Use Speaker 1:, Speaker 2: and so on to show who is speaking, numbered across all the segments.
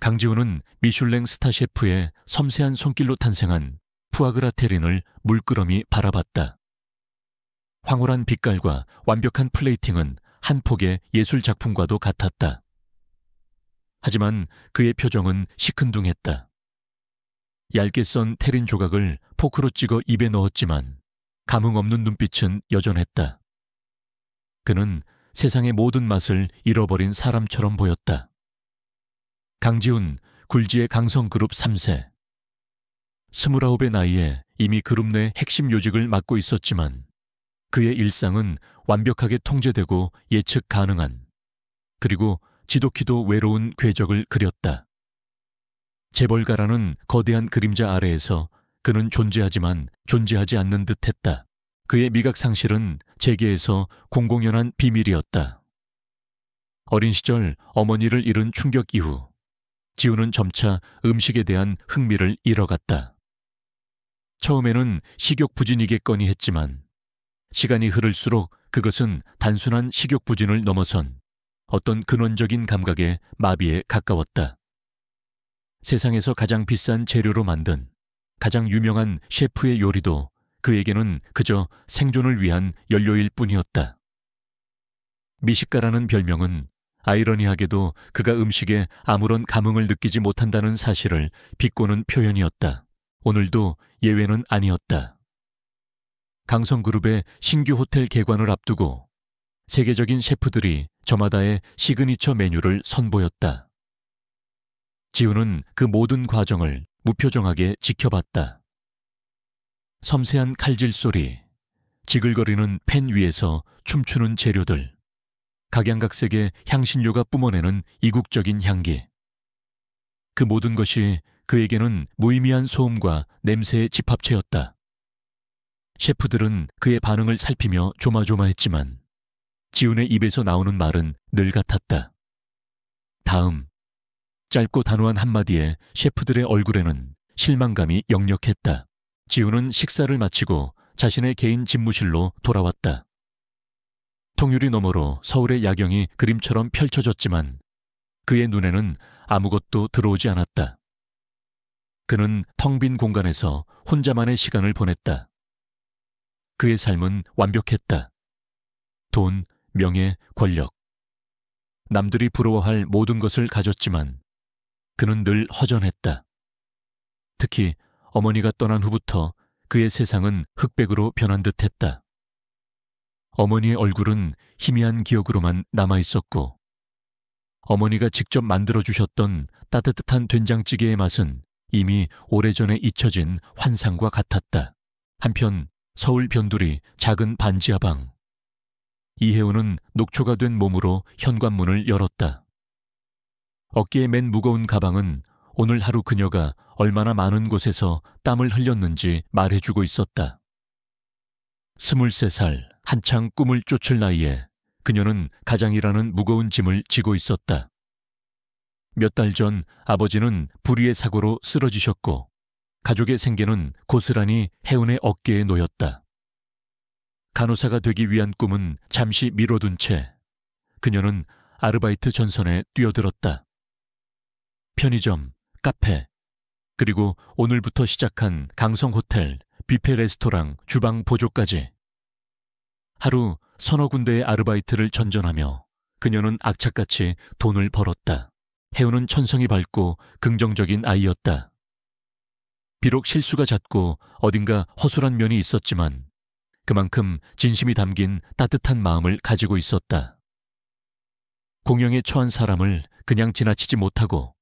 Speaker 1: 강지훈은 미슐랭 스타 셰프의 섬세한 손길로 탄생한 푸아그라 테린을 물끄러미 바라봤다. 황홀한 빛깔과 완벽한 플레이팅은 한 폭의 예술 작품과도 같았다. 하지만 그의 표정은 시큰둥했다. 얇게 썬 테린 조각을 포크로 찍어 입에 넣었지만 감흥 없는 눈빛은 여전했다. 그는 세상의 모든 맛을 잃어버린 사람처럼 보였다. 강지훈, 굴지의 강성그룹 3세. 29의 나이에 이미 그룹 내 핵심 요직을 맡고 있었지만 그의 일상은 완벽하게 통제되고 예측 가능한, 그리고 지독히도 외로운 궤적을 그렸다. 재벌가라는 거대한 그림자 아래에서 그는 존재하지만 존재하지 않는 듯했다. 그의 미각 상실은 재계에서 공공연한 비밀이었다. 어린 시절 어머니를 잃은 충격 이후 지훈은 점차 음식에 대한 흥미를 잃어갔다. 처음에는 식욕부진이겠거니 했지만 시간이 흐를수록 그것은 단순한 식욕부진을 넘어선 어떤 근원적인 감각의 마비에 가까웠다. 세상에서 가장 비싼 재료로 만든 가장 유명한 셰프의 요리도 그에게는 그저 생존을 위한 연료일 뿐이었다. 미식가라는 별명은 아이러니하게도 그가 음식에 아무런 감흥을 느끼지 못한다는 사실을 비꼬는 표현이었다. 오늘도 예외는 아니었다. 강성그룹의 신규 호텔 개관을 앞두고 세계적인 셰프들이 저마다의 시그니처 메뉴를 선보였다. 지훈은 그 모든 과정을 무표정하게 지켜봤다. 섬세한 칼질 소리, 지글거리는 팬 위에서 춤추는 재료들, 각양각색의 향신료가 뿜어내는 이국적인 향기. 그 모든 것이 그에게는 무의미한 소음과 냄새의 집합체였다. 셰프들은 그의 반응을 살피며 조마조마했지만 지훈의 입에서 나오는 말은 늘 같았다. 다음. 짧고 단호한 한마디에 셰프들의 얼굴에는 실망감이 역력했다. 지훈은 식사를 마치고 자신의 개인 집무실로 돌아왔다. 통유리 너머로 서울의 야경이 그림처럼 펼쳐졌지만 그의 눈에는 아무것도 들어오지 않았다. 그는 텅 빈 공간에서 혼자만의 시간을 보냈다. 그의 삶은 완벽했다. 돈, 명예, 권력. 남들이 부러워할 모든 것을 가졌지만 그는 늘 허전했다. 특히 어머니가 떠난 후부터 그의 세상은 흑백으로 변한 듯했다. 어머니의 얼굴은 희미한 기억으로만 남아있었고 어머니가 직접 만들어주셨던 따뜻한 된장찌개의 맛은 이미 오래전에 잊혀진 환상과 같았다. 한편 서울 변두리 작은 반지하방. 이혜우는 녹초가 된 몸으로 현관문을 열었다. 어깨에 맨 무거운 가방은 오늘 하루 그녀가 얼마나 많은 곳에서 땀을 흘렸는지 말해주고 있었다. 23살, 한창 꿈을 쫓을 나이에 그녀는 가장이라는 무거운 짐을 지고 있었다. 몇 달 전 아버지는 불의의 사고로 쓰러지셨고 가족의 생계는 고스란히 혜운의 어깨에 놓였다. 간호사가 되기 위한 꿈은 잠시 미뤄둔 채 그녀는 아르바이트 전선에 뛰어들었다. 편의점, 카페, 그리고 오늘부터 시작한 강성호텔, 뷔페 레스토랑, 주방 보조까지. 하루 서너 군데의 아르바이트를 전전하며 그녀는 악착같이 돈을 벌었다. 혜우는 천성이 밝고 긍정적인 아이였다. 비록 실수가 잦고 어딘가 허술한 면이 있었지만 그만큼 진심이 담긴 따뜻한 마음을 가지고 있었다. 공영에 처한 사람을 그냥 지나치지 못하고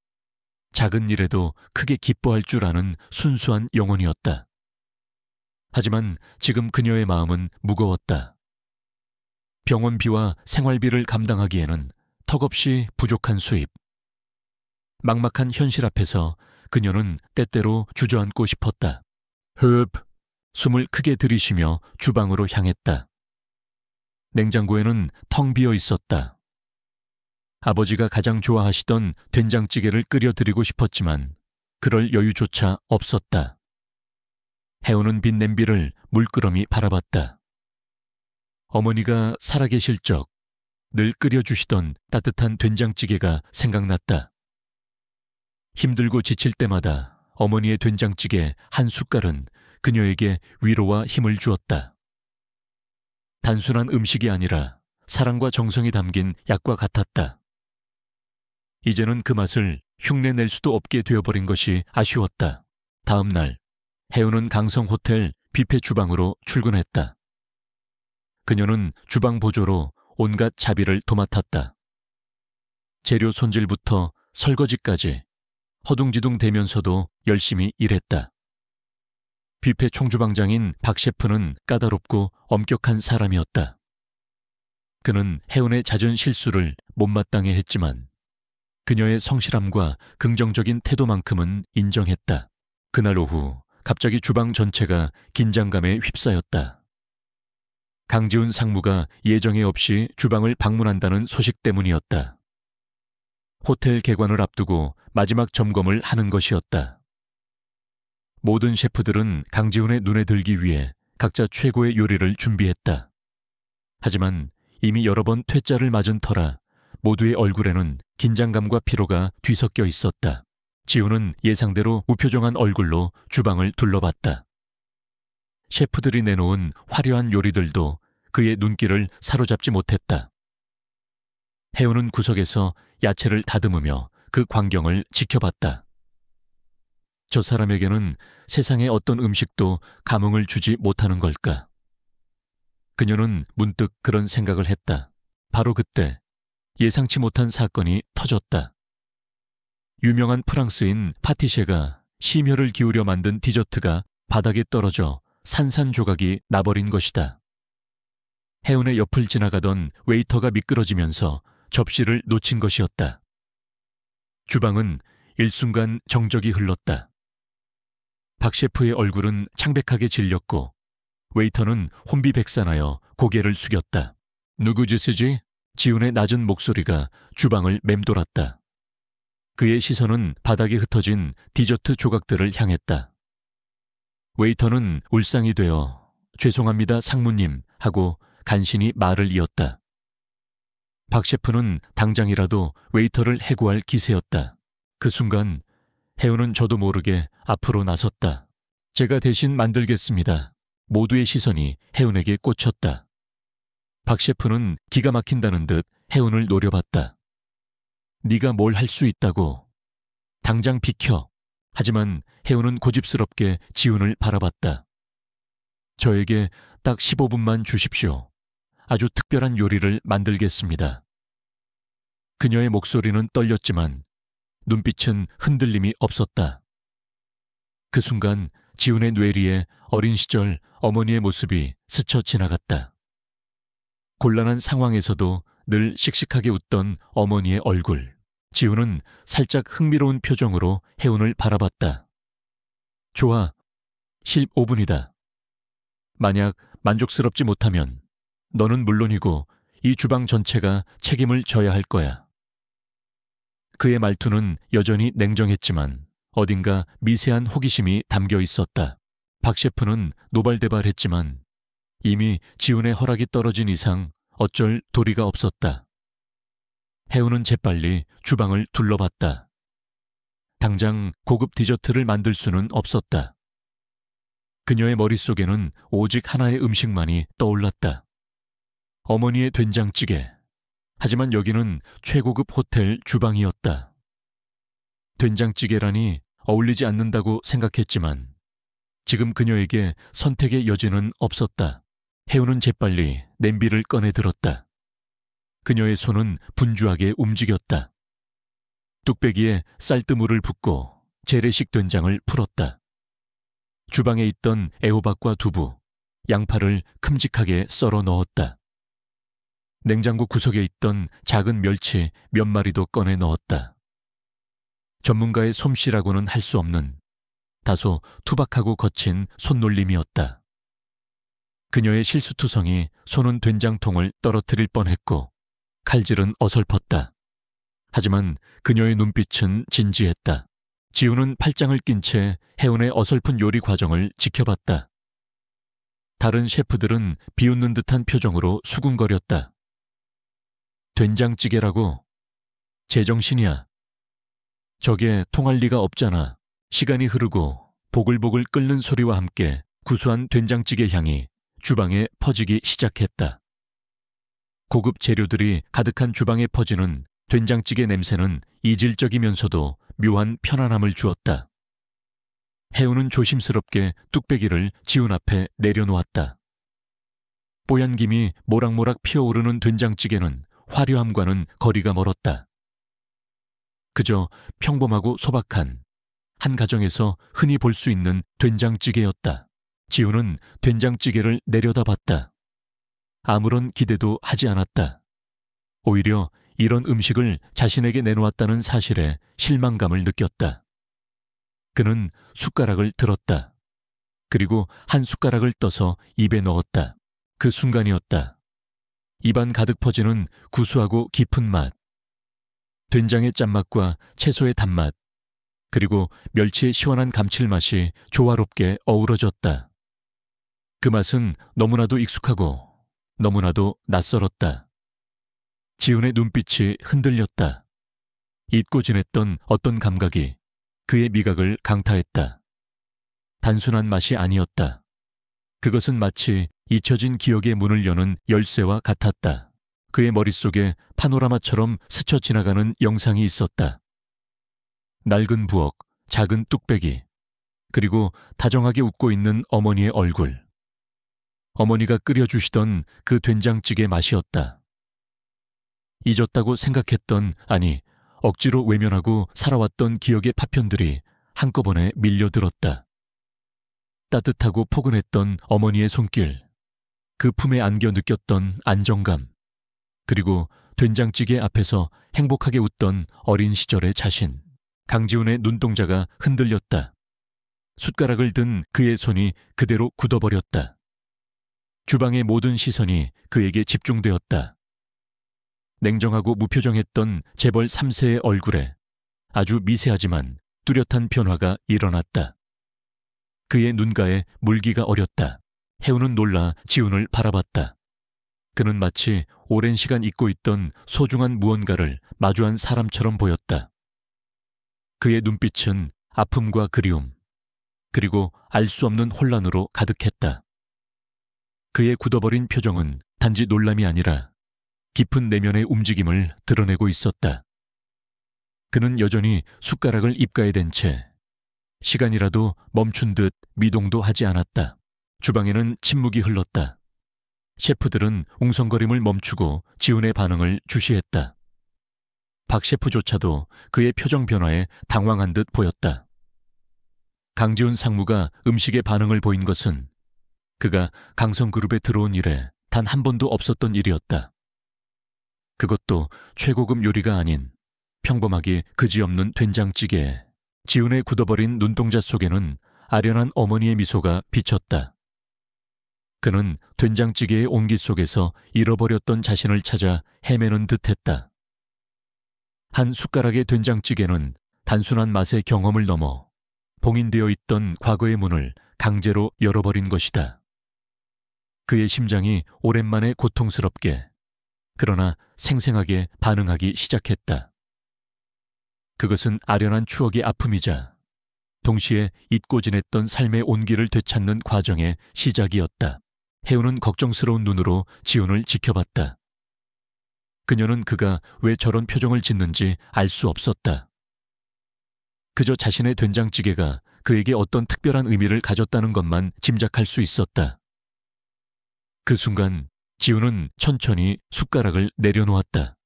Speaker 1: 작은 일에도 크게 기뻐할 줄 아는 순수한 영혼이었다. 하지만 지금 그녀의 마음은 무거웠다. 병원비와 생활비를 감당하기에는 턱없이 부족한 수입. 막막한 현실 앞에서 그녀는 때때로 주저앉고 싶었다. 흡! 숨을 크게 들이쉬며 주방으로 향했다. 냉장고에는 텅 비어 있었다. 아버지가 가장 좋아하시던 된장찌개를 끓여드리고 싶었지만 그럴 여유조차 없었다. 혜우는 빈 냄비를 물끄러미 바라봤다. 어머니가 살아계실 적 늘 끓여주시던 따뜻한 된장찌개가 생각났다. 힘들고 지칠 때마다 어머니의 된장찌개 한 숟갈은 그녀에게 위로와 힘을 주었다. 단순한 음식이 아니라 사랑과 정성이 담긴 약과 같았다. 이제는 그 맛을 흉내낼 수도 없게 되어버린 것이 아쉬웠다. 다음 날, 혜우는 강성호텔 뷔페 주방으로 출근했다. 그녀는 주방 보조로 온갖 자비를 도맡았다. 재료 손질부터 설거지까지 허둥지둥 대면서도 열심히 일했다. 뷔페 총주방장인 박 셰프는 까다롭고 엄격한 사람이었다. 그는 혜운의 잦은 실수를 못마땅해 했지만 그녀의 성실함과 긍정적인 태도만큼은 인정했다. 그날 오후 갑자기 주방 전체가 긴장감에 휩싸였다. 강지훈 상무가 예정에 없이 주방을 방문한다는 소식 때문이었다. 호텔 개관을 앞두고 마지막 점검을 하는 것이었다. 모든 셰프들은 강지훈의 눈에 들기 위해 각자 최고의 요리를 준비했다. 하지만 이미 여러 번 퇴짜를 맞은 터라 모두의 얼굴에는 긴장감과 피로가 뒤섞여 있었다. 지훈은 예상대로 무표정한 얼굴로 주방을 둘러봤다. 셰프들이 내놓은 화려한 요리들도 그의 눈길을 사로잡지 못했다. 혜우는 구석에서 야채를 다듬으며 그 광경을 지켜봤다. 저 사람에게는 세상의 어떤 음식도 감흥을 주지 못하는 걸까? 그녀는 문득 그런 생각을 했다. 바로 그때 예상치 못한 사건이 터졌다. 유명한 프랑스인 파티셰가 심혈을 기울여 만든 디저트가 바닥에 떨어져 산산조각이 나버린 것이다. 혜운의 옆을 지나가던 웨이터가 미끄러지면서 접시를 놓친 것이었다. 주방은 일순간 정적이 흘렀다. 박 셰프의 얼굴은 창백하게 질렸고 웨이터는 혼비백산하여 고개를 숙였다. 누구 짓이지? 지훈의 낮은 목소리가 주방을 맴돌았다. 그의 시선은 바닥에 흩어진 디저트 조각들을 향했다. 웨이터는 울상이 되어 죄송합니다 상무님 하고 간신히 말을 이었다. 박 셰프는 당장이라도 웨이터를 해고할 기세였다. 그 순간 혜우는 저도 모르게 앞으로 나섰다. 제가 대신 만들겠습니다. 모두의 시선이 혜운에게 꽂혔다. 박 셰프는 기가 막힌다는 듯 혜운을 노려봤다. 네가 뭘 할 수 있다고. 당장 비켜. 하지만 혜운은 고집스럽게 지훈을 바라봤다. 저에게 딱 15분만 주십시오. 아주 특별한 요리를 만들겠습니다. 그녀의 목소리는 떨렸지만 눈빛은 흔들림이 없었다. 그 순간 지훈의 뇌리에 어린 시절 어머니의 모습이 스쳐 지나갔다. 곤란한 상황에서도 늘 씩씩하게 웃던 어머니의 얼굴. 지훈은 살짝 흥미로운 표정으로 혜운을 바라봤다. 좋아. 15분이다. 만약 만족스럽지 못하면 너는 물론이고 이 주방 전체가 책임을 져야 할 거야. 그의 말투는 여전히 냉정했지만 어딘가 미세한 호기심이 담겨 있었다. 박 셰프는 노발대발했지만 이미 지훈의 허락이 떨어진 이상 어쩔 도리가 없었다. 혜우는 재빨리 주방을 둘러봤다. 당장 고급 디저트를 만들 수는 없었다. 그녀의 머릿속에는 오직 하나의 음식만이 떠올랐다. 어머니의 된장찌개. 하지만 여기는 최고급 호텔 주방이었다. 된장찌개라니 어울리지 않는다고 생각했지만 지금 그녀에게 선택의 여지는 없었다. 혜우는 재빨리 냄비를 꺼내 들었다. 그녀의 손은 분주하게 움직였다. 뚝배기에 쌀뜨물을 붓고 재래식 된장을 풀었다. 주방에 있던 애호박과 두부, 양파를 큼직하게 썰어 넣었다. 냉장고 구석에 있던 작은 멸치 몇 마리도 꺼내 넣었다. 전문가의 솜씨라고는 할 수 없는 다소 투박하고 거친 손놀림이었다. 그녀의 실수투성이 손은 된장통을 떨어뜨릴 뻔했고 칼질은 어설펐다. 하지만 그녀의 눈빛은 진지했다. 지훈은 팔짱을 낀 채 혜운의 어설픈 요리 과정을 지켜봤다. 다른 셰프들은 비웃는 듯한 표정으로 수군거렸다. 된장찌개라고? 제정신이야. 저게 통할 리가 없잖아. 시간이 흐르고 보글보글 끓는 소리와 함께 구수한 된장찌개 향이 주방에 퍼지기 시작했다. 고급 재료들이 가득한 주방에 퍼지는 된장찌개 냄새는 이질적이면서도 묘한 편안함을 주었다. 해우는 조심스럽게 뚝배기를 지훈 앞에 내려놓았다. 뽀얀 김이 모락모락 피어오르는 된장찌개는 화려함과는 거리가 멀었다. 그저 평범하고 소박한 한 가정에서 흔히 볼 수 있는 된장찌개였다. 지훈은 된장찌개를 내려다봤다. 아무런 기대도 하지 않았다. 오히려 이런 음식을 자신에게 내놓았다는 사실에 실망감을 느꼈다. 그는 숟가락을 들었다. 그리고 한 숟가락을 떠서 입에 넣었다. 그 순간이었다. 입안 가득 퍼지는 구수하고 깊은 맛. 된장의 짠맛과 채소의 단맛, 그리고 멸치의 시원한 감칠맛이 조화롭게 어우러졌다. 그 맛은 너무나도 익숙하고 너무나도 낯설었다. 지훈의 눈빛이 흔들렸다. 잊고 지냈던 어떤 감각이 그의 미각을 강타했다. 단순한 맛이 아니었다. 그것은 마치 잊혀진 기억의 문을 여는 열쇠와 같았다. 그의 머릿속에 파노라마처럼 스쳐 지나가는 영상이 있었다. 낡은 부엌, 작은 뚝배기, 그리고 다정하게 웃고 있는 어머니의 얼굴. 어머니가 끓여주시던 그 된장찌개 맛이었다. 잊었다고 생각했던, 아니, 억지로 외면하고 살아왔던 기억의 파편들이 한꺼번에 밀려들었다. 따뜻하고 포근했던 어머니의 손길, 그 품에 안겨 느꼈던 안정감, 그리고 된장찌개 앞에서 행복하게 웃던 어린 시절의 자신. 강지훈의 눈동자가 흔들렸다. 숟가락을 든 그의 손이 그대로 굳어버렸다. 주방의 모든 시선이 그에게 집중되었다. 냉정하고 무표정했던 재벌 3세의 얼굴에 아주 미세하지만 뚜렷한 변화가 일어났다. 그의 눈가에 물기가 어렸다. 해우는 놀라 지훈을 바라봤다. 그는 마치 오랜 시간 잊고 있던 소중한 무언가를 마주한 사람처럼 보였다. 그의 눈빛은 아픔과 그리움, 그리고 알 수 없는 혼란으로 가득했다. 그의 굳어버린 표정은 단지 놀람이 아니라 깊은 내면의 움직임을 드러내고 있었다. 그는 여전히 숟가락을 입가에 댄 채 시간이라도 멈춘 듯 미동도 하지 않았다. 주방에는 침묵이 흘렀다. 셰프들은 웅성거림을 멈추고 지훈의 반응을 주시했다. 박 셰프조차도 그의 표정 변화에 당황한 듯 보였다. 강지훈 상무가 음식에 반응을 보인 것은 그가 강성그룹에 들어온 이래 단 한 번도 없었던 일이었다. 그것도 최고급 요리가 아닌 평범하게 그지없는 된장찌개에 지훈의 굳어버린 눈동자 속에는 아련한 어머니의 미소가 비쳤다. 그는 된장찌개의 온기 속에서 잃어버렸던 자신을 찾아 헤매는 듯했다. 한 숟가락의 된장찌개는 단순한 맛의 경험을 넘어 봉인되어 있던 과거의 문을 강제로 열어버린 것이다. 그의 심장이 오랜만에 고통스럽게, 그러나 생생하게 반응하기 시작했다. 그것은 아련한 추억의 아픔이자 동시에 잊고 지냈던 삶의 온기를 되찾는 과정의 시작이었다. 해우는 걱정스러운 눈으로 지훈을 지켜봤다. 그녀는 그가 왜 저런 표정을 짓는지 알 수 없었다. 그저 자신의 된장찌개가 그에게 어떤 특별한 의미를 가졌다는 것만 짐작할 수 있었다. 그 순간 지훈은 천천히 숟가락을 내려놓았다.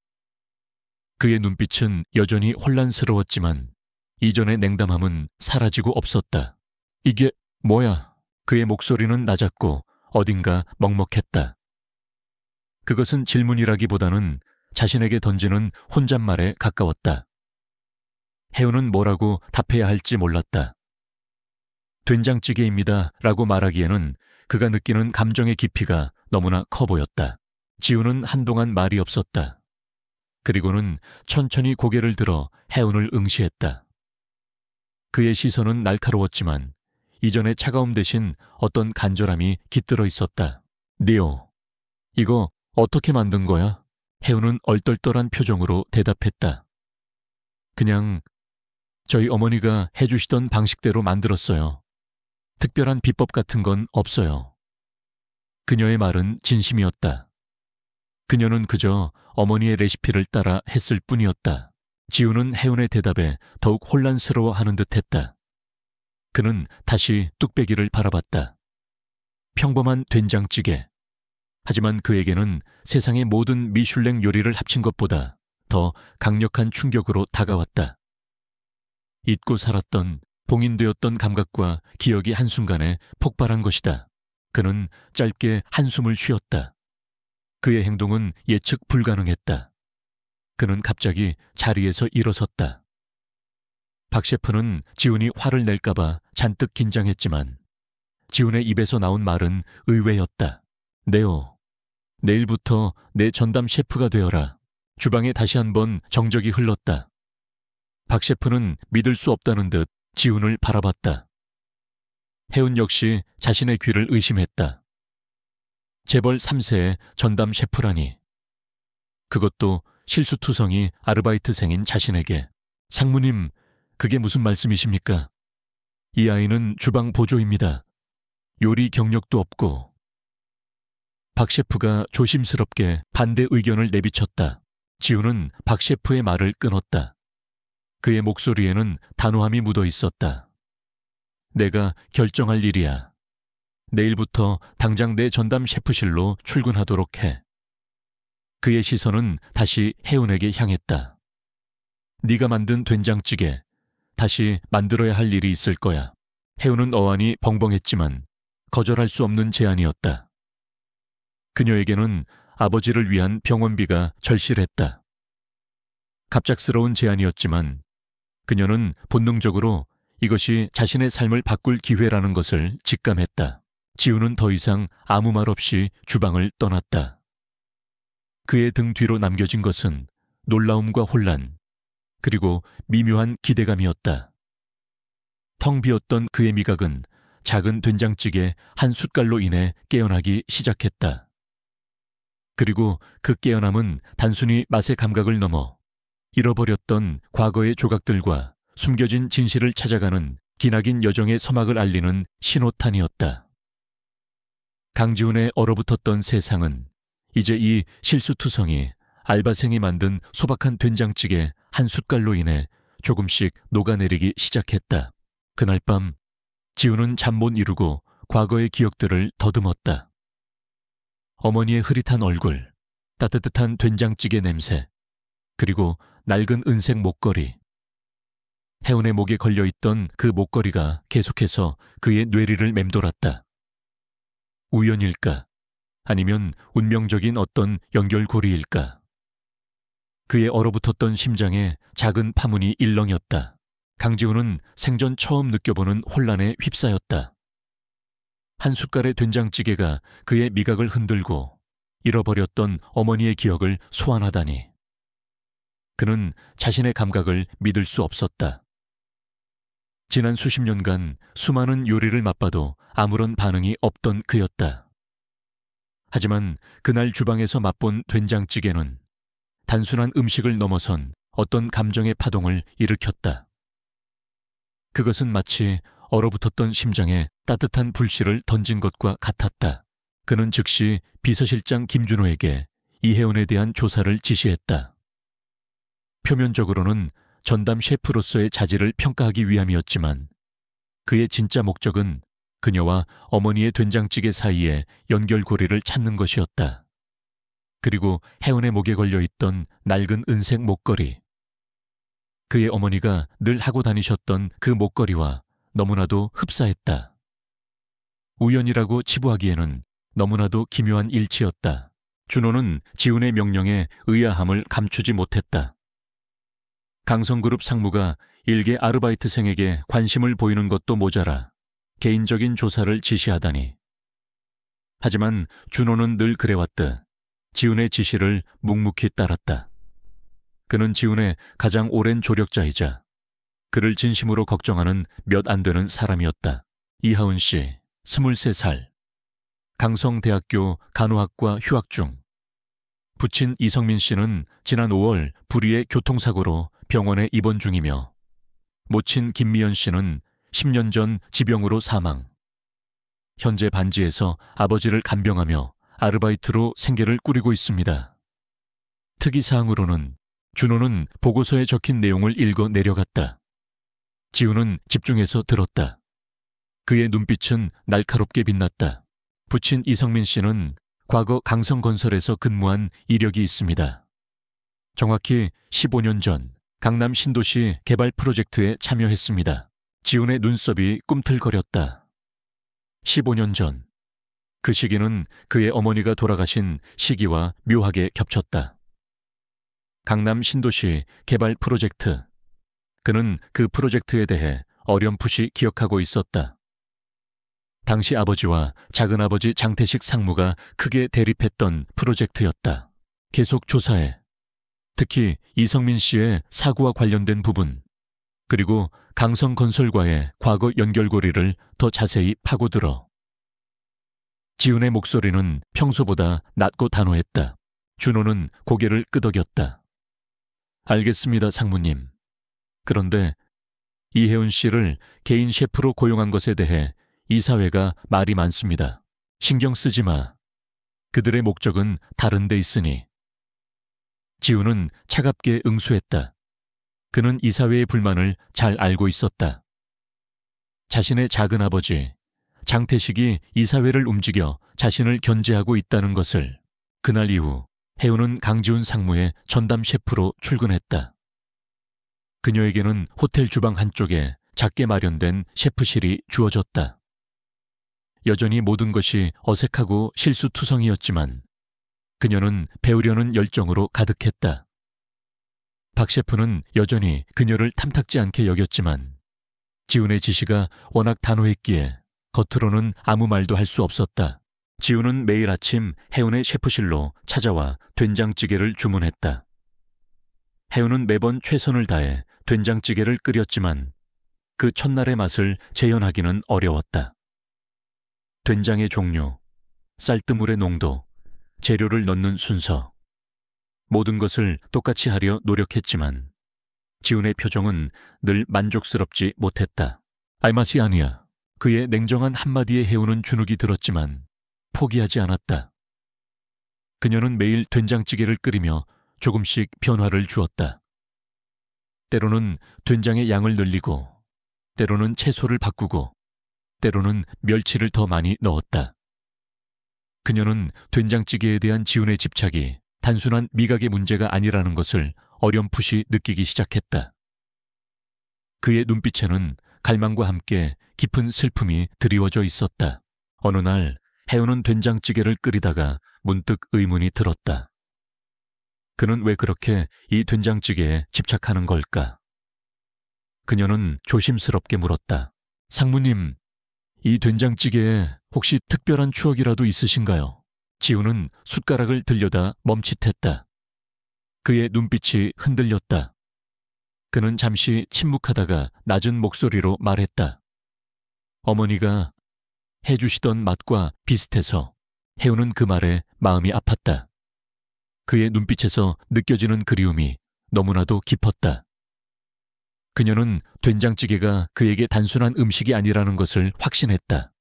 Speaker 1: 그의 눈빛은 여전히 혼란스러웠지만 이전의 냉담함은 사라지고 없었다. 이게 뭐야? 그의 목소리는 낮았고 어딘가 먹먹했다. 그것은 질문이라기보다는 자신에게 던지는 혼잣말에 가까웠다. 해우는 뭐라고 답해야 할지 몰랐다. 된장찌개입니다 라고 말하기에는 그가 느끼는 감정의 깊이가 너무나 커 보였다. 지훈은 한동안 말이 없었다. 그리고는 천천히 고개를 들어 해운을 응시했다. 그의 시선은 날카로웠지만 이전의 차가움 대신 어떤 간절함이 깃들어 있었다. 니오, 이거 어떻게 만든 거야? 해운은 얼떨떨한 표정으로 대답했다. 그냥 저희 어머니가 해주시던 방식대로 만들었어요. 특별한 비법 같은 건 없어요. 그녀의 말은 진심이었다. 그녀는 그저 어머니의 레시피를 따라 했을 뿐이었다. 지우는 혜운의 대답에 더욱 혼란스러워하는 듯했다. 그는 다시 뚝배기를 바라봤다. 평범한 된장찌개. 하지만 그에게는 세상의 모든 미슐랭 요리를 합친 것보다 더 강력한 충격으로 다가왔다. 잊고 살았던, 봉인되었던 감각과 기억이 한순간에 폭발한 것이다. 그는 짧게 한숨을 쉬었다. 그의 행동은 예측 불가능했다. 그는 갑자기 자리에서 일어섰다. 박 셰프는 지훈이 화를 낼까봐 잔뜩 긴장했지만 지훈의 입에서 나온 말은 의외였다. 네오, 내일부터 내 전담 셰프가 되어라. 주방에 다시 한번 정적이 흘렀다. 박 셰프는 믿을 수 없다는 듯 지훈을 바라봤다. 혜운 역시 자신의 귀를 의심했다. 재벌 3세의 전담 셰프라니. 그것도 실수투성이 아르바이트생인 자신에게. 상무님, 그게 무슨 말씀이십니까? 이 아이는 주방 보조입니다. 요리 경력도 없고. 박 셰프가 조심스럽게 반대 의견을 내비쳤다. 지훈은 박 셰프의 말을 끊었다. 그의 목소리에는 단호함이 묻어 있었다. 내가 결정할 일이야. 내일부터 당장 내 전담 셰프실로 출근하도록 해. 그의 시선은 다시 혜운에게 향했다. 네가 만든 된장찌개, 다시 만들어야 할 일이 있을 거야. 혜운은 어안이 벙벙했지만 거절할 수 없는 제안이었다. 그녀에게는 아버지를 위한 병원비가 절실했다. 갑작스러운 제안이었지만 그녀는 본능적으로 이것이 자신의 삶을 바꿀 기회라는 것을 직감했다. 지우는 더 이상 아무 말 없이 주방을 떠났다. 그의 등 뒤로 남겨진 것은 놀라움과 혼란, 그리고 미묘한 기대감이었다. 텅 비었던 그의 미각은 작은 된장찌개 한 숟갈로 인해 깨어나기 시작했다. 그리고 그 깨어남은 단순히 맛의 감각을 넘어 잃어버렸던 과거의 조각들과 숨겨진 진실을 찾아가는 기나긴 여정의 서막을 알리는 신호탄이었다. 강지훈의 얼어붙었던 세상은 이제 이 실수투성이 알바생이 만든 소박한 된장찌개 한 숟갈로 인해 조금씩 녹아내리기 시작했다. 그날 밤 지훈은 잠 못 이루고 과거의 기억들을 더듬었다. 어머니의 흐릿한 얼굴, 따뜻한 된장찌개 냄새, 그리고 낡은 은색 목걸이. 혜운의 목에 걸려있던 그 목걸이가 계속해서 그의 뇌리를 맴돌았다. 우연일까? 아니면 운명적인 어떤 연결고리일까? 그의 얼어붙었던 심장에 작은 파문이 일렁였다. 강지훈은 생전 처음 느껴보는 혼란에 휩싸였다. 한 숟갈의 된장찌개가 그의 미각을 흔들고 잃어버렸던 어머니의 기억을 소환하다니. 그는 자신의 감각을 믿을 수 없었다. 지난 수십 년간 수많은 요리를 맛봐도 아무런 반응이 없던 그였다. 하지만 그날 주방에서 맛본 된장찌개는 단순한 음식을 넘어선 어떤 감정의 파동을 일으켰다. 그것은 마치 얼어붙었던 심장에 따뜻한 불씨를 던진 것과 같았다. 그는 즉시 비서실장 김준호에게 이혜운에 대한 조사를 지시했다. 표면적으로는 전담 셰프로서의 자질을 평가하기 위함이었지만 그의 진짜 목적은 그녀와 어머니의 된장찌개 사이에 연결고리를 찾는 것이었다. 그리고 혜운의 목에 걸려있던 낡은 은색 목걸이. 그의 어머니가 늘 하고 다니셨던 그 목걸이와 너무나도 흡사했다. 우연이라고 치부하기에는 너무나도 기묘한 일치였다. 준호는 지훈의 명령에 의아함을 감추지 못했다. 강성그룹 상무가 일개 아르바이트생에게 관심을 보이는 것도 모자라 개인적인 조사를 지시하다니. 하지만 준호는 늘 그래왔듯 지훈의 지시를 묵묵히 따랐다. 그는 지훈의 가장 오랜 조력자이자 그를 진심으로 걱정하는 몇 안 되는 사람이었다. 이하은 씨, 23살. 강성대학교 간호학과 휴학 중. 부친 이성민 씨는 지난 5월 불의의 교통사고로 병원에 입원 중이며 모친 김미연 씨는 10년 전 지병으로 사망. 현재 반지에서 아버지를 간병하며 아르바이트로 생계를 꾸리고 있습니다. 특이사항으로는 준호는 보고서에 적힌 내용을 읽어 내려갔다. 지우는 집중해서 들었다. 그의 눈빛은 날카롭게 빛났다. 부친 이성민 씨는 과거 강성건설에서 근무한 이력이 있습니다. 정확히 15년 전 강남 신도시 개발 프로젝트에 참여했습니다. 지훈의 눈썹이 꿈틀거렸다. 15년 전. 그 시기는 그의 어머니가 돌아가신 시기와 묘하게 겹쳤다. 강남 신도시 개발 프로젝트. 그는 그 프로젝트에 대해 어렴풋이 기억하고 있었다. 당시 아버지와 작은아버지 장태식 상무가 크게 대립했던 프로젝트였다. 계속 조사해. 특히 이성민 씨의 사고와 관련된 부분, 그리고 강성건설과의 과거 연결고리를 더 자세히 파고들어. 지훈의 목소리는 평소보다 낮고 단호했다. 준호는 고개를 끄덕였다. 알겠습니다, 상무님. 그런데 이혜운 씨를 개인 셰프로 고용한 것에 대해 이사회가 말이 많습니다. 신경 쓰지 마. 그들의 목적은 다른 데 있으니. 지훈은 차갑게 응수했다. 그는 이사회의 불만을 잘 알고 있었다. 자신의 작은아버지 장태식이 이사회를 움직여 자신을 견제하고 있다는 것을. 그날 이후 혜우는 강지훈 상무의 전담 셰프로 출근했다. 그녀에게는 호텔 주방 한쪽에 작게 마련된 셰프실이 주어졌다. 여전히 모든 것이 어색하고 실수투성이었지만 그녀는 배우려는 열정으로 가득했다. 박 셰프는 여전히 그녀를 탐탁지 않게 여겼지만 지훈의 지시가 워낙 단호했기에 겉으로는 아무 말도 할 수 없었다. 지훈은 매일 아침 혜운의 셰프실로 찾아와 된장찌개를 주문했다. 혜운은 매번 최선을 다해 된장찌개를 끓였지만 그 첫날의 맛을 재현하기는 어려웠다. 된장의 종류, 쌀뜨물의 농도, 재료를 넣는 순서, 모든 것을 똑같이 하려 노력했지만 지훈의 표정은 늘 만족스럽지 못했다. 알맛이 아니야. 그의 냉정한 한마디에 혜우는 주눅이 들었지만 포기하지 않았다. 그녀는 매일 된장찌개를 끓이며 조금씩 변화를 주었다. 때로는 된장의 양을 늘리고, 때로는 채소를 바꾸고, 때로는 멸치를 더 많이 넣었다. 그녀는 된장찌개에 대한 지훈의 집착이 단순한 미각의 문제가 아니라는 것을 어렴풋이 느끼기 시작했다. 그의 눈빛에는 갈망과 함께 깊은 슬픔이 드리워져 있었다. 어느 날 혜우는 된장찌개를 끓이다가 문득 의문이 들었다. 그는 왜 그렇게 이 된장찌개에 집착하는 걸까? 그녀는 조심스럽게 물었다. 상무님, 이 된장찌개에 혹시 특별한 추억이라도 있으신가요? 지훈은 숟가락을 들여다 멈칫했다. 그의 눈빛이 흔들렸다. 그는 잠시 침묵하다가 낮은 목소리로 말했다. 어머니가 해주시던 맛과 비슷해서. 혜우는 그 말에 마음이 아팠다. 그의 눈빛에서 느껴지는 그리움이 너무나도 깊었다. 그녀는 된장찌개가 그에게 단순한 음식이 아니라는 것을 확신했다.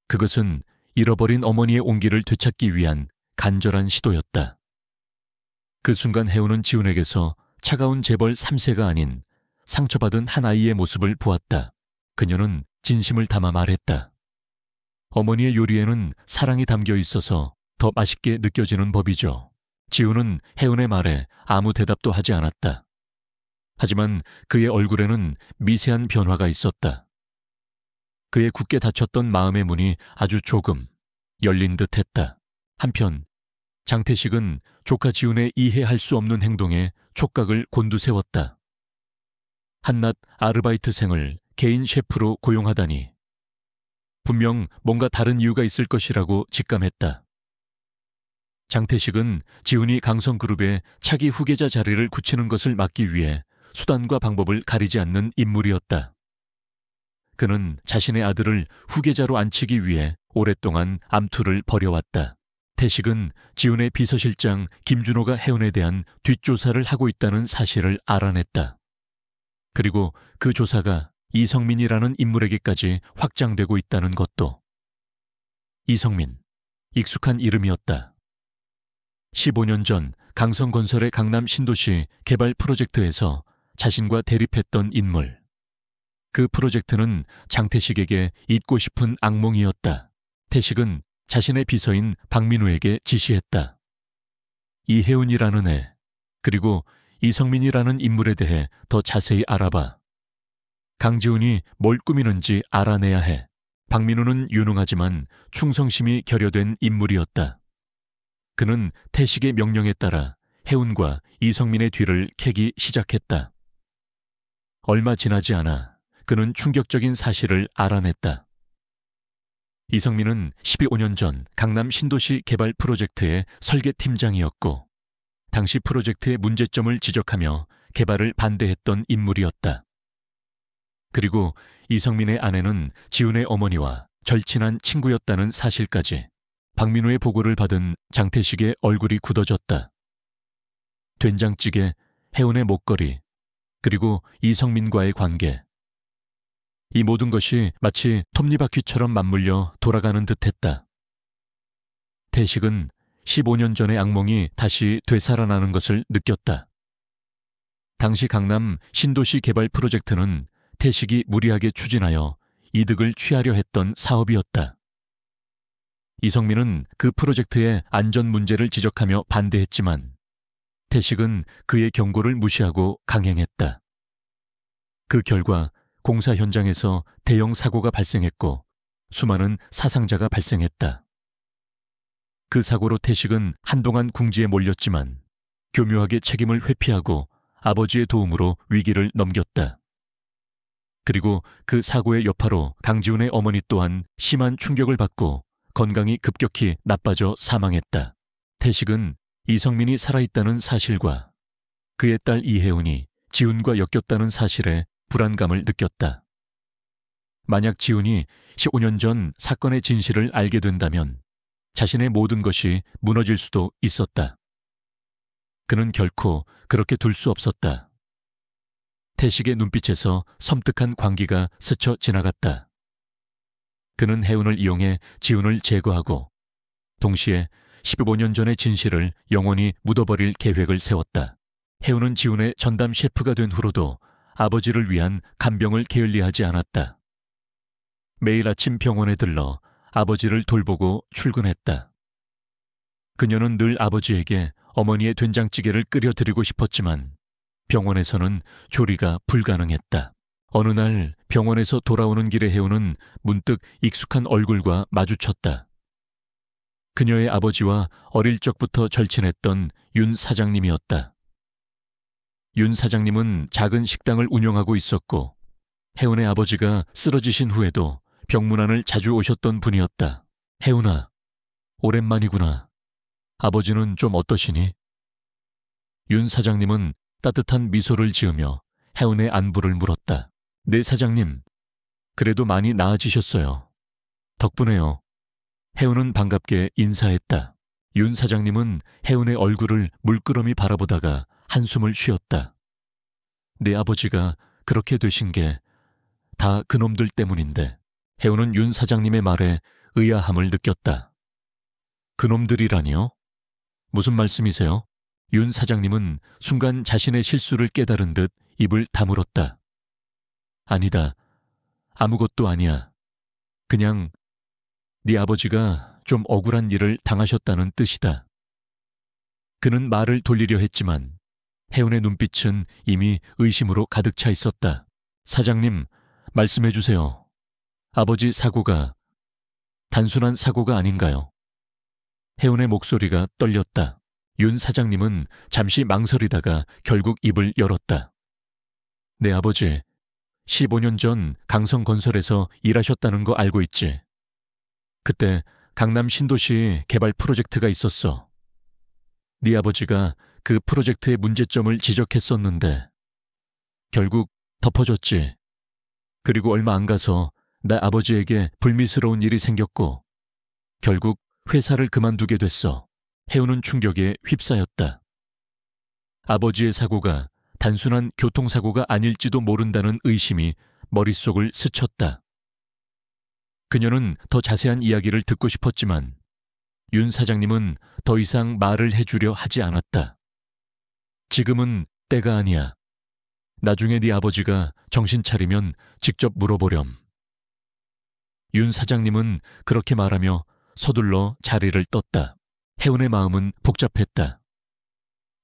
Speaker 1: 그것은 잃어버린 어머니의 온기를 되찾기 위한 간절한 시도였다. 그 순간 혜우는 지훈에게서 차가운 재벌 3세가 아닌 상처받은 한 아이의 모습을 보았다. 그녀는 진심을 담아 말했다. 어머니의 요리에는 사랑이 담겨 있어서 더 맛있게 느껴지는 법이죠. 지훈은 혜운의 말에 아무 대답도 하지 않았다. 하지만 그의 얼굴에는 미세한 변화가 있었다. 그의 굳게 닫혔던 마음의 문이 아주 조금 열린 듯 했다. 한편 장태식은 조카 지훈의 이해할 수 없는 행동에 촉각을 곤두세웠다. 한낱 아르바이트생을 개인 셰프로 고용하다니. 분명 뭔가 다른 이유가 있을 것이라고 직감했다. 장태식은 지훈이 강성그룹의 차기 후계자 자리를 굳히는 것을 막기 위해 수단과 방법을 가리지 않는 인물이었다. 그는 자신의 아들을 후계자로 앉히기 위해 오랫동안 암투를 벌여왔다. 태식은 지훈의 비서실장 김준호가 혜운에 대한 뒷조사를 하고 있다는 사실을 알아냈다. 그리고 그 조사가 이성민이라는 인물에게까지 확장되고 있다는 것도. 이성민, 익숙한 이름이었다. 15년 전 강성건설의 강남 신도시 개발 프로젝트에서 자신과 대립했던 인물. 그 프로젝트는 장태식에게 잊고 싶은 악몽이었다. 태식은 자신의 비서인 박민우에게 지시했다. 이혜운이라는 애, 그리고 이성민이라는 인물에 대해 더 자세히 알아봐. 강지훈이 뭘 꾸미는지 알아내야 해. 박민우는 유능하지만 충성심이 결여된 인물이었다. 그는 태식의 명령에 따라 혜운과 이성민의 뒤를 캐기 시작했다. 얼마 지나지 않아 그는 충격적인 사실을 알아냈다. 이성민은 15년 전 강남 신도시 개발 프로젝트의 설계팀장이었고 당시 프로젝트의 문제점을 지적하며 개발을 반대했던 인물이었다. 그리고 이성민의 아내는 지훈의 어머니와 절친한 친구였다는 사실까지. 박민우의 보고를 받은 장태식의 얼굴이 굳어졌다. 된장찌개, 혜운의 목걸이, 그리고 이성민과의 관계. 이 모든 것이 마치 톱니바퀴처럼 맞물려 돌아가는 듯했다. 태식은 15년 전의 악몽이 다시 되살아나는 것을 느꼈다. 당시 강남 신도시 개발 프로젝트는 태식이 무리하게 추진하여 이득을 취하려 했던 사업이었다. 이성민은 그 프로젝트의 안전 문제를 지적하며 반대했지만 태식은 그의 경고를 무시하고 강행했다. 그 결과 공사 현장에서 대형 사고가 발생했고 수많은 사상자가 발생했다. 그 사고로 태식은 한동안 궁지에 몰렸지만 교묘하게 책임을 회피하고 아버지의 도움으로 위기를 넘겼다. 그리고 그 사고의 여파로 강지훈의 어머니 또한 심한 충격을 받고 건강이 급격히 나빠져 사망했다. 태식은 이성민이 살아있다는 사실과 그의 딸 이혜운이 지훈과 엮였다는 사실에 불안감을 느꼈다. 만약 지훈이 15년 전 사건의 진실을 알게 된다면 자신의 모든 것이 무너질 수도 있었다. 그는 결코 그렇게 둘 수 없었다. 태식의 눈빛에서 섬뜩한 광기가 스쳐 지나갔다. 그는 혜운을 이용해 지훈을 제거하고 동시에 15년 전의 진실을 영원히 묻어버릴 계획을 세웠다. 혜운은 지훈의 전담 셰프가 된 후로도 아버지를 위한 간병을 게을리하지 않았다. 매일 아침 병원에 들러 아버지를 돌보고 출근했다. 그녀는 늘 아버지에게 어머니의 된장찌개를 끓여드리고 싶었지만 병원에서는 조리가 불가능했다. 어느 날 병원에서 돌아오는 길에 혜운은 문득 익숙한 얼굴과 마주쳤다. 그녀의 아버지와 어릴 적부터 절친했던 윤 사장님이었다. 윤 사장님은 작은 식당을 운영하고 있었고 혜운의 아버지가 쓰러지신 후에도 병문안을 자주 오셨던 분이었다. 혜운아, 오랜만이구나. 아버지는 좀 어떠시니? 윤 사장님은 따뜻한 미소를 지으며 혜운의 안부를 물었다. 네 사장님, 그래도 많이 나아지셨어요. 덕분에요. 혜운은 반갑게 인사했다. 윤 사장님은 혜운의 얼굴을 물끄러미 바라보다가 한숨을 쉬었다. 내 아버지가 그렇게 되신 게 다 그놈들 때문인데. 혜운은 윤 사장님의 말에 의아함을 느꼈다. 그놈들이라니요? 무슨 말씀이세요? 윤 사장님은 순간 자신의 실수를 깨달은 듯 입을 다물었다. 아니다. 아무것도 아니야. 그냥 네 아버지가 좀 억울한 일을 당하셨다는 뜻이다. 그는 말을 돌리려 했지만 혜운의 눈빛은 이미 의심으로 가득 차 있었다. 사장님, 말씀해 주세요. 아버지 사고가 단순한 사고가 아닌가요? 혜운의 목소리가 떨렸다. 윤 사장님은 잠시 망설이다가 결국 입을 열었다. 내 아버지, 15년 전 강성건설에서 일하셨다는 거 알고 있지? 그때 강남 신도시 개발 프로젝트가 있었어. 네 아버지가 그 프로젝트의 문제점을 지적했었는데 결국 덮어줬지. 그리고 얼마 안 가서 나 아버지에게 불미스러운 일이 생겼고 결국 회사를 그만두게 됐어. 혜운은 충격에 휩싸였다. 아버지의 사고가 단순한 교통사고가 아닐지도 모른다는 의심이 머릿속을 스쳤다. 그녀는 더 자세한 이야기를 듣고 싶었지만 윤 사장님은 더 이상 말을 해주려 하지 않았다. 지금은 때가 아니야. 나중에 네 아버지가 정신 차리면 직접 물어보렴. 윤 사장님은 그렇게 말하며 서둘러 자리를 떴다. 혜운의 마음은 복잡했다.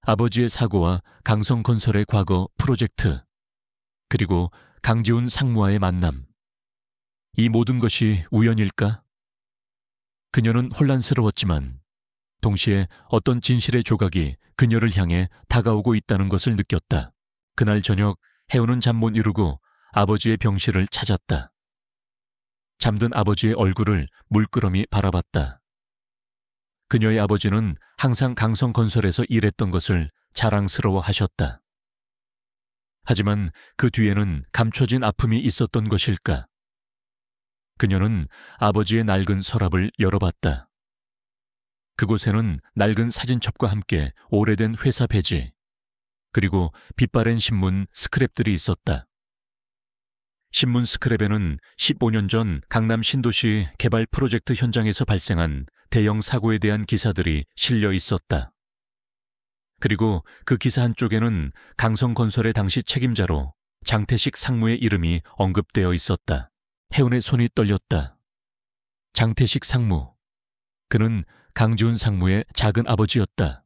Speaker 1: 아버지의 사고와 강성건설의 과거 프로젝트, 그리고 강지훈 상무와의 만남. 이 모든 것이 우연일까? 그녀는 혼란스러웠지만 동시에 어떤 진실의 조각이 그녀를 향해 다가오고 있다는 것을 느꼈다. 그날 저녁 혜운은 잠 못 이루고 아버지의 병실을 찾았다. 잠든 아버지의 얼굴을 물끄러미 바라봤다. 그녀의 아버지는 항상 강성건설에서 일했던 것을 자랑스러워 하셨다. 하지만 그 뒤에는 감춰진 아픔이 있었던 것일까? 그녀는 아버지의 낡은 서랍을 열어봤다. 그곳에는 낡은 사진첩과 함께 오래된 회사 배지, 그리고 빛바랜 신문 스크랩들이 있었다. 신문 스크랩에는 15년 전 강남 신도시 개발 프로젝트 현장에서 발생한 대형 사고에 대한 기사들이 실려 있었다. 그리고 그 기사 한쪽에는 강성건설의 당시 책임자로 장태식 상무의 이름이 언급되어 있었다. 혜운의 손이 떨렸다. 장태식 상무. 그는 강지훈 상무의 작은 아버지였다.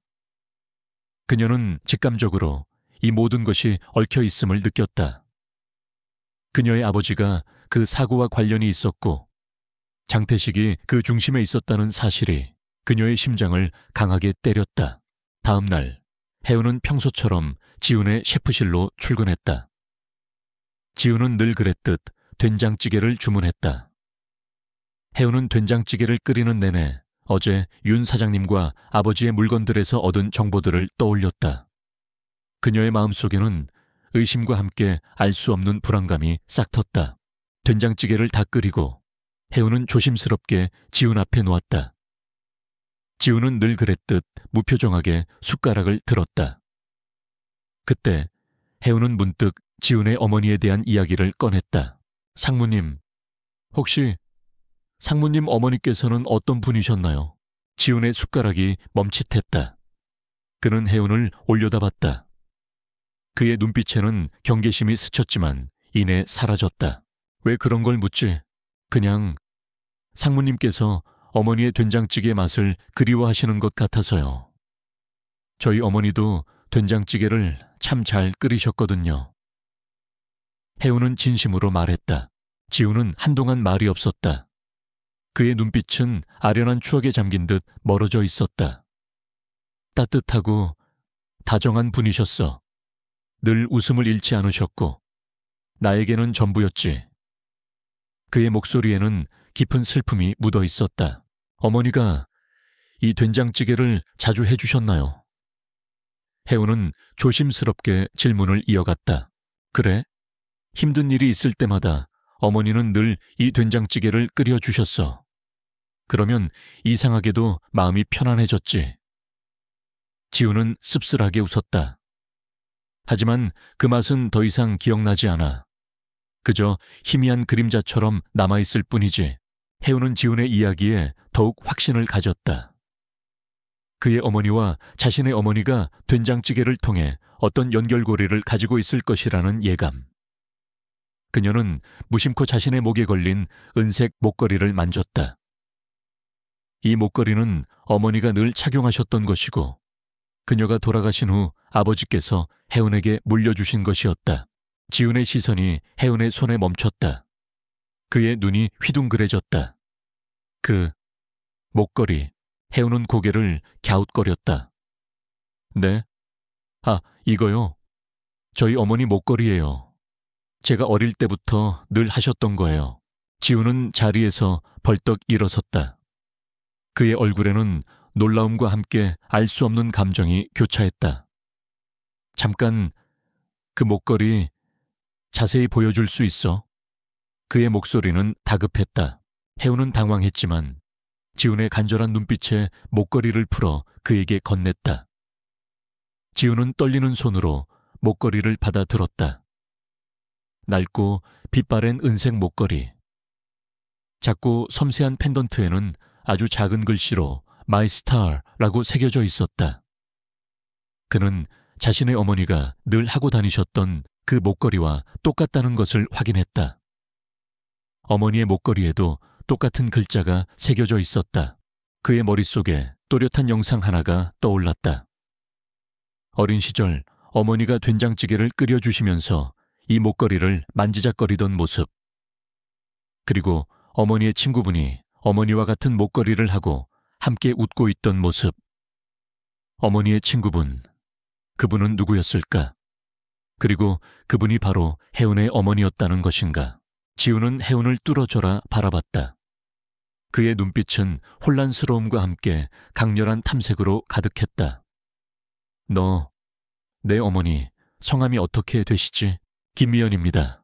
Speaker 1: 그녀는 직감적으로 이 모든 것이 얽혀 있음을 느꼈다. 그녀의 아버지가 그 사고와 관련이 있었고 장태식이 그 중심에 있었다는 사실이 그녀의 심장을 강하게 때렸다. 다음 날 혜운은 평소처럼 지훈의 셰프실로 출근했다. 지훈은 늘 그랬듯 된장찌개를 주문했다. 혜운은 된장찌개를 끓이는 내내 어제 윤 사장님과 아버지의 물건들에서 얻은 정보들을 떠올렸다. 그녀의 마음속에는 의심과 함께 알 수 없는 불안감이 싹 텄다. 된장찌개를 다 끓이고 혜운은 조심스럽게 지훈 앞에 놓았다. 지훈은 늘 그랬듯 무표정하게 숟가락을 들었다. 그때 혜운은 문득 지훈의 어머니에 대한 이야기를 꺼냈다. 상무님, 혹시 상무님 어머니께서는 어떤 분이셨나요? 지훈의 숟가락이 멈칫했다. 그는 혜운을 올려다봤다. 그의 눈빛에는 경계심이 스쳤지만 이내 사라졌다. 왜 그런 걸 묻지? 그냥 상무님께서 어머니의 된장찌개 맛을 그리워하시는 것 같아서요. 저희 어머니도 된장찌개를 참 잘 끓이셨거든요. 혜운은 진심으로 말했다. 지훈은 한동안 말이 없었다. 그의 눈빛은 아련한 추억에 잠긴 듯 멀어져 있었다. 따뜻하고 다정한 분이셨어. 늘 웃음을 잃지 않으셨고 나에게는 전부였지. 그의 목소리에는 깊은 슬픔이 묻어 있었다. 어머니가 이 된장찌개를 자주 해주셨나요? 혜운은 조심스럽게 질문을 이어갔다. 그래? 힘든 일이 있을 때마다 어머니는 늘 이 된장찌개를 끓여주셨어. 그러면 이상하게도 마음이 편안해졌지. 지훈은 씁쓸하게 웃었다. 하지만 그 맛은 더 이상 기억나지 않아. 그저 희미한 그림자처럼 남아있을 뿐이지. 혜운은 지훈의 이야기에 더욱 확신을 가졌다. 그의 어머니와 자신의 어머니가 된장찌개를 통해 어떤 연결고리를 가지고 있을 것이라는 예감. 그녀는 무심코 자신의 목에 걸린 은색 목걸이를 만졌다. 이 목걸이는 어머니가 늘 착용하셨던 것이고 그녀가 돌아가신 후 아버지께서 혜운에게 물려주신 것이었다. 지훈의 시선이 혜운의 손에 멈췄다. 그의 눈이 휘둥그레졌다. 그 목걸이. 혜운은 고개를 갸웃거렸다. 네? 아, 이거요? 저희 어머니 목걸이예요. 제가 어릴 때부터 늘 하셨던 거예요. 지훈은 자리에서 벌떡 일어섰다. 그의 얼굴에는 놀라움과 함께 알 수 없는 감정이 교차했다. 잠깐, 그 목걸이 자세히 보여줄 수 있어? 그의 목소리는 다급했다. 혜운은 당황했지만 지훈의 간절한 눈빛에 목걸이를 풀어 그에게 건넸다. 지훈은 떨리는 손으로 목걸이를 받아 들었다. 낡고 빛바랜 은색 목걸이. 작고 섬세한 펜던트에는 아주 작은 글씨로 My Star라고 새겨져 있었다. 그는 자신의 어머니가 늘 하고 다니셨던 그 목걸이와 똑같다는 것을 확인했다. 어머니의 목걸이에도 똑같은 글자가 새겨져 있었다. 그의 머릿속에 또렷한 영상 하나가 떠올랐다. 어린 시절 어머니가 된장찌개를 끓여주시면서 이 목걸이를 만지작거리던 모습. 그리고 어머니의 친구분이 어머니와 같은 목걸이를 하고 함께 웃고 있던 모습. 어머니의 친구분, 그분은 누구였을까? 그리고 그분이 바로 혜운의 어머니였다는 것인가? 지우는 혜운을 뚫어져라 바라봤다. 그의 눈빛은 혼란스러움과 함께 강렬한 탐색으로 가득했다. 너, 내 어머니, 성함이 어떻게 되시지? 김미연입니다.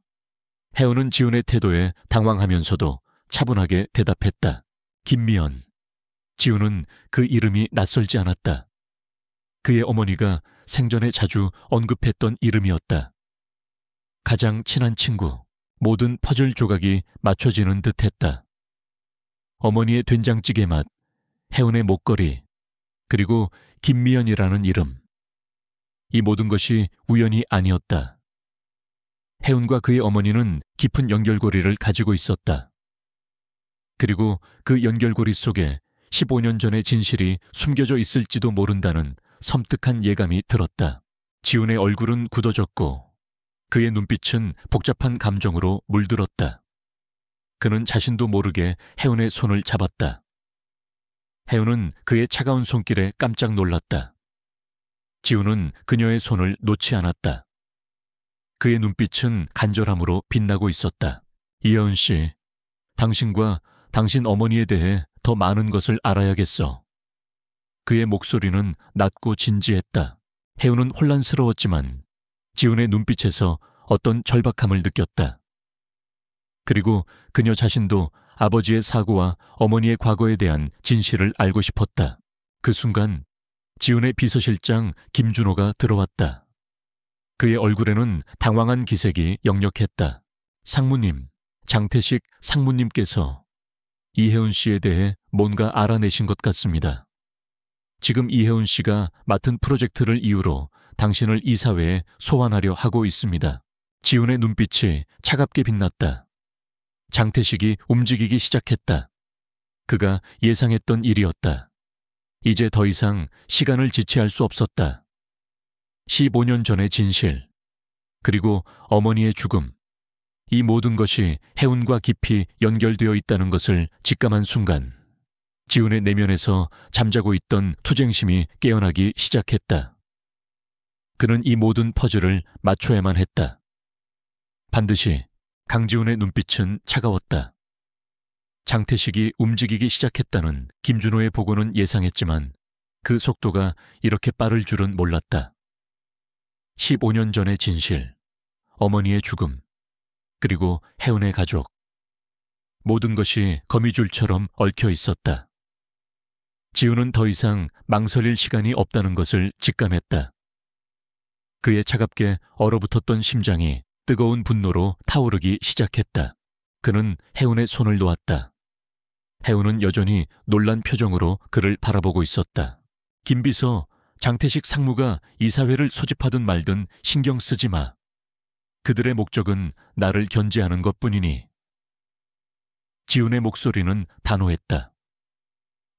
Speaker 1: 혜운은 지훈의 태도에 당황하면서도 차분하게 대답했다. 김미연. 지훈은 그 이름이 낯설지 않았다. 그의 어머니가 생전에 자주 언급했던 이름이었다. 가장 친한 친구, 모든 퍼즐 조각이 맞춰지는 듯했다. 어머니의 된장찌개 맛, 혜운의 목걸이, 그리고 김미연이라는 이름. 이 모든 것이 우연이 아니었다. 혜운과 그의 어머니는 깊은 연결고리를 가지고 있었다. 그리고 그 연결고리 속에 15년 전의 진실이 숨겨져 있을지도 모른다는 섬뜩한 예감이 들었다. 지훈의 얼굴은 굳어졌고 그의 눈빛은 복잡한 감정으로 물들었다. 그는 자신도 모르게 혜운의 손을 잡았다. 혜운은 그의 차가운 손길에 깜짝 놀랐다. 지훈은 그녀의 손을 놓지 않았다. 그의 눈빛은 간절함으로 빛나고 있었다. 이혜운 씨, 당신과 당신 어머니에 대해 더 많은 것을 알아야겠어. 그의 목소리는 낮고 진지했다. 혜운은 혼란스러웠지만 지훈의 눈빛에서 어떤 절박함을 느꼈다. 그리고 그녀 자신도 아버지의 사고와 어머니의 과거에 대한 진실을 알고 싶었다. 그 순간 지훈의 비서실장 김준호가 들어왔다. 그의 얼굴에는 당황한 기색이 역력했다. 상무님, 장태식 상무님께서 이혜운 씨에 대해 뭔가 알아내신 것 같습니다. 지금 이혜운 씨가 맡은 프로젝트를 이유로 당신을 이사회에 소환하려 하고 있습니다. 지훈의 눈빛이 차갑게 빛났다. 장태식이 움직이기 시작했다. 그가 예상했던 일이었다. 이제 더 이상 시간을 지체할 수 없었다. 15년 전의 진실, 그리고 어머니의 죽음, 이 모든 것이 혜운과 깊이 연결되어 있다는 것을 직감한 순간 지훈의 내면에서 잠자고 있던 투쟁심이 깨어나기 시작했다. 그는 이 모든 퍼즐을 맞춰야만 했다. 반드시. 강지훈의 눈빛은 차가웠다. 장태식이 움직이기 시작했다는 김준호의 보고는 예상했지만 그 속도가 이렇게 빠를 줄은 몰랐다. 15년 전의 진실, 어머니의 죽음, 그리고 혜운의 가족. 모든 것이 거미줄처럼 얽혀 있었다. 지훈은 더 이상 망설일 시간이 없다는 것을 직감했다. 그의 차갑게 얼어붙었던 심장이 뜨거운 분노로 타오르기 시작했다. 그는 혜운의 손을 놓았다. 혜운은 여전히 놀란 표정으로 그를 바라보고 있었다. 김비서, 장태식 상무가 이사회를 소집하든 말든 신경 쓰지 마. 그들의 목적은 나를 견제하는 것뿐이니. 지훈의 목소리는 단호했다.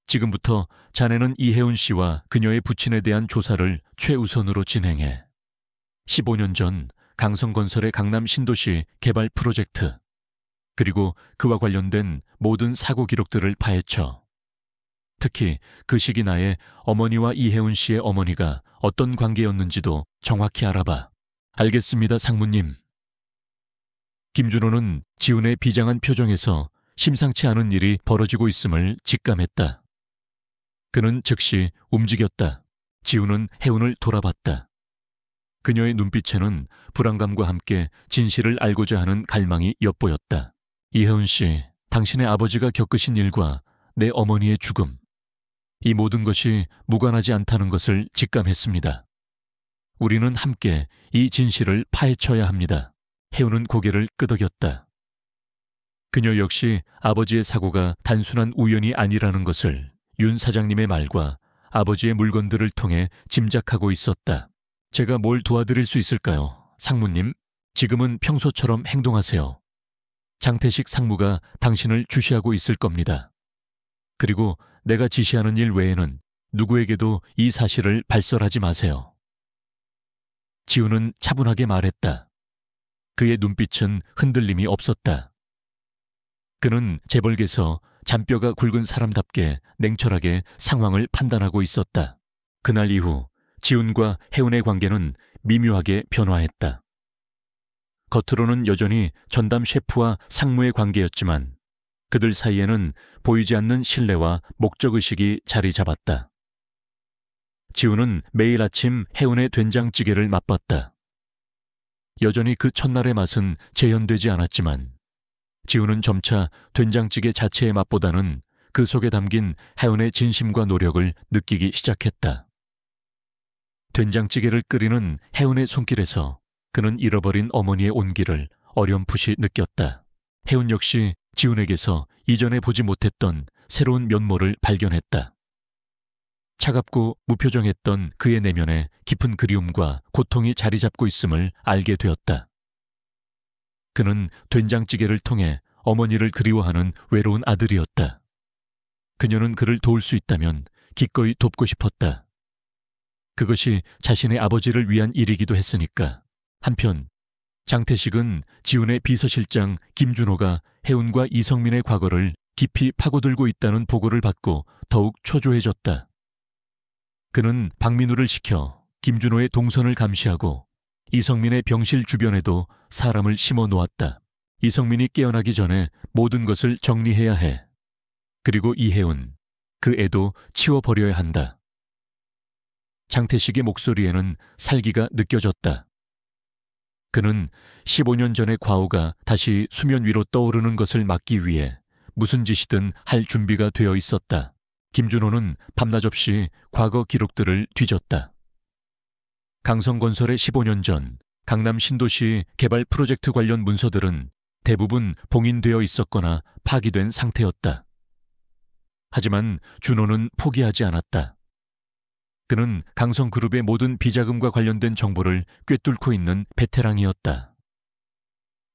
Speaker 1: 지금부터 자네는 이혜운 씨와 그녀의 부친에 대한 조사를 최우선으로 진행해. 15년 전 강성건설의 강남 신도시 개발 프로젝트, 그리고 그와 관련된 모든 사고 기록들을 파헤쳐. 특히 그 시기 나의 어머니와 이혜운 씨의 어머니가 어떤 관계였는지도 정확히 알아봐. 알겠습니다, 상무님. 김준호는 지훈의 비장한 표정에서 심상치 않은 일이 벌어지고 있음을 직감했다. 그는 즉시 움직였다. 지훈은 혜운을 돌아봤다. 그녀의 눈빛에는 불안감과 함께 진실을 알고자 하는 갈망이 엿보였다. 이혜운 씨, 당신의 아버지가 겪으신 일과 내 어머니의 죽음, 이 모든 것이 무관하지 않다는 것을 직감했습니다. 우리는 함께 이 진실을 파헤쳐야 합니다. 해운은 고개를 끄덕였다. 그녀 역시 아버지의 사고가 단순한 우연이 아니라는 것을 윤 사장님의 말과 아버지의 물건들을 통해 짐작하고 있었다. 제가 뭘 도와드릴 수 있을까요? 상무님, 지금은 평소처럼 행동하세요. 장태식 상무가 당신을 주시하고 있을 겁니다. 그리고 내가 지시하는 일 외에는 누구에게도 이 사실을 발설하지 마세요. 지우는 차분하게 말했다. 그의 눈빛은 흔들림이 없었다. 그는 재벌계에서 잔뼈가 굵은 사람답게 냉철하게 상황을 판단하고 있었다. 그날 이후 지훈과 해운의 관계는 미묘하게 변화했다. 겉으로는 여전히 전담 셰프와 상무의 관계였지만 그들 사이에는 보이지 않는 신뢰와 목적의식이 자리 잡았다. 지훈은 매일 아침 해운의 된장찌개를 맛봤다. 여전히 그 첫날의 맛은 재현되지 않았지만 지훈은 점차 된장찌개 자체의 맛보다는 그 속에 담긴 해운의 진심과 노력을 느끼기 시작했다. 된장찌개를 끓이는 해운의 손길에서 그는 잃어버린 어머니의 온기를 어렴풋이 느꼈다. 해운 역시 지훈에게서 이전에 보지 못했던 새로운 면모를 발견했다. 차갑고 무표정했던 그의 내면에 깊은 그리움과 고통이 자리 잡고 있음을 알게 되었다. 그는 된장찌개를 통해 어머니를 그리워하는 외로운 아들이었다. 그녀는 그를 도울 수 있다면 기꺼이 돕고 싶었다. 그것이 자신의 아버지를 위한 일이기도 했으니까. 한편 장태식은 지훈의 비서실장 김준호가 해운과 이성민의 과거를 깊이 파고들고 있다는 보고를 받고 더욱 초조해졌다. 그는 박민우를 시켜 김준호의 동선을 감시하고 이성민의 병실 주변에도 사람을 심어 놓았다. 이성민이 깨어나기 전에 모든 것을 정리해야 해. 그리고 이해운, 그 애도 치워버려야 한다. 장태식의 목소리에는 살기가 느껴졌다. 그는 15년 전의 과오가 다시 수면 위로 떠오르는 것을 막기 위해 무슨 짓이든 할 준비가 되어 있었다. 김준호는 밤낮 없이 과거 기록들을 뒤졌다. 강성건설의 15년 전 강남 신도시 개발 프로젝트 관련 문서들은 대부분 봉인되어 있었거나 파기된 상태였다. 하지만 준호는 포기하지 않았다. 그는 강성그룹의 모든 비자금과 관련된 정보를 꿰뚫고 있는 베테랑이었다.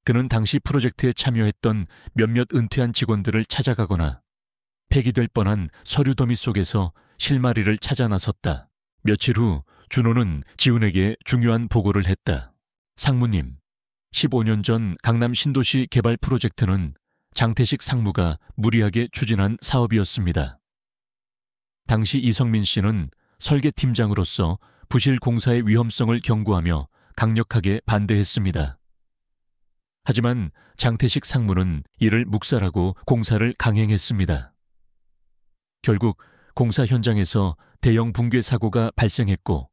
Speaker 1: 그는 당시 프로젝트에 참여했던 몇몇 은퇴한 직원들을 찾아가거나 폐기될 뻔한 서류 더미 속에서 실마리를 찾아 나섰다. 며칠 후 준호는 지훈에게 중요한 보고를 했다. 상무님, 15년 전 강남 신도시 개발 프로젝트는 장태식 상무가 무리하게 추진한 사업이었습니다. 당시 이성민 씨는 설계팀장으로서 부실 공사의 위험성을 경고하며 강력하게 반대했습니다. 하지만 장태식 상무는 이를 묵살하고 공사를 강행했습니다. 결국 공사 현장에서 대형 붕괴 사고가 발생했고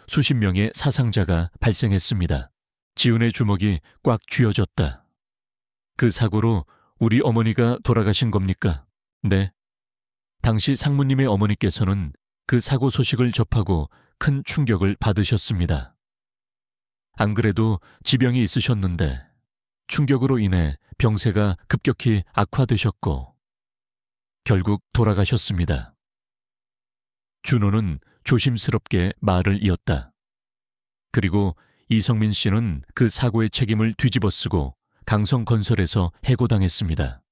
Speaker 1: 수십 명의 사상자가 발생했습니다. 지훈의 주먹이 꽉 쥐어졌다. 그 사고로 우리 어머니가 돌아가신 겁니까? 네. 당시 상무님의 어머니께서는 그 사고 소식을 접하고 큰 충격을 받으셨습니다. 안 그래도 지병이 있으셨는데 충격으로 인해 병세가 급격히 악화되셨고 결국 돌아가셨습니다. 준호는 조심스럽게 말을 이었다. 그리고 이성민 씨는 그 사고의 책임을 뒤집어쓰고 강성건설에서 해고당했습니다.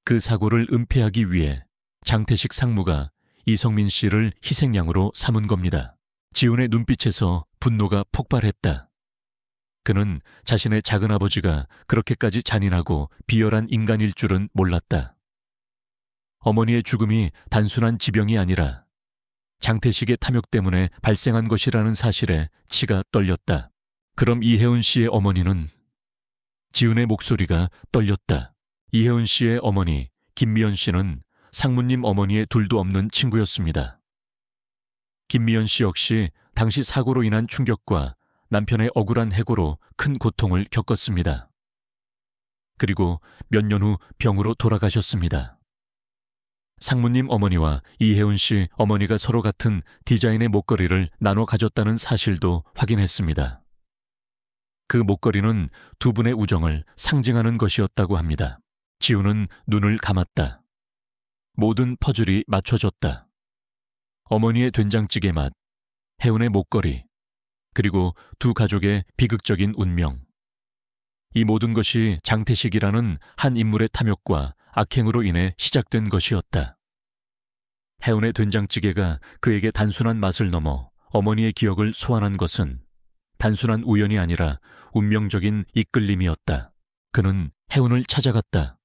Speaker 1: 그 사고를 은폐하기 위해 장태식 상무가 이성민 씨를 희생양으로 삼은 겁니다. 지훈의 눈빛에서 분노가 폭발했다. 그는 자신의 작은아버지가 그렇게까지 잔인하고 비열한 인간일 줄은 몰랐다. 어머니의 죽음이 단순한 지병이 아니라 장태식의 탐욕 때문에 발생한 것이라는 사실에 치가 떨렸다. 그럼 이혜운 씨의 어머니는? 지훈의 목소리가 떨렸다. 이혜운 씨의 어머니 김미연 씨는 상무님 어머니의 둘도 없는 친구였습니다. 김미연 씨 역시 당시 사고로 인한 충격과 남편의 억울한 해고로 큰 고통을 겪었습니다. 그리고 몇 년 후 병으로 돌아가셨습니다. 상무님 어머니와 이혜운 씨 어머니가 서로 같은 디자인의 목걸이를 나눠 가졌다는 사실도 확인했습니다. 그 목걸이는 두 분의 우정을 상징하는 것이었다고 합니다. 지우는 눈을 감았다. 모든 퍼즐이 맞춰졌다. 어머니의 된장찌개 맛, 혜운의 목걸이, 그리고 두 가족의 비극적인 운명. 이 모든 것이 장태식이라는 한 인물의 탐욕과 악행으로 인해 시작된 것이었다. 혜운의 된장찌개가 그에게 단순한 맛을 넘어 어머니의 기억을 소환한 것은 단순한 우연이 아니라 운명적인 이끌림이었다. 그는 혜운을 찾아갔다.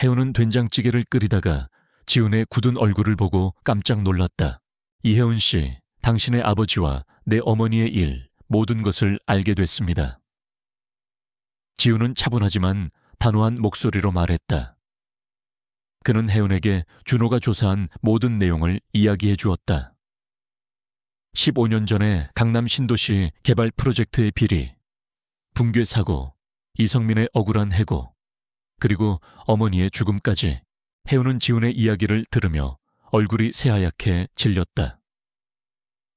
Speaker 1: 혜운은 된장찌개를 끓이다가 지훈의 굳은 얼굴을 보고 깜짝 놀랐다. 이혜운 씨, 당신의 아버지와 내 어머니의 일, 모든 것을 알게 됐습니다. 지훈은 차분하지만 단호한 목소리로 말했다. 그는 혜운에게 준호가 조사한 모든 내용을 이야기해 주었다. 15년 전에 강남 신도시 개발 프로젝트의 비리, 붕괴 사고, 이성민의 억울한 해고, 그리고 어머니의 죽음까지 혜운은 지훈의 이야기를 들으며 얼굴이 새하얗게 질렸다.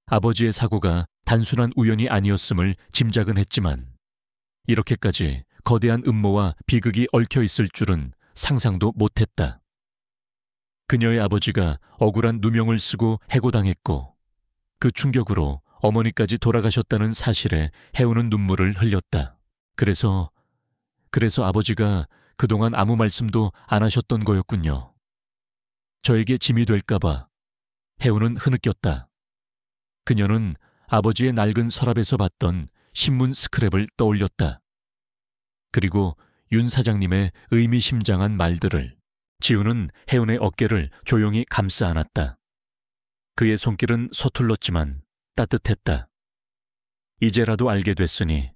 Speaker 1: 아버지의 사고가 단순한 우연이 아니었음을 짐작은 했지만 이렇게까지 거대한 음모와 비극이 얽혀 있을 줄은 상상도 못했다. 그녀의 아버지가 억울한 누명을 쓰고 해고당했고 그 충격으로 어머니까지 돌아가셨다는 사실에 혜운은 눈물을 흘렸다. 그래서 아버지가 그동안 아무 말씀도 안 하셨던 거였군요. 저에게 짐이 될까봐. 혜운은 흐느꼈다. 그녀는 아버지의 낡은 서랍에서 봤던 신문 스크랩을 떠올렸다. 그리고 윤 사장님의 의미심장한 말들을. 지우는 혜운의 어깨를 조용히 감싸 안았다. 그의 손길은 서툴렀지만 따뜻했다. 이제라도 알게 됐으니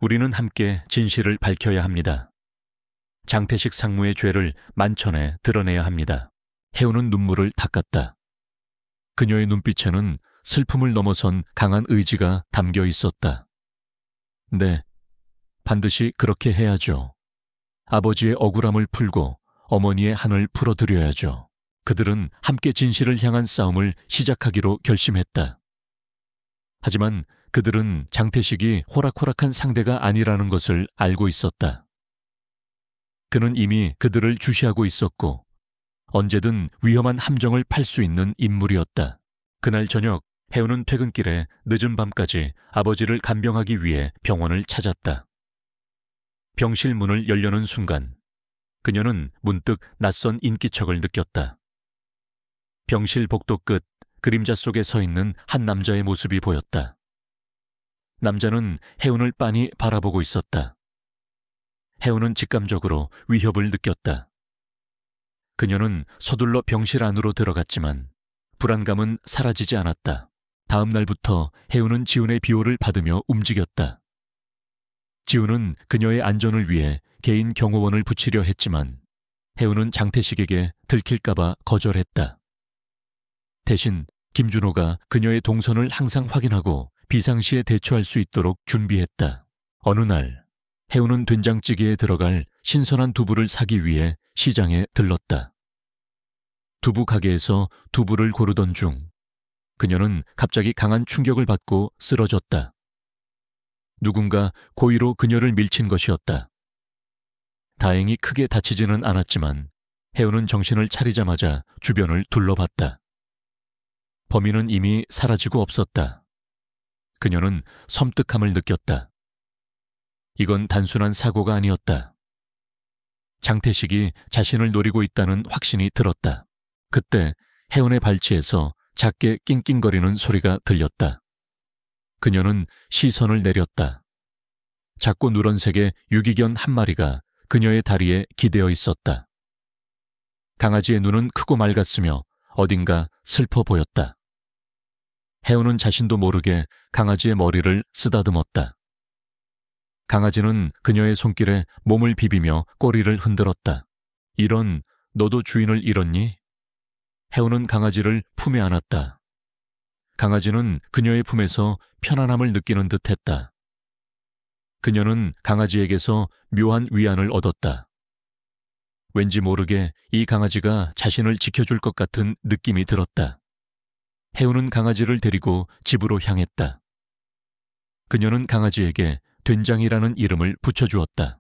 Speaker 1: 우리는 함께 진실을 밝혀야 합니다. 장태식 상무의 죄를 만천에 드러내야 합니다. 혜운은 눈물을 닦았다. 그녀의 눈빛에는 슬픔을 넘어선 강한 의지가 담겨 있었다. 네, 반드시 그렇게 해야죠. 아버지의 억울함을 풀고 어머니의 한을 풀어드려야죠. 그들은 함께 진실을 향한 싸움을 시작하기로 결심했다. 하지만 그들은 장태식이 호락호락한 상대가 아니라는 것을 알고 있었다. 그는 이미 그들을 주시하고 있었고 언제든 위험한 함정을 팔 수 있는 인물이었다. 그날 저녁 혜운은 퇴근길에 늦은 밤까지 아버지를 간병하기 위해 병원을 찾았다. 병실 문을 열려는 순간 그녀는 문득 낯선 인기척을 느꼈다. 병실 복도 끝 그림자 속에 서 있는 한 남자의 모습이 보였다. 남자는 혜운을 빤히 바라보고 있었다. 혜운은 직감적으로 위협을 느꼈다. 그녀는 서둘러 병실 안으로 들어갔지만 불안감은 사라지지 않았다. 다음 날부터 혜운은 지훈의 비호를 받으며 움직였다. 지훈은 그녀의 안전을 위해 개인 경호원을 붙이려 했지만 혜운은 장태식에게 들킬까봐 거절했다. 대신 김준호가 그녀의 동선을 항상 확인하고 비상시에 대처할 수 있도록 준비했다. 어느 날 혜운은 된장찌개에 들어갈 신선한 두부를 사기 위해 시장에 들렀다. 두부 가게에서 두부를 고르던 중 그녀는 갑자기 강한 충격을 받고 쓰러졌다. 누군가 고의로 그녀를 밀친 것이었다. 다행히 크게 다치지는 않았지만 혜운은 정신을 차리자마자 주변을 둘러봤다. 범인은 이미 사라지고 없었다. 그녀는 섬뜩함을 느꼈다. 이건 단순한 사고가 아니었다. 장태식이 자신을 노리고 있다는 확신이 들었다. 그때 혜운의 발치에서 작게 낑낑거리는 소리가 들렸다. 그녀는 시선을 내렸다. 작고 누런색의 유기견 한 마리가 그녀의 다리에 기대어 있었다. 강아지의 눈은 크고 맑았으며 어딘가 슬퍼 보였다. 혜운은 자신도 모르게 강아지의 머리를 쓰다듬었다. 강아지는 그녀의 손길에 몸을 비비며 꼬리를 흔들었다. 이런, 너도 주인을 잃었니? 혜운은 강아지를 품에 안았다. 강아지는 그녀의 품에서 편안함을 느끼는 듯했다. 그녀는 강아지에게서 묘한 위안을 얻었다. 왠지 모르게 이 강아지가 자신을 지켜줄 것 같은 느낌이 들었다. 해우는 강아지를 데리고 집으로 향했다. 그녀는 강아지에게 된장이라는 이름을 붙여주었다.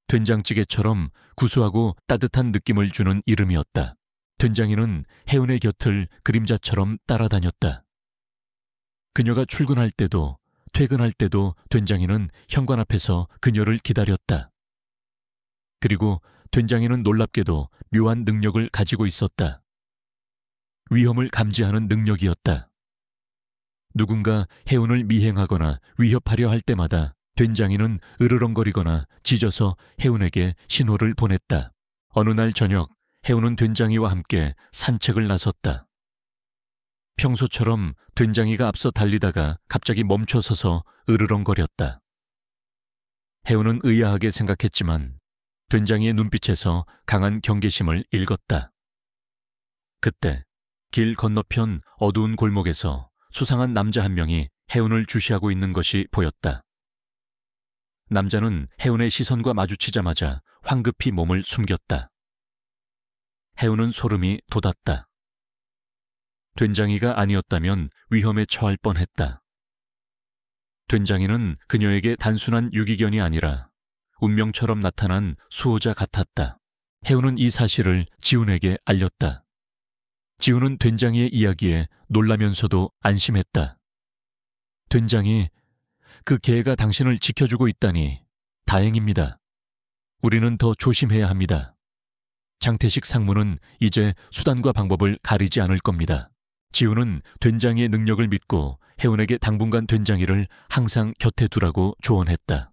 Speaker 1: 된장찌개처럼 구수하고 따뜻한 느낌을 주는 이름이었다. 된장이는 해운의 곁을 그림자처럼 따라다녔다. 그녀가 출근할 때도 퇴근할 때도 된장이는 현관 앞에서 그녀를 기다렸다. 그리고 된장이는 놀랍게도 묘한 능력을 가지고 있었다. 위험을 감지하는 능력이었다. 누군가 해운을 미행하거나 위협하려 할 때마다 된장이는 으르렁거리거나 짖어서 해운에게 신호를 보냈다. 어느 날 저녁, 해운은 된장이와 함께 산책을 나섰다. 평소처럼 된장이가 앞서 달리다가 갑자기 멈춰서서 으르렁거렸다. 해운은 의아하게 생각했지만 된장이의 눈빛에서 강한 경계심을 읽었다. 그때 길 건너편 어두운 골목에서 수상한 남자 한 명이 해운을 주시하고 있는 것이 보였다. 남자는 해운의 시선과 마주치자마자 황급히 몸을 숨겼다. 해운은 소름이 돋았다. 된장이가 아니었다면 위험에 처할 뻔했다. 된장이는 그녀에게 단순한 유기견이 아니라 운명처럼 나타난 수호자 같았다. 해운은 이 사실을 지훈에게 알렸다. 지훈은 된장이의 이야기에 놀라면서도 안심했다. 된장이, 그 개가 당신을 지켜주고 있다니 다행입니다. 우리는 더 조심해야 합니다. 장태식 상무는 이제 수단과 방법을 가리지 않을 겁니다. 지훈은 된장이의 능력을 믿고 해운에게 당분간 된장이를 항상 곁에 두라고 조언했다.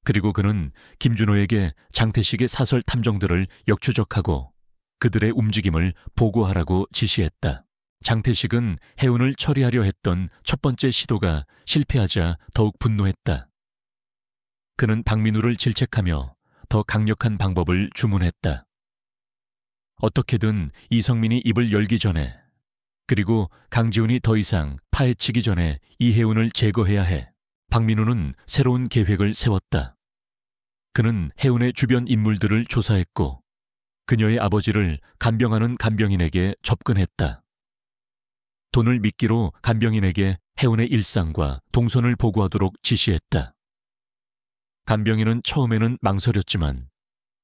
Speaker 1: 그리고 그는 김준호에게 장태식의 사설 탐정들을 역추적하고 그들의 움직임을 보고하라고 지시했다. 장태식은 해운을 처리하려 했던 첫 번째 시도가 실패하자 더욱 분노했다. 그는 박민우를 질책하며 더 강력한 방법을 주문했다. 어떻게든 이성민이 입을 열기 전에, 그리고 강지훈이 더 이상 파헤치기 전에 이해운을 제거해야 해. 박민우는 새로운 계획을 세웠다. 그는 해운의 주변 인물들을 조사했고 그녀의 아버지를 간병하는 간병인에게 접근했다. 돈을 미끼로 간병인에게 해운의 일상과 동선을 보고하도록 지시했다. 간병인은 처음에는 망설였지만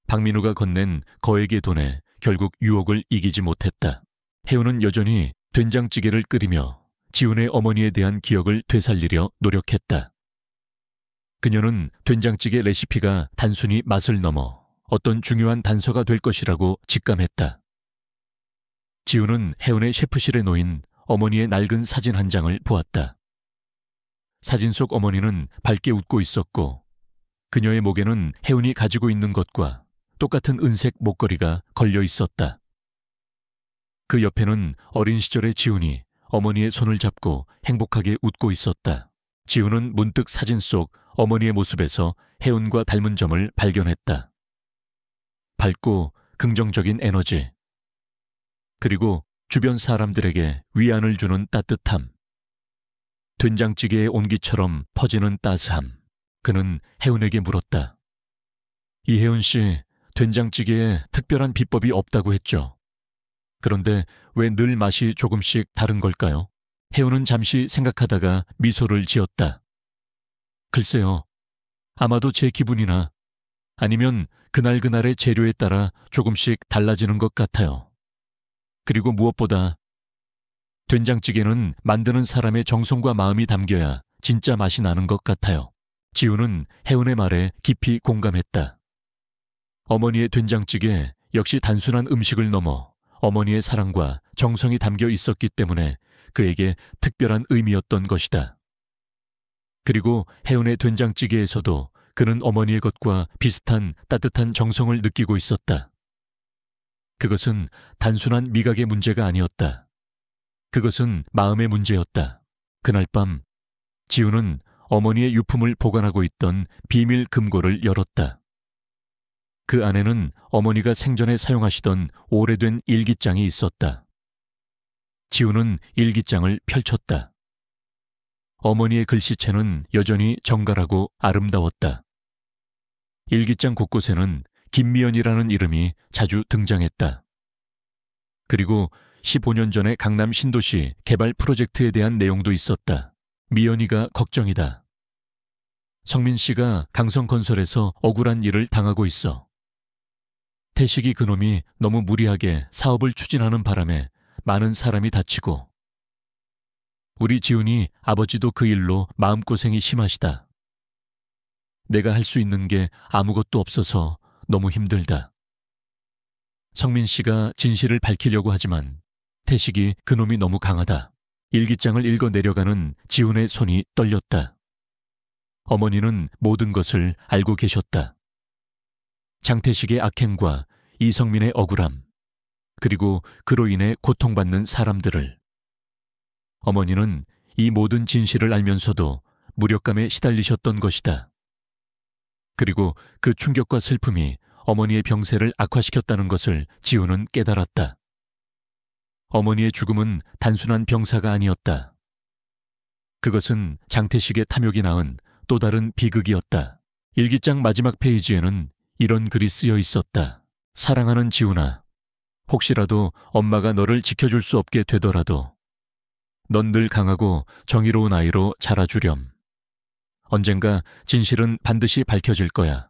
Speaker 1: 박민우가 건넨 거액의 돈에 결국 유혹을 이기지 못했다. 해운은 여전히 된장찌개를 끓이며 지훈의 어머니에 대한 기억을 되살리려 노력했다. 그녀는 된장찌개 레시피가 단순히 맛을 넘어 어떤 중요한 단서가 될 것이라고 직감했다. 지훈은 해운의 셰프실에 놓인 어머니의 낡은 사진 한 장을 보았다. 사진 속 어머니는 밝게 웃고 있었고 그녀의 목에는 해운이 가지고 있는 것과 똑같은 은색 목걸이가 걸려 있었다. 그 옆에는 어린 시절의 지훈이 어머니의 손을 잡고 행복하게 웃고 있었다. 지훈은 문득 사진 속 어머니의 모습에서 해운과 닮은 점을 발견했다. 밝고 긍정적인 에너지, 그리고 주변 사람들에게 위안을 주는 따뜻함, 된장찌개의 온기처럼 퍼지는 따스함. 그는 해운에게 물었다. 이해운 씨, 된장찌개에 특별한 비법이 없다고 했죠. 그런데 왜 늘 맛이 조금씩 다른 걸까요? 해운은 잠시 생각하다가 미소를 지었다. 글쎄요, 아마도 제 기분이나 아니면 그날그날의 재료에 따라 조금씩 달라지는 것 같아요. 그리고 무엇보다 된장찌개는 만드는 사람의 정성과 마음이 담겨야 진짜 맛이 나는 것 같아요. 지훈은 해운의 말에 깊이 공감했다. 어머니의 된장찌개 역시 단순한 음식을 넘어 어머니의 사랑과 정성이 담겨 있었기 때문에 그에게 특별한 의미였던 것이다. 그리고 해운의 된장찌개에서도 그는 어머니의 것과 비슷한 따뜻한 정성을 느끼고 있었다. 그것은 단순한 미각의 문제가 아니었다. 그것은 마음의 문제였다. 그날 밤 지훈은 어머니의 유품을 보관하고 있던 비밀 금고를 열었다. 그 안에는 어머니가 생전에 사용하시던 오래된 일기장이 있었다. 지훈은 일기장을 펼쳤다. 어머니의 글씨체는 여전히 정갈하고 아름다웠다. 일기장 곳곳에는 김미연이라는 이름이 자주 등장했다. 그리고 15년 전에 강남 신도시 개발 프로젝트에 대한 내용도 있었다. 미연이가 걱정이다. 성민 씨가 강성건설에서 억울한 일을 당하고 있어. 태식이 그놈이 너무 무리하게 사업을 추진하는 바람에 많은 사람이 다치고, 우리 지훈이 아버지도 그 일로 마음고생이 심하시다. 내가 할 수 있는 게 아무것도 없어서 너무 힘들다. 성민 씨가 진실을 밝히려고 하지만 태식이 그놈이 너무 강하다. 일기장을 읽어 내려가는 지훈의 손이 떨렸다. 어머니는 모든 것을 알고 계셨다. 장태식의 악행과 이성민의 억울함, 그리고 그로 인해 고통받는 사람들을. 어머니는 이 모든 진실을 알면서도 무력감에 시달리셨던 것이다. 그리고 그 충격과 슬픔이 어머니의 병세를 악화시켰다는 것을 지훈은 깨달았다. 어머니의 죽음은 단순한 병사가 아니었다. 그것은 장태식의 탐욕이 낳은 또 다른 비극이었다. 일기장 마지막 페이지에는 이런 글이 쓰여 있었다. 사랑하는 지훈아, 혹시라도 엄마가 너를 지켜줄 수 없게 되더라도 넌 늘 강하고 정의로운 아이로 자라주렴. 언젠가 진실은 반드시 밝혀질 거야.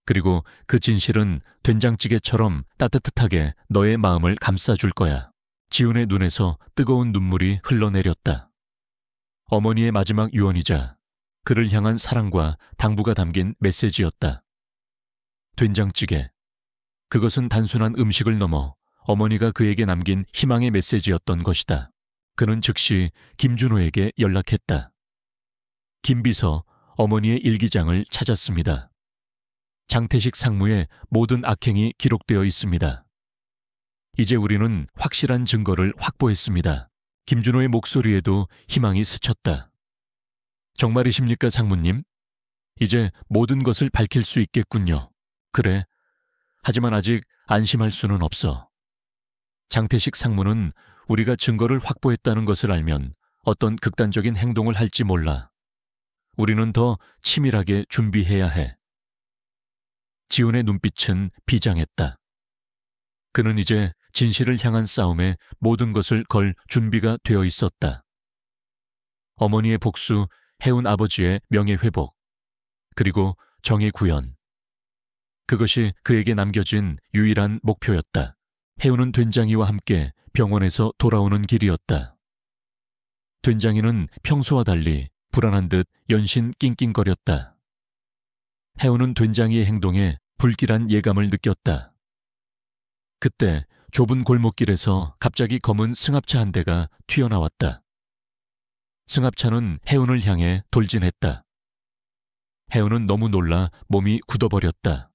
Speaker 1: 그리고 그 진실은 된장찌개처럼 따뜻하게 너의 마음을 감싸줄 거야. 지훈의 눈에서 뜨거운 눈물이 흘러내렸다. 어머니의 마지막 유언이자 그를 향한 사랑과 당부가 담긴 메시지였다. 된장찌개. 그것은 단순한 음식을 넘어 어머니가 그에게 남긴 희망의 메시지였던 것이다. 그는 즉시 김준호에게 연락했다. 김비서, 어머니의 일기장을 찾았습니다. 장태식 상무의 모든 악행이 기록되어 있습니다. 이제 우리는 확실한 증거를 확보했습니다. 김준호의 목소리에도 희망이 스쳤다. 정말이십니까, 상무님? 이제 모든 것을 밝힐 수 있겠군요. 그래. 하지만 아직 안심할 수는 없어. 장태식 상무는 우리가 증거를 확보했다는 것을 알면 어떤 극단적인 행동을 할지 몰라. 우리는 더 치밀하게 준비해야 해. 지훈의 눈빛은 비장했다. 그는 이제 진실을 향한 싸움에 모든 것을 걸 준비가 되어 있었다. 어머니의 복수, 해운 아버지의 명예회복, 그리고 정의 구현. 그것이 그에게 남겨진 유일한 목표였다. 해운은 된장이와 함께 병원에서 돌아오는 길이었다. 된장이는 평소와 달리 불안한 듯 연신 낑낑거렸다. 해운은 된장이의 행동에 불길한 예감을 느꼈다. 그때 좁은 골목길에서 갑자기 검은 승합차 한 대가 튀어나왔다. 승합차는 해운을 향해 돌진했다. 해운은 너무 놀라 몸이 굳어버렸다.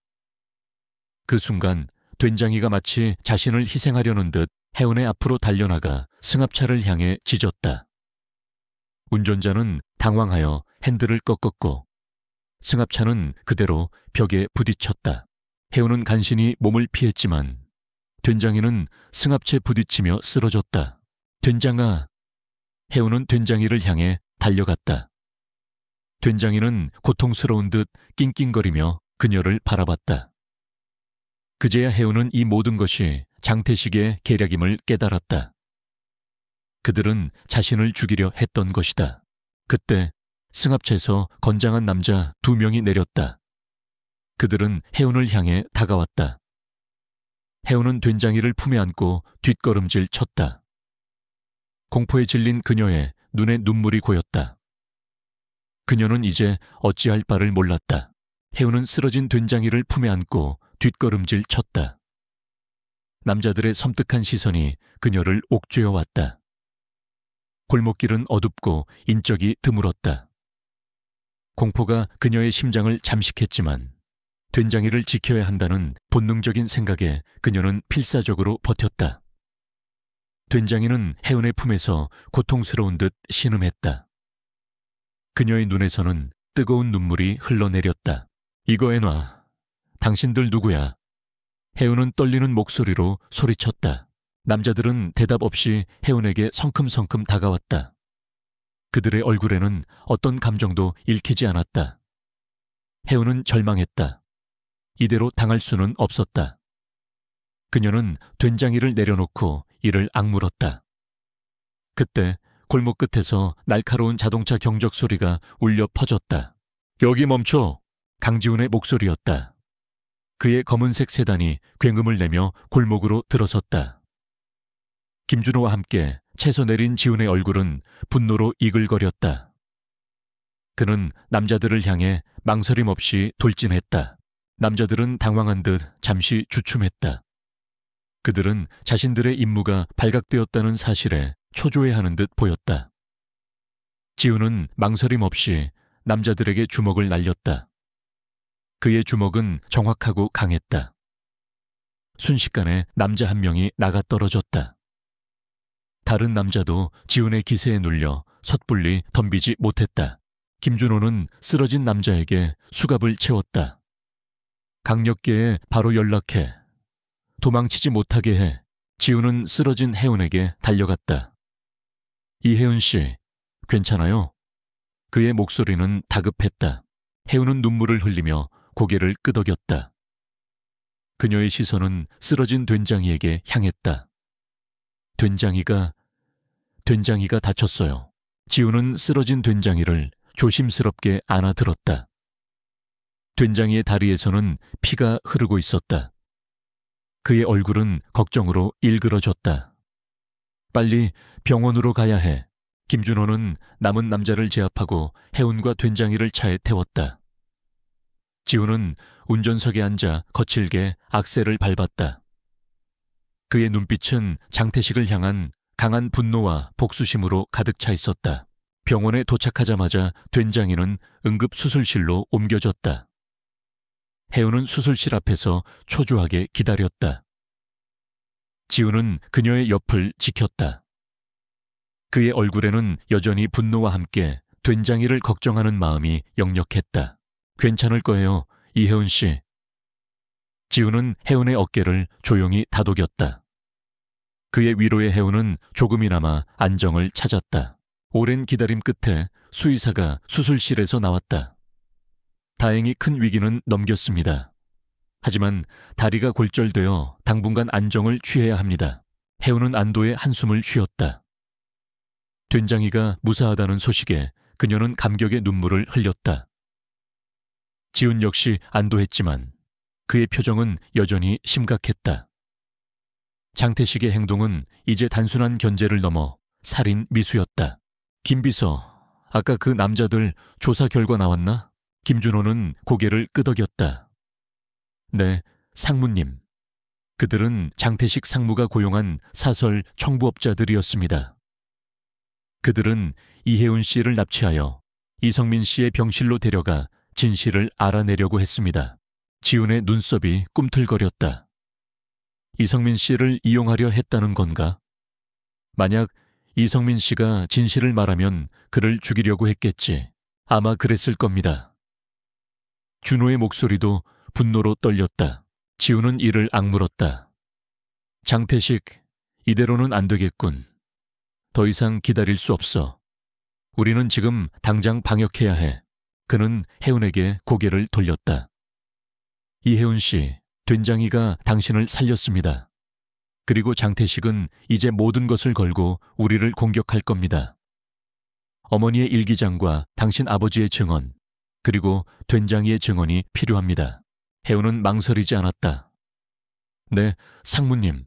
Speaker 1: 그 순간 된장이가 마치 자신을 희생하려는 듯 해운의 앞으로 달려나가 승합차를 향해 짖었다. 운전자는 당황하여 핸들을 꺾었고 승합차는 그대로 벽에 부딪혔다. 해운은 간신히 몸을 피했지만 된장이는 승합차에 부딪히며 쓰러졌다. 된장아! 해운은 된장이를 향해 달려갔다. 된장이는 고통스러운 듯 낑낑거리며 그녀를 바라봤다. 그제야 해운은 이 모든 것이 장태식의 계략임을 깨달았다. 그들은 자신을 죽이려 했던 것이다. 그때 승합차에서 건장한 남자 2명이 내렸다. 그들은 해운을 향해 다가왔다. 해운은 된장이를 품에 안고 뒷걸음질 쳤다. 공포에 질린 그녀의 눈에 눈물이 고였다. 그녀는 이제 어찌할 바를 몰랐다. 해운은 쓰러진 된장이를 품에 안고 뒷걸음질 쳤다. 남자들의 섬뜩한 시선이 그녀를 옥죄어 왔다. 골목길은 어둡고 인적이 드물었다. 공포가 그녀의 심장을 잠식했지만 된장이를 지켜야 한다는 본능적인 생각에 그녀는 필사적으로 버텼다. 된장이는 해운의 품에서 고통스러운 듯 신음했다. 그녀의 눈에서는 뜨거운 눈물이 흘러내렸다. 이거 해놔. 당신들 누구야? 해운은 떨리는 목소리로 소리쳤다. 남자들은 대답 없이 해운에게 성큼성큼 다가왔다. 그들의 얼굴에는 어떤 감정도 읽히지 않았다. 해운은 절망했다. 이대로 당할 수는 없었다. 그녀는 된장이를 내려놓고 이를 악물었다. 그때 골목 끝에서 날카로운 자동차 경적 소리가 울려 퍼졌다. 여기 멈춰! 강지훈의 목소리였다. 그의 검은색 세단이 굉음을 내며 골목으로 들어섰다. 김준호와 함께 채서 내린 지훈의 얼굴은 분노로 이글거렸다. 그는 남자들을 향해 망설임 없이 돌진했다. 남자들은 당황한 듯 잠시 주춤했다. 그들은 자신들의 임무가 발각되었다는 사실에 초조해하는 듯 보였다. 지훈은 망설임 없이 남자들에게 주먹을 날렸다. 그의 주먹은 정확하고 강했다. 순식간에 남자 한 명이 나가떨어졌다. 다른 남자도 지훈의 기세에 눌려 섣불리 덤비지 못했다. 김준호는 쓰러진 남자에게 수갑을 채웠다. 강력계에 바로 연락해. 도망치지 못하게 해. 지훈은 쓰러진 혜운에게 달려갔다. 이혜운 씨, 괜찮아요? 그의 목소리는 다급했다. 혜운은 눈물을 흘리며 고개를 끄덕였다. 그녀의 시선은 쓰러진 된장이에게 향했다. 된장이가 다쳤어요. 지훈은 쓰러진 된장이를 조심스럽게 안아들었다. 된장이의 다리에서는 피가 흐르고 있었다. 그의 얼굴은 걱정으로 일그러졌다. 빨리 병원으로 가야 해. 김준호는 남은 남자를 제압하고 혜운과 된장이를 차에 태웠다. 지훈은 운전석에 앉아 거칠게 악셀을 밟았다. 그의 눈빛은 장태식을 향한 강한 분노와 복수심으로 가득 차 있었다. 병원에 도착하자마자 된장이는 응급수술실로 옮겨졌다. 혜운은 수술실 앞에서 초조하게 기다렸다. 지훈은 그녀의 옆을 지켰다. 그의 얼굴에는 여전히 분노와 함께 된장이를 걱정하는 마음이 역력했다. 괜찮을 거예요, 이혜운 씨. 지훈은 혜운의 어깨를 조용히 다독였다. 그의 위로의 혜운은 조금이나마 안정을 찾았다. 오랜 기다림 끝에 수의사가 수술실에서 나왔다. 다행히 큰 위기는 넘겼습니다. 하지만 다리가 골절되어 당분간 안정을 취해야 합니다. 혜운은 안도의 한숨을 쉬었다. 된장이가 무사하다는 소식에 그녀는 감격의 눈물을 흘렸다. 지훈 역시 안도했지만 그의 표정은 여전히 심각했다. 장태식의 행동은 이제 단순한 견제를 넘어 살인 미수였다. 김비서, 아까 그 남자들 조사 결과 나왔나? 김준호는 고개를 끄덕였다. 네, 상무님. 그들은 장태식 상무가 고용한 사설 청부업자들이었습니다. 그들은 이혜운 씨를 납치하여 이성민 씨의 병실로 데려가 진실을 알아내려고 했습니다. 지훈의 눈썹이 꿈틀거렸다. 이성민 씨를 이용하려 했다는 건가? 만약 이성민 씨가 진실을 말하면 그를 죽이려고 했겠지. 아마 그랬을 겁니다. 준호의 목소리도 분노로 떨렸다. 지훈은 이를 악물었다. 장태식, 이대로는 안 되겠군. 더 이상 기다릴 수 없어. 우리는 지금 당장 방역해야 해. 그는 혜운에게 고개를 돌렸다. 이혜운 씨, 된장이가 당신을 살렸습니다. 그리고 장태식은 이제 모든 것을 걸고 우리를 공격할 겁니다. 어머니의 일기장과 당신 아버지의 증언, 그리고 된장이의 증언이 필요합니다. 혜운은 망설이지 않았다. 네, 상무님.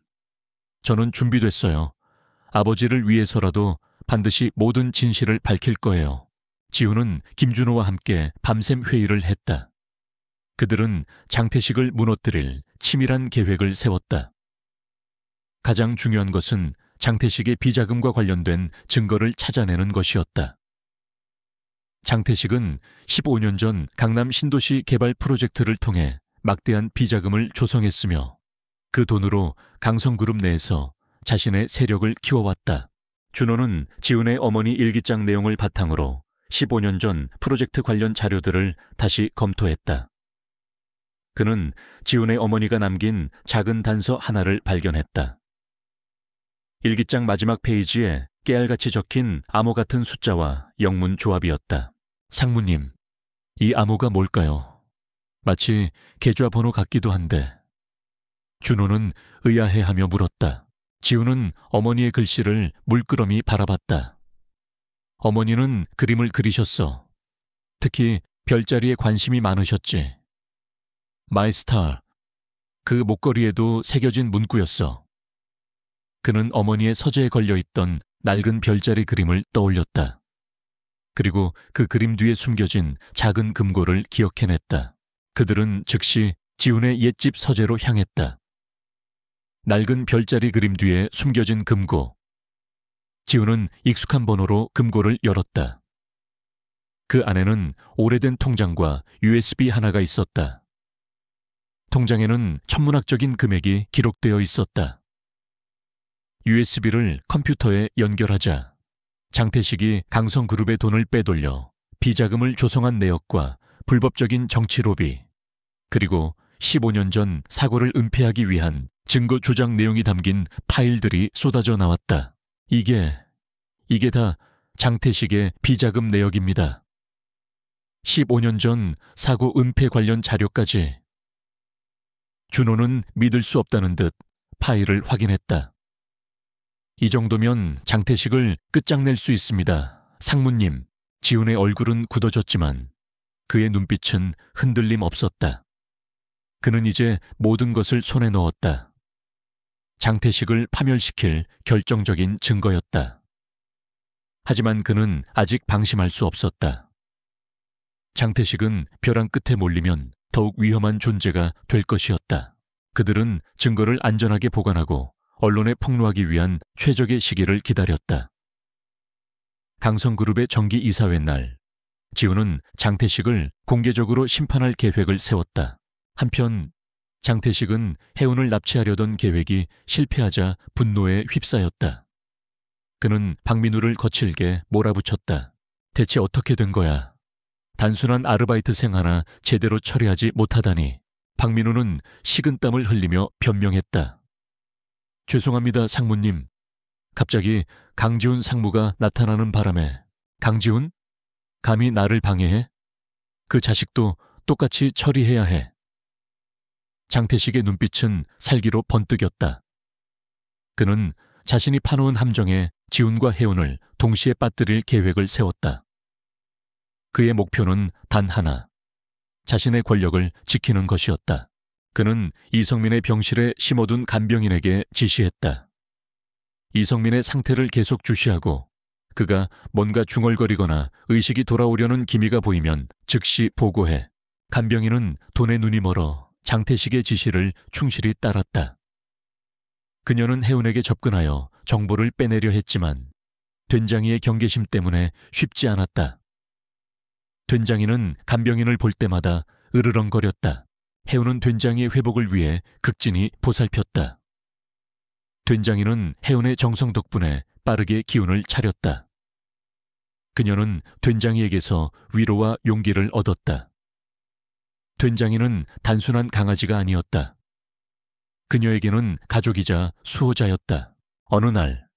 Speaker 1: 저는 준비됐어요. 아버지를 위해서라도 반드시 모든 진실을 밝힐 거예요. 지훈은 김준호와 함께 밤샘 회의를 했다. 그들은 장태식을 무너뜨릴 치밀한 계획을 세웠다. 가장 중요한 것은 장태식의 비자금과 관련된 증거를 찾아내는 것이었다. 장태식은 15년 전 강남 신도시 개발 프로젝트를 통해 막대한 비자금을 조성했으며 그 돈으로 강성그룹 내에서 자신의 세력을 키워왔다. 준호는 지훈의 어머니 일기장 내용을 바탕으로 15년 전 프로젝트 관련 자료들을 다시 검토했다. 그는 지훈의 어머니가 남긴 작은 단서 하나를 발견했다. 일기장 마지막 페이지에 깨알같이 적힌 암호 같은 숫자와 영문 조합이었다. 상무님, 이 암호가 뭘까요? 마치 계좌번호 같기도 한데. 준호는 의아해하며 물었다. 지우는 어머니의 글씨를 물끄러미 바라봤다. 어머니는 그림을 그리셨어. 특히 별자리에 관심이 많으셨지. 마이 스타, 그 목걸이에도 새겨진 문구였어. 그는 어머니의 서재에 걸려있던 낡은 별자리 그림을 떠올렸다. 그리고 그 그림 뒤에 숨겨진 작은 금고를 기억해냈다. 그들은 즉시 지훈의 옛집 서재로 향했다. 낡은 별자리 그림 뒤에 숨겨진 금고. 지훈은 익숙한 번호로 금고를 열었다. 그 안에는 오래된 통장과 USB 하나가 있었다. 통장에는 천문학적인 금액이 기록되어 있었다. USB를 컴퓨터에 연결하자 장태식이 강성그룹의 돈을 빼돌려 비자금을 조성한 내역과 불법적인 정치 로비, 그리고 15년 전 사고를 은폐하기 위한 증거 조작 내용이 담긴 파일들이 쏟아져 나왔다. 이게 다 장태식의 비자금 내역입니다. 15년 전 사고 은폐 관련 자료까지. 준호는 믿을 수 없다는 듯 파일을 확인했다. 이 정도면 장태식을 끝장낼 수 있습니다. 상무님. 지훈의 얼굴은 굳어졌지만 그의 눈빛은 흔들림 없었다. 그는 이제 모든 것을 손에 넣었다. 장태식을 파멸시킬 결정적인 증거였다. 하지만 그는 아직 방심할 수 없었다. 장태식은 벼랑 끝에 몰리면 더욱 위험한 존재가 될 것이었다. 그들은 증거를 안전하게 보관하고 언론에 폭로하기 위한 최적의 시기를 기다렸다. 강성그룹의 정기 이사회 날, 지훈은 장태식을 공개적으로 심판할 계획을 세웠다. 한편 장태식은 해운을 납치하려던 계획이 실패하자 분노에 휩싸였다. 그는 박민우를 거칠게 몰아붙였다. 대체 어떻게 된 거야? 단순한 아르바이트생 하나 제대로 처리하지 못하다니. 박민우는 식은땀을 흘리며 변명했다. 죄송합니다, 상무님. 갑자기 강지훈 상무가 나타나는 바람에. 강지훈? 감히 나를 방해해? 그 자식도 똑같이 처리해야 해. 장태식의 눈빛은 살기로 번뜩였다. 그는 자신이 파놓은 함정에 지훈과 해운을 동시에 빠뜨릴 계획을 세웠다. 그의 목표는 단 하나. 자신의 권력을 지키는 것이었다. 그는 이성민의 병실에 심어둔 간병인에게 지시했다. 이성민의 상태를 계속 주시하고 그가 뭔가 중얼거리거나 의식이 돌아오려는 기미가 보이면 즉시 보고해. 간병인은 돈에 눈이 멀어 장태식의 지시를 충실히 따랐다. 그녀는 해운에게 접근하여 정보를 빼내려 했지만 된장이의 경계심 때문에 쉽지 않았다. 된장이는 간병인을 볼 때마다 으르렁거렸다. 해운은 된장이의 회복을 위해 극진히 보살폈다. 된장이는 해운의 정성 덕분에 빠르게 기운을 차렸다. 그녀는 된장이에게서 위로와 용기를 얻었다. 된장이는 단순한 강아지가 아니었다. 그녀에게는 가족이자 수호자였다. 어느 날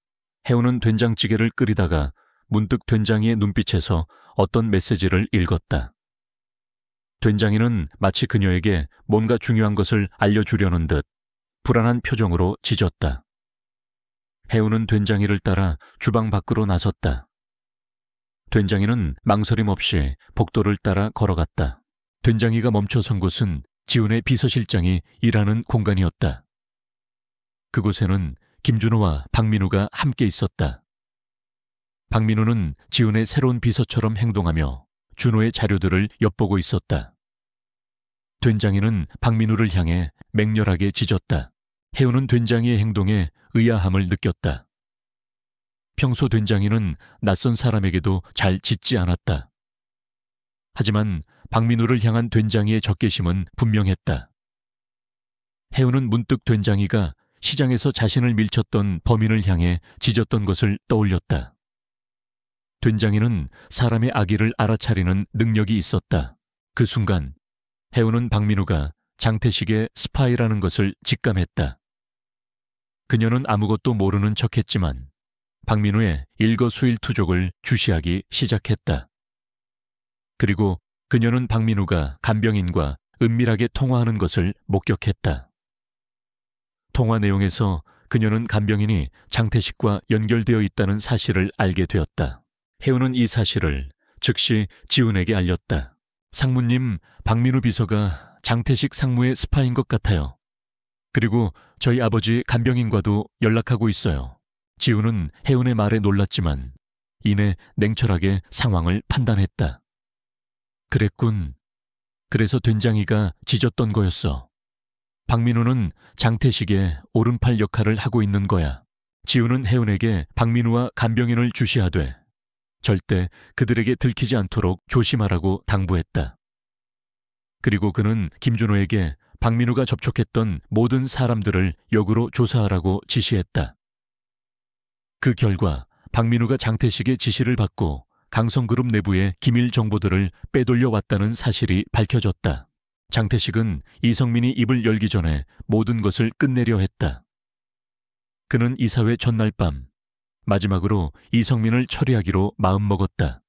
Speaker 1: 해운은 된장찌개를 끓이다가 문득 된장이의 눈빛에서 어떤 메시지를 읽었다. 된장이는 마치 그녀에게 뭔가 중요한 것을 알려주려는 듯 불안한 표정으로 짖었다. 해운은 된장이를 따라 주방 밖으로 나섰다. 된장이는 망설임 없이 복도를 따라 걸어갔다. 된장이가 멈춰선 곳은 지훈의 비서실장이 일하는 공간이었다. 그곳에는 김준호와 박민우가 함께 있었다. 박민우는 지훈의 새로운 비서처럼 행동하며 준호의 자료들을 엿보고 있었다. 된장이는 박민우를 향해 맹렬하게 짖었다. 해운은 된장이의 행동에 의아함을 느꼈다. 평소 된장이는 낯선 사람에게도 잘 짖지 않았다. 하지만 박민우를 향한 된장이의 적개심은 분명했다. 해운은 문득 된장이가 시장에서 자신을 밀쳤던 범인을 향해 짖었던 것을 떠올렸다. 된장이는 사람의 악의를 알아차리는 능력이 있었다. 그 순간 해운은 박민우가 장태식의 스파이라는 것을 직감했다. 그녀는 아무것도 모르는 척했지만 박민우의 일거수일투족을 주시하기 시작했다. 그리고 그녀는 박민우가 간병인과 은밀하게 통화하는 것을 목격했다. 통화 내용에서 그녀는 간병인이 장태식과 연결되어 있다는 사실을 알게 되었다. 혜우는 이 사실을 즉시 지훈에게 알렸다. 상무님, 박민우 비서가 장태식 상무의 스파인 것 같아요. 그리고 저희 아버지 간병인과도 연락하고 있어요. 지훈은 혜운의 말에 놀랐지만 이내 냉철하게 상황을 판단했다. 그랬군. 그래서 된장이가 짖었던 거였어. 박민우는 장태식의 오른팔 역할을 하고 있는 거야. 지훈은 혜운에게 박민우와 간병인을 주시하되 절대 그들에게 들키지 않도록 조심하라고 당부했다. 그리고 그는 김준호에게 박민우가 접촉했던 모든 사람들을 역으로 조사하라고 지시했다. 그 결과 박민우가 장태식의 지시를 받고 강성그룹 내부의 기밀 정보들을 빼돌려 왔다는 사실이 밝혀졌다. 장태식은 이성민이 입을 열기 전에 모든 것을 끝내려 했다. 그는 이사회 전날 밤 마지막으로 이성민을 처리하기로 마음먹었다.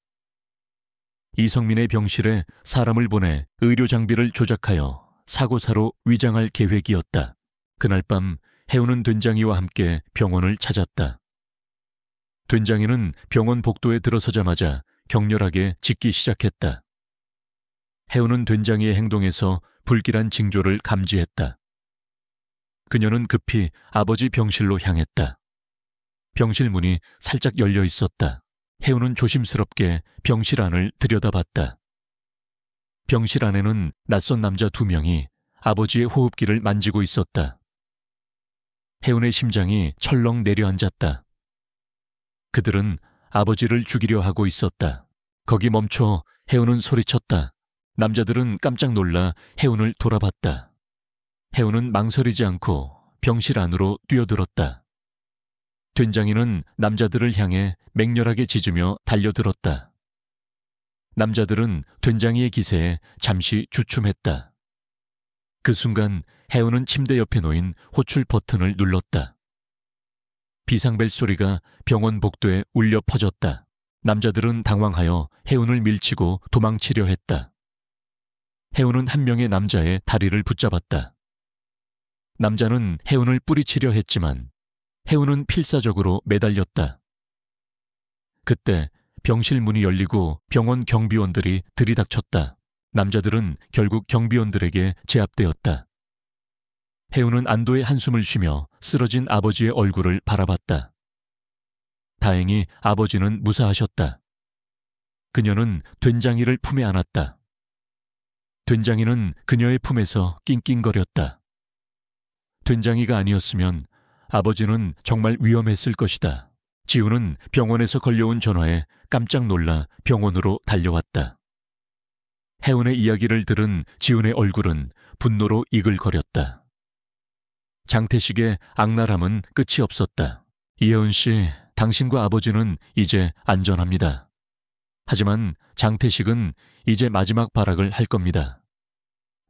Speaker 1: 이성민의 병실에 사람을 보내 의료 장비를 조작하여 사고사로 위장할 계획이었다. 그날 밤 혜우는 된장이와 함께 병원을 찾았다. 된장이는 병원 복도에 들어서자마자 격렬하게 짖기 시작했다. 혜우는 된장이의 행동에서 불길한 징조를 감지했다. 그녀는 급히 아버지 병실로 향했다. 병실 문이 살짝 열려 있었다. 혜우는 조심스럽게 병실 안을 들여다봤다. 병실 안에는 낯선 남자 2명이 아버지의 호흡기를 만지고 있었다. 혜운의 심장이 철렁 내려앉았다. 그들은 아버지를 죽이려 하고 있었다. 거기 멈춰. 혜운은 소리쳤다. 남자들은 깜짝 놀라 혜운을 돌아봤다. 혜운은 망설이지 않고 병실 안으로 뛰어들었다. 된장이는 남자들을 향해 맹렬하게 짖으며 달려들었다. 남자들은 된장이의 기세에 잠시 주춤했다. 그 순간 혜운은 침대 옆에 놓인 호출 버튼을 눌렀다. 비상벨 소리가 병원 복도에 울려 퍼졌다. 남자들은 당황하여 혜운을 밀치고 도망치려 했다. 혜운은 한 명의 남자의 다리를 붙잡았다. 남자는 혜운을 뿌리치려 했지만 혜운은 필사적으로 매달렸다. 그때 병실 문이 열리고 병원 경비원들이 들이닥쳤다. 남자들은 결국 경비원들에게 제압되었다. 혜운은 안도의 한숨을 쉬며 쓰러진 아버지의 얼굴을 바라봤다. 다행히 아버지는 무사하셨다. 그녀는 된장이를 품에 안았다. 된장이는 그녀의 품에서 낑낑거렸다. 된장이가 아니었으면 아버지는 정말 위험했을 것이다. 지우는 병원에서 걸려온 전화에 깜짝 놀라 병원으로 달려왔다. 혜운의 이야기를 들은 지훈의 얼굴은 분노로 이글거렸다. 장태식의 악랄함은 끝이 없었다. 이혜운 씨, 당신과 아버지는 이제 안전합니다. 하지만 장태식은 이제 마지막 발악을 할 겁니다.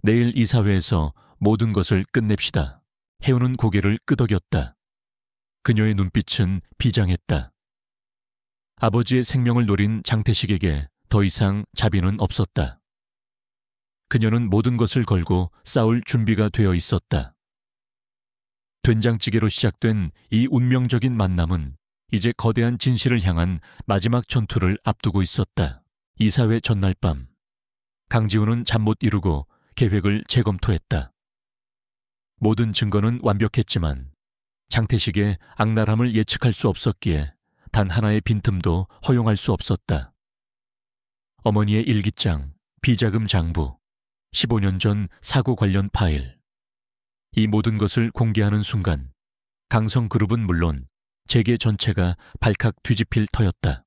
Speaker 1: 내일 이사회에서 모든 것을 끝냅시다. 혜운은 고개를 끄덕였다. 그녀의 눈빛은 비장했다. 아버지의 생명을 노린 장태식에게 더 이상 자비는 없었다. 그녀는 모든 것을 걸고 싸울 준비가 되어 있었다. 된장찌개로 시작된 이 운명적인 만남은 이제 거대한 진실을 향한 마지막 전투를 앞두고 있었다. 이사회 전날 밤, 강지훈은 잠 못 이루고 계획을 재검토했다. 모든 증거는 완벽했지만 장태식의 악랄함을 예측할 수 없었기에 단 하나의 빈틈도 허용할 수 없었다. 어머니의 일기장, 비자금 장부, 15년 전 사고 관련 파일. 이 모든 것을 공개하는 순간 강성그룹은 물론 재계 전체가 발칵 뒤집힐 터였다.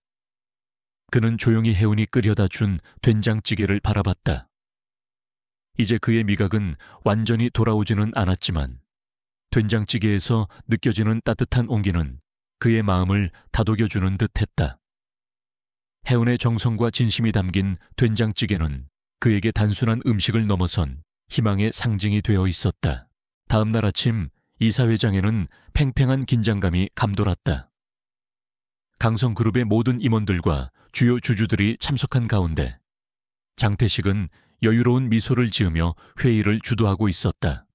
Speaker 1: 그는 조용히 혜운이 끓여다 준 된장찌개를 바라봤다. 이제 그의 미각은 완전히 돌아오지는 않았지만 된장찌개에서 느껴지는 따뜻한 온기는 그의 마음을 다독여주는 듯했다. 혜운의 정성과 진심이 담긴 된장찌개는 그에게 단순한 음식을 넘어선 희망의 상징이 되어 있었다. 다음 날 아침 이사회장에는 팽팽한 긴장감이 감돌았다. 강성그룹의 모든 임원들과 주요 주주들이 참석한 가운데 장태식은 여유로운 미소를 지으며 회의를 주도하고 있었다.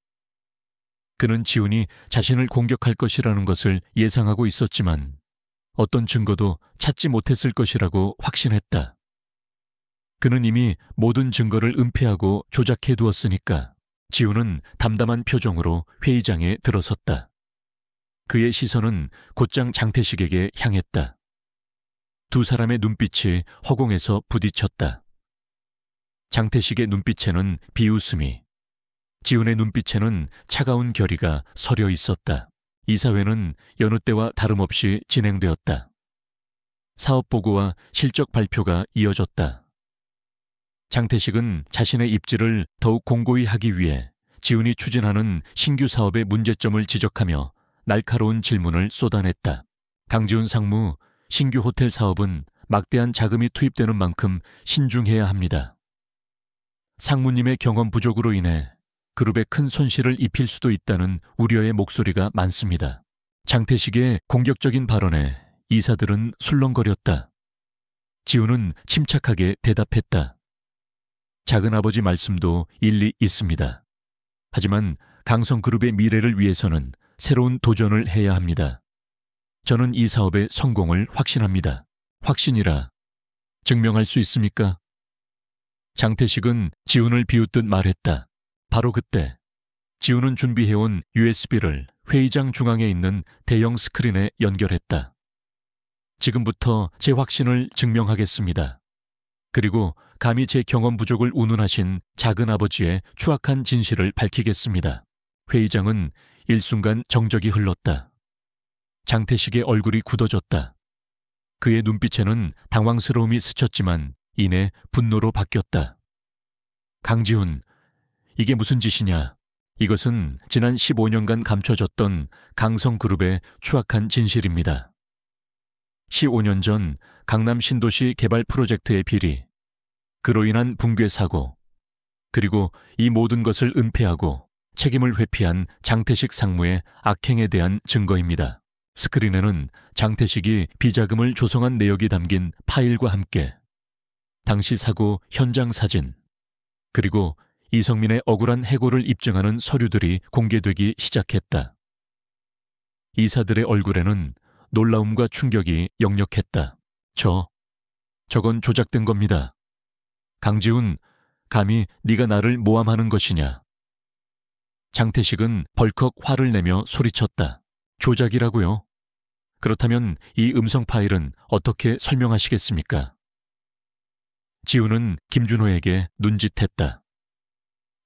Speaker 1: 그는 지훈이 자신을 공격할 것이라는 것을 예상하고 있었지만 어떤 증거도 찾지 못했을 것이라고 확신했다. 그는 이미 모든 증거를 은폐하고 조작해 두었으니까. 지훈은 담담한 표정으로 회의장에 들어섰다. 그의 시선은 곧장 장태식에게 향했다. 두 사람의 눈빛이 허공에서 부딪혔다. 장태식의 눈빛에는 비웃음이, 지훈의 눈빛에는 차가운 결의가 서려 있었다. 이사회는 여느 때와 다름없이 진행되었다. 사업 보고와 실적 발표가 이어졌다. 장태식은 자신의 입지를 더욱 공고히 하기 위해 지훈이 추진하는 신규 사업의 문제점을 지적하며 날카로운 질문을 쏟아냈다. 강지훈 상무, 신규 호텔 사업은 막대한 자금이 투입되는 만큼 신중해야 합니다. 상무님의 경험 부족으로 인해 그룹에 큰 손실을 입힐 수도 있다는 우려의 목소리가 많습니다. 장태식의 공격적인 발언에 이사들은 술렁거렸다. 지훈은 침착하게 대답했다. 작은아버지 말씀도 일리 있습니다. 하지만 강성그룹의 미래를 위해서는 새로운 도전을 해야 합니다. 저는 이 사업의 성공을 확신합니다. 확신이라 증명할 수 있습니까? 장태식은 지훈을 비웃듯 말했다. 바로 그때 지훈은 준비해온 USB를 회의장 중앙에 있는 대형 스크린에 연결했다. 지금부터 제 확신을 증명하겠습니다. 그리고 감히 제 경험 부족을 운운하신 작은아버지의 추악한 진실을 밝히겠습니다. 회의장은 일순간 정적이 흘렀다. 장태식의 얼굴이 굳어졌다. 그의 눈빛에는 당황스러움이 스쳤지만 이내 분노로 바뀌었다. 강지훈, 이게 무슨 짓이냐? 이것은 지난 15년간 감춰졌던 강성그룹의 추악한 진실입니다. 15년 전 강남 신도시 개발 프로젝트의 비리, 그로 인한 붕괴 사고, 그리고 이 모든 것을 은폐하고 책임을 회피한 장태식 상무의 악행에 대한 증거입니다. 스크린에는 장태식이 비자금을 조성한 내역이 담긴 파일과 함께 당시 사고 현장 사진, 그리고 이성민의 억울한 해고를 입증하는 서류들이 공개되기 시작했다. 이사들의 얼굴에는 놀라움과 충격이 역력했다. 저건 조작된 겁니다. 강지훈, 감히 네가 나를 모함하는 것이냐? 장태식은 벌컥 화를 내며 소리쳤다. 조작이라고요? 그렇다면 이 음성 파일은 어떻게 설명하시겠습니까? 지훈은 김준호에게 눈짓했다.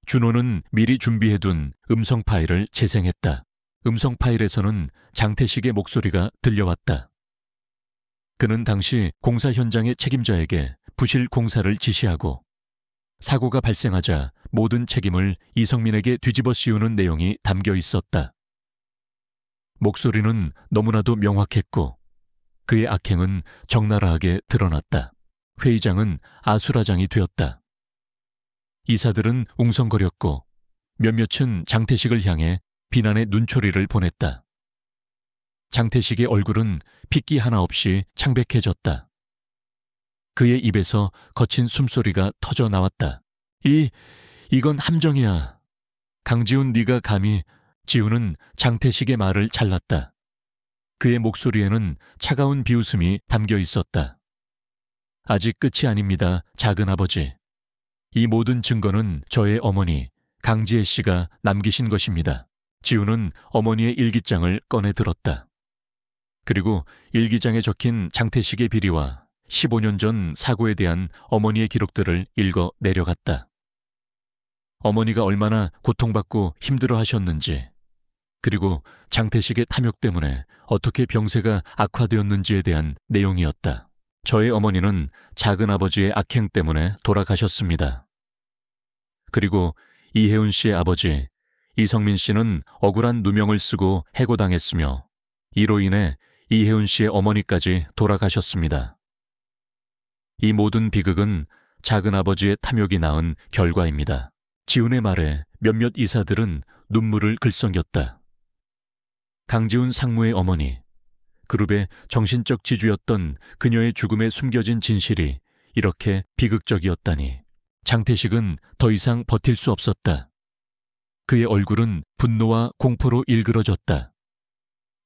Speaker 1: 준호는 미리 준비해둔 음성 파일을 재생했다. 음성 파일에서는 장태식의 목소리가 들려왔다. 그는 당시 공사 현장의 책임자에게 부실 공사를 지시하고 사고가 발생하자 모든 책임을 이성민에게 뒤집어 씌우는 내용이 담겨 있었다. 목소리는 너무나도 명확했고 그의 악행은 적나라하게 드러났다. 회의장은 아수라장이 되었다. 이사들은 웅성거렸고 몇몇은 장태식을 향해 비난의 눈초리를 보냈다. 장태식의 얼굴은 핏기 하나 없이 창백해졌다. 그의 입에서 거친 숨소리가 터져 나왔다. 이건 함정이야. 강지훈, 네가 감히... 지훈은 장태식의 말을 잘랐다. 그의 목소리에는 차가운 비웃음이 담겨 있었다. 아직 끝이 아닙니다, 작은아버지. 이 모든 증거는 저의 어머니 강지혜 씨가 남기신 것입니다. 지훈은 어머니의 일기장을 꺼내 들었다. 그리고 일기장에 적힌 장태식의 비리와 15년 전 사고에 대한 어머니의 기록들을 읽어 내려갔다. 어머니가 얼마나 고통받고 힘들어 하셨는지, 그리고 장태식의 탐욕 때문에 어떻게 병세가 악화되었는지에 대한 내용이었다. 저의 어머니는 작은아버지의 악행 때문에 돌아가셨습니다. 그리고 이혜훈 씨의 아버지 이성민 씨는 억울한 누명을 쓰고 해고당했으며 이로 인해 이혜훈 씨의 어머니까지 돌아가셨습니다. 이 모든 비극은 작은아버지의 탐욕이 낳은 결과입니다. 지훈의 말에 몇몇 이사들은 눈물을 글썽였다. 강지훈 상무의 어머니, 그룹의 정신적 지주였던 그녀의 죽음에 숨겨진 진실이 이렇게 비극적이었다니. 장태식은 더 이상 버틸 수 없었다. 그의 얼굴은 분노와 공포로 일그러졌다.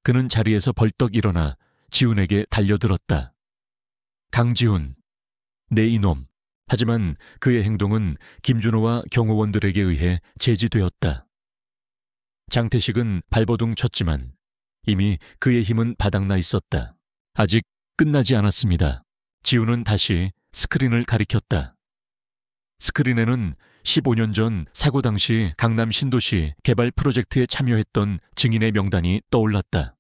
Speaker 1: 그는 자리에서 벌떡 일어나 지훈에게 달려들었다. 강지훈, 내 이놈. 하지만 그의 행동은 김준호와 경호원들에게 의해 제지되었다. 장태식은 발버둥 쳤지만 이미 그의 힘은 바닥나 있었다. 아직 끝나지 않았습니다. 지훈은 다시 스크린을 가리켰다. 스크린에는 15년 전 사고 당시 강남 신도시 개발 프로젝트에 참여했던 증인의 명단이 떠올랐다.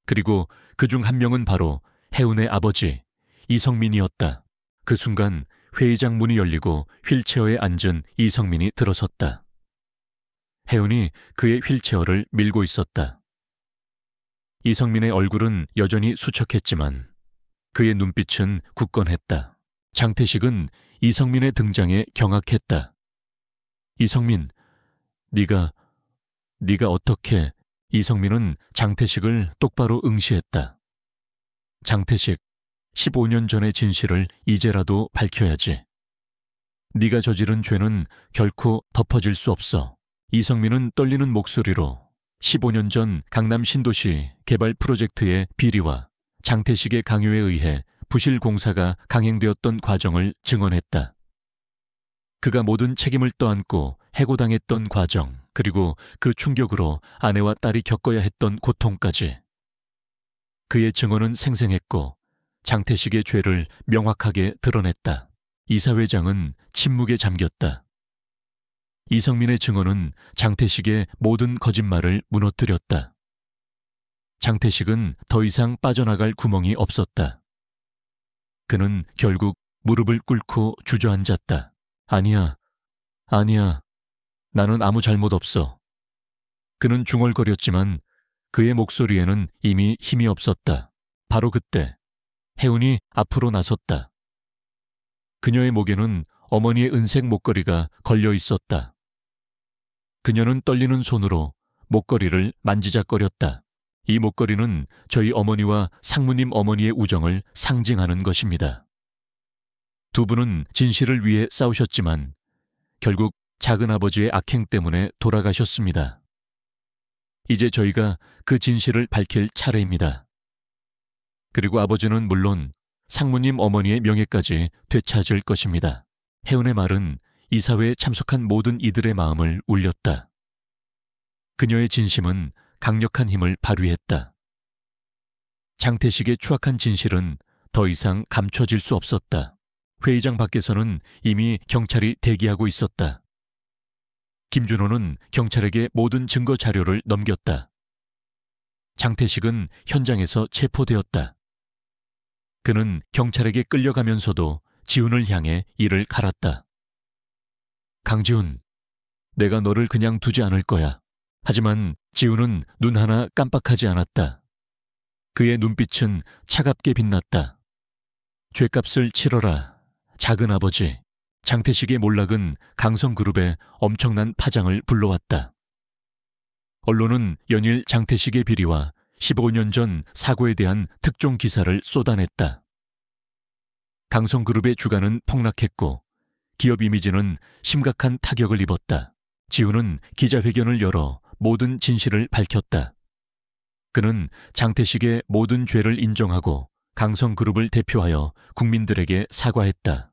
Speaker 1: 그리고 그중 한 명은 바로 혜운의 아버지 이성민이었다. 그 순간 회의장 문이 열리고 휠체어에 앉은 이성민이 들어섰다. 혜운이 그의 휠체어를 밀고 있었다. 이성민의 얼굴은 여전히 수척했지만 그의 눈빛은 굳건했다. 장태식은 이성민의 등장에 경악했다. 이성민, 네가 어떻게... 이성민은 장태식을 똑바로 응시했다. 장태식, 15년 전의 진실을 이제라도 밝혀야지. 네가 저지른 죄는 결코 덮어질 수 없어. 이성민은 떨리는 목소리로 15년 전 강남 신도시 개발 프로젝트의 비리와 장태식의 강요에 의해 부실 공사가 강행되었던 과정을 증언했다. 그가 모든 책임을 떠안고 해고당했던 과정, 그리고 그 충격으로 아내와 딸이 겪어야 했던 고통까지. 그의 증언은 생생했고 장태식의 죄를 명확하게 드러냈다. 이사회장은 침묵에 잠겼다. 이성민의 증언은 장태식의 모든 거짓말을 무너뜨렸다. 장태식은 더 이상 빠져나갈 구멍이 없었다. 그는 결국 무릎을 꿇고 주저앉았다. 아니야. 나는 아무 잘못 없어. 그는 중얼거렸지만 그의 목소리에는 이미 힘이 없었다. 바로 그때 혜운이 앞으로 나섰다. 그녀의 목에는 어머니의 은색 목걸이가 걸려 있었다. 그녀는 떨리는 손으로 목걸이를 만지작거렸다. 이 목걸이는 저희 어머니와 상무님 어머니의 우정을 상징하는 것입니다. 두 분은 진실을 위해 싸우셨지만 결국 작은아버지의 악행 때문에 돌아가셨습니다. 이제 저희가 그 진실을 밝힐 차례입니다. 그리고 아버지는 물론 상무님 어머니의 명예까지 되찾을 것입니다. 혜운의 말은 이사회에 참석한 모든 이들의 마음을 울렸다. 그녀의 진심은 강력한 힘을 발휘했다. 장태식의 추악한 진실은 더 이상 감춰질 수 없었다. 회의장 밖에서는 이미 경찰이 대기하고 있었다. 김준호는 경찰에게 모든 증거 자료를 넘겼다. 장태식은 현장에서 체포되었다. 그는 경찰에게 끌려가면서도 지훈을 향해 이를 갈았다. 강지훈, 내가 너를 그냥 두지 않을 거야. 하지만 지훈은 눈 하나 깜빡하지 않았다. 그의 눈빛은 차갑게 빛났다. 죗값을 치러라. 작은아버지. 장태식의 몰락은 강성그룹에 엄청난 파장을 불러왔다. 언론은 연일 장태식의 비리와 15년 전 사고에 대한 특종 기사를 쏟아냈다. 강성그룹의 주가는 폭락했고 기업 이미지는 심각한 타격을 입었다. 지훈은 기자회견을 열어 모든 진실을 밝혔다. 그는 장태식의 모든 죄를 인정하고 강성그룹을 대표하여 국민들에게 사과했다.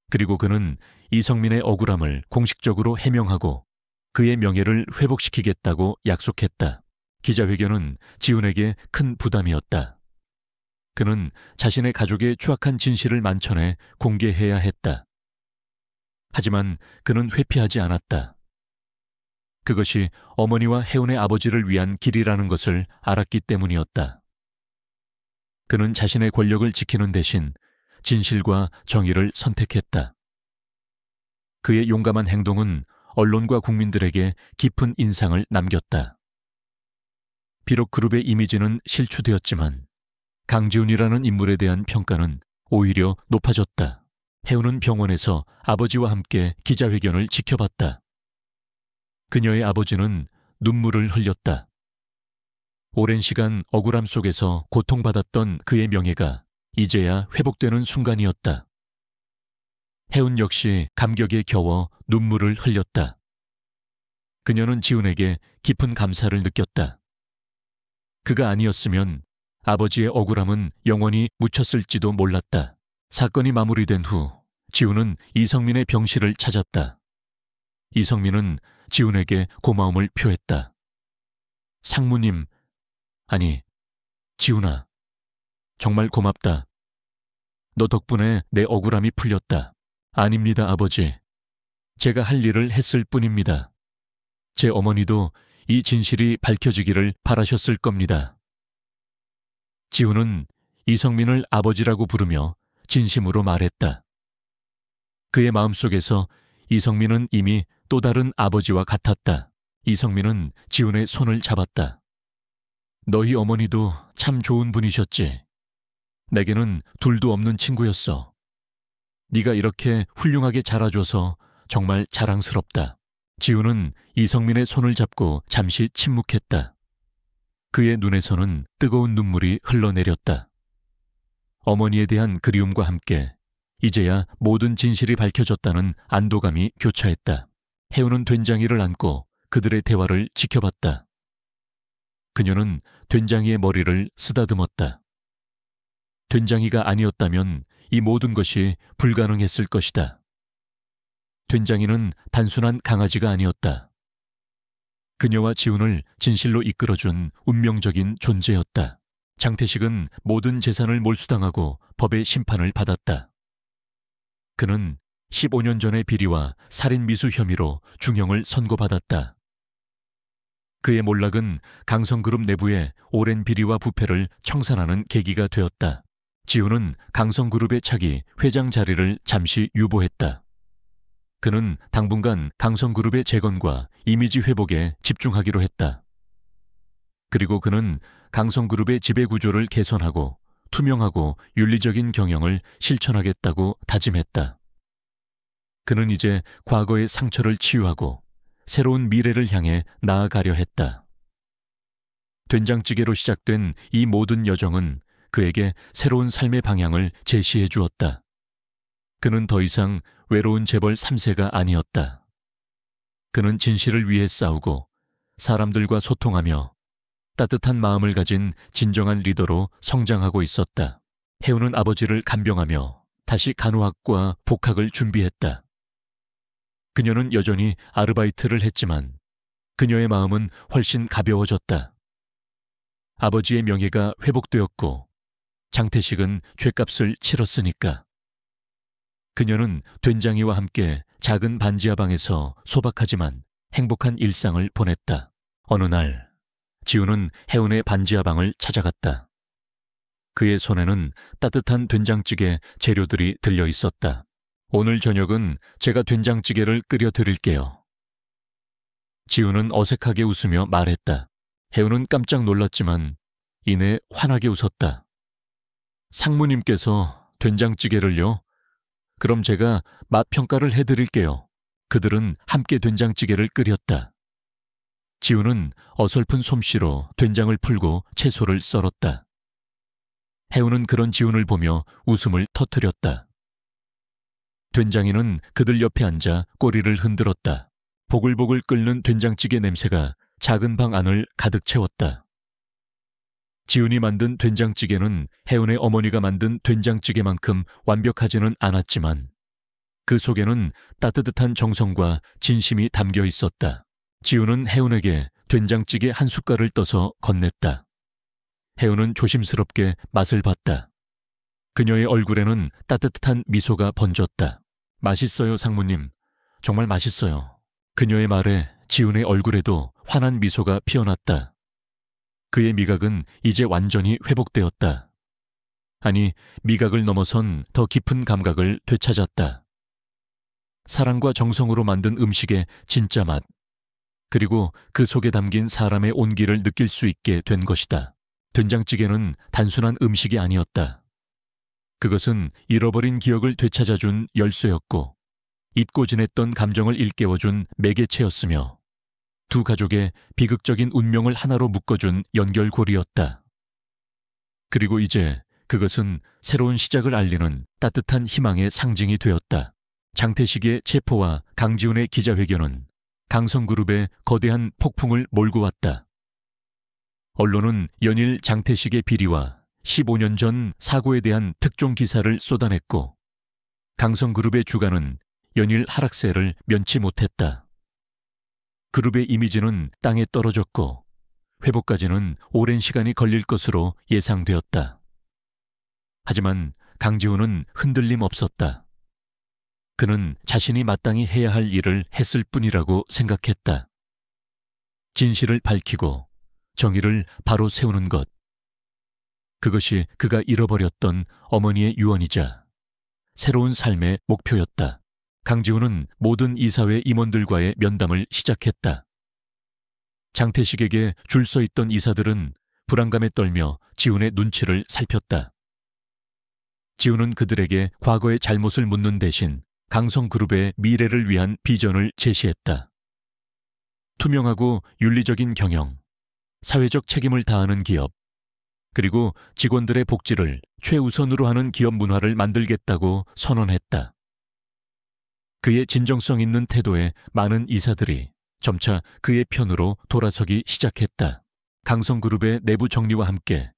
Speaker 1: 그리고 그는 이성민의 억울함을 공식적으로 해명하고 그의 명예를 회복시키겠다고 약속했다. 기자회견은 지훈에게 큰 부담이었다. 그는 자신의 가족의 추악한 진실을 만천해 공개해야 했다. 하지만 그는 회피하지 않았다. 그것이 어머니와 혜운의 아버지를 위한 길이라는 것을 알았기 때문이었다. 그는 자신의 권력을 지키는 대신 진실과 정의를 선택했다. 그의 용감한 행동은 언론과 국민들에게 깊은 인상을 남겼다. 비록 그룹의 이미지는 실추되었지만 강지훈이라는 인물에 대한 평가는 오히려 높아졌다. 혜운은 병원에서 아버지와 함께 기자회견을 지켜봤다. 그녀의 아버지는 눈물을 흘렸다. 오랜 시간 억울함 속에서 고통받았던 그의 명예가 이제야 회복되는 순간이었다. 혜운 역시 감격에 겨워 눈물을 흘렸다. 그녀는 지훈에게 깊은 감사를 느꼈다. 그가 아니었으면 아버지의 억울함은 영원히 묻혔을지도 몰랐다. 사건이 마무리된 후 지훈은 이성민의 병실을 찾았다. 이성민은 지훈에게 고마움을 표했다. 상무님, 아니, 지훈아, 정말 고맙다. 너 덕분에 내 억울함이 풀렸다. 아닙니다, 아버지. 제가 할 일을 했을 뿐입니다. 제 어머니도 이 진실이 밝혀지기를 바라셨을 겁니다. 지훈은 이성민을 아버지라고 부르며 진심으로 말했다. 그의 마음속에서 이성민은 이미 또 다른 아버지와 같았다. 이성민은 지훈의 손을 잡았다. 너희 어머니도 참 좋은 분이셨지. 내게는 둘도 없는 친구였어. 네가 이렇게 훌륭하게 자라줘서 정말 자랑스럽다. 지훈은 이성민의 손을 잡고 잠시 침묵했다. 그의 눈에서는 뜨거운 눈물이 흘러내렸다. 어머니에 대한 그리움과 함께 이제야 모든 진실이 밝혀졌다는 안도감이 교차했다. 혜우는 된장이를 안고 그들의 대화를 지켜봤다. 그녀는 된장이의 머리를 쓰다듬었다. 된장이가 아니었다면 이 모든 것이 불가능했을 것이다. 된장이는 단순한 강아지가 아니었다. 그녀와 지훈을 진실로 이끌어준 운명적인 존재였다. 장태식은 모든 재산을 몰수당하고 법의 심판을 받았다. 그는 15년 전의 비리와 살인미수 혐의로 중형을 선고받았다. 그의 몰락은 강성그룹 내부의 오랜 비리와 부패를 청산하는 계기가 되었다. 지훈은 강성그룹의 차기 회장 자리를 잠시 유보했다. 그는 당분간 강성그룹의 재건과 이미지 회복에 집중하기로 했다. 그리고 그는 강성그룹의 지배구조를 개선하고 투명하고 윤리적인 경영을 실천하겠다고 다짐했다. 그는 이제 과거의 상처를 치유하고 새로운 미래를 향해 나아가려 했다. 된장찌개로 시작된 이 모든 여정은 그에게 새로운 삶의 방향을 제시해 주었다. 그는 더 이상 외로운 재벌 3세가 아니었다. 그는 진실을 위해 싸우고 사람들과 소통하며 따뜻한 마음을 가진 진정한 리더로 성장하고 있었다. 혜우는 아버지를 간병하며 다시 간호학과 복학을 준비했다. 그녀는 여전히 아르바이트를 했지만 그녀의 마음은 훨씬 가벼워졌다. 아버지의 명예가 회복되었고 장태식은 죗값을 치렀으니까. 그녀는 된장이와 함께 작은 반지하 방에서 소박하지만 행복한 일상을 보냈다. 어느 날 지훈은 혜운의 반지하 방을 찾아갔다. 그의 손에는 따뜻한 된장찌개 재료들이 들려 있었다. 오늘 저녁은 제가 된장찌개를 끓여 드릴게요. 지훈은 어색하게 웃으며 말했다. 혜운은 깜짝 놀랐지만 이내 환하게 웃었다. 상무님께서 된장찌개를요? 그럼 제가 맛 평가를 해드릴게요. 그들은 함께 된장찌개를 끓였다. 지훈은 어설픈 솜씨로 된장을 풀고 채소를 썰었다. 혜우는 그런 지훈을 보며 웃음을 터뜨렸다. 된장이는 그들 옆에 앉아 꼬리를 흔들었다. 보글보글 끓는 된장찌개 냄새가 작은 방 안을 가득 채웠다. 지훈이 만든 된장찌개는 혜운의 어머니가 만든 된장찌개만큼 완벽하지는 않았지만 그 속에는 따뜻한 정성과 진심이 담겨 있었다. 지훈은 혜운에게 된장찌개 한 숟갈을 떠서 건넸다. 혜운은 조심스럽게 맛을 봤다. 그녀의 얼굴에는 따뜻한 미소가 번졌다. 맛있어요, 상무님. 정말 맛있어요. 그녀의 말에 지훈의 얼굴에도 환한 미소가 피어났다. 그의 미각은 이제 완전히 회복되었다. 아니, 미각을 넘어선 더 깊은 감각을 되찾았다. 사랑과 정성으로 만든 음식의 진짜 맛, 그리고 그 속에 담긴 사람의 온기를 느낄 수 있게 된 것이다. 된장찌개는 단순한 음식이 아니었다. 그것은 잃어버린 기억을 되찾아준 열쇠였고 잊고 지냈던 감정을 일깨워준 매개체였으며 두 가족의 비극적인 운명을 하나로 묶어준 연결고리였다. 그리고 이제 그것은 새로운 시작을 알리는 따뜻한 희망의 상징이 되었다. 장태식의 체포와 강지훈의 기자회견은 강성그룹의 거대한 폭풍을 몰고 왔다. 언론은 연일 장태식의 비리와 15년 전 사고에 대한 특종 기사를 쏟아냈고 강성그룹의 주가는 연일 하락세를 면치 못했다. 그룹의 이미지는 땅에 떨어졌고 회복까지는 오랜 시간이 걸릴 것으로 예상되었다. 하지만 강지훈은 흔들림 없었다. 그는 자신이 마땅히 해야 할 일을 했을 뿐이라고 생각했다. 진실을 밝히고 정의를 바로 세우는 것. 그것이 그가 잃어버렸던 어머니의 유언이자 새로운 삶의 목표였다. 강지훈은 모든 이사회 임원들과의 면담을 시작했다. 장태식에게 줄 서 있던 이사들은 불안감에 떨며 지훈의 눈치를 살폈다. 지훈은 그들에게 과거의 잘못을 묻는 대신 강성그룹의 미래를 위한 비전을 제시했다. 투명하고 윤리적인 경영, 사회적 책임을 다하는 기업, 그리고 직원들의 복지를 최우선으로 하는 기업 문화를 만들겠다고 선언했다. 그의 진정성 있는 태도에 많은 이사들이 점차 그의 편으로 돌아서기 시작했다. 강성그룹의 내부 정리와 함께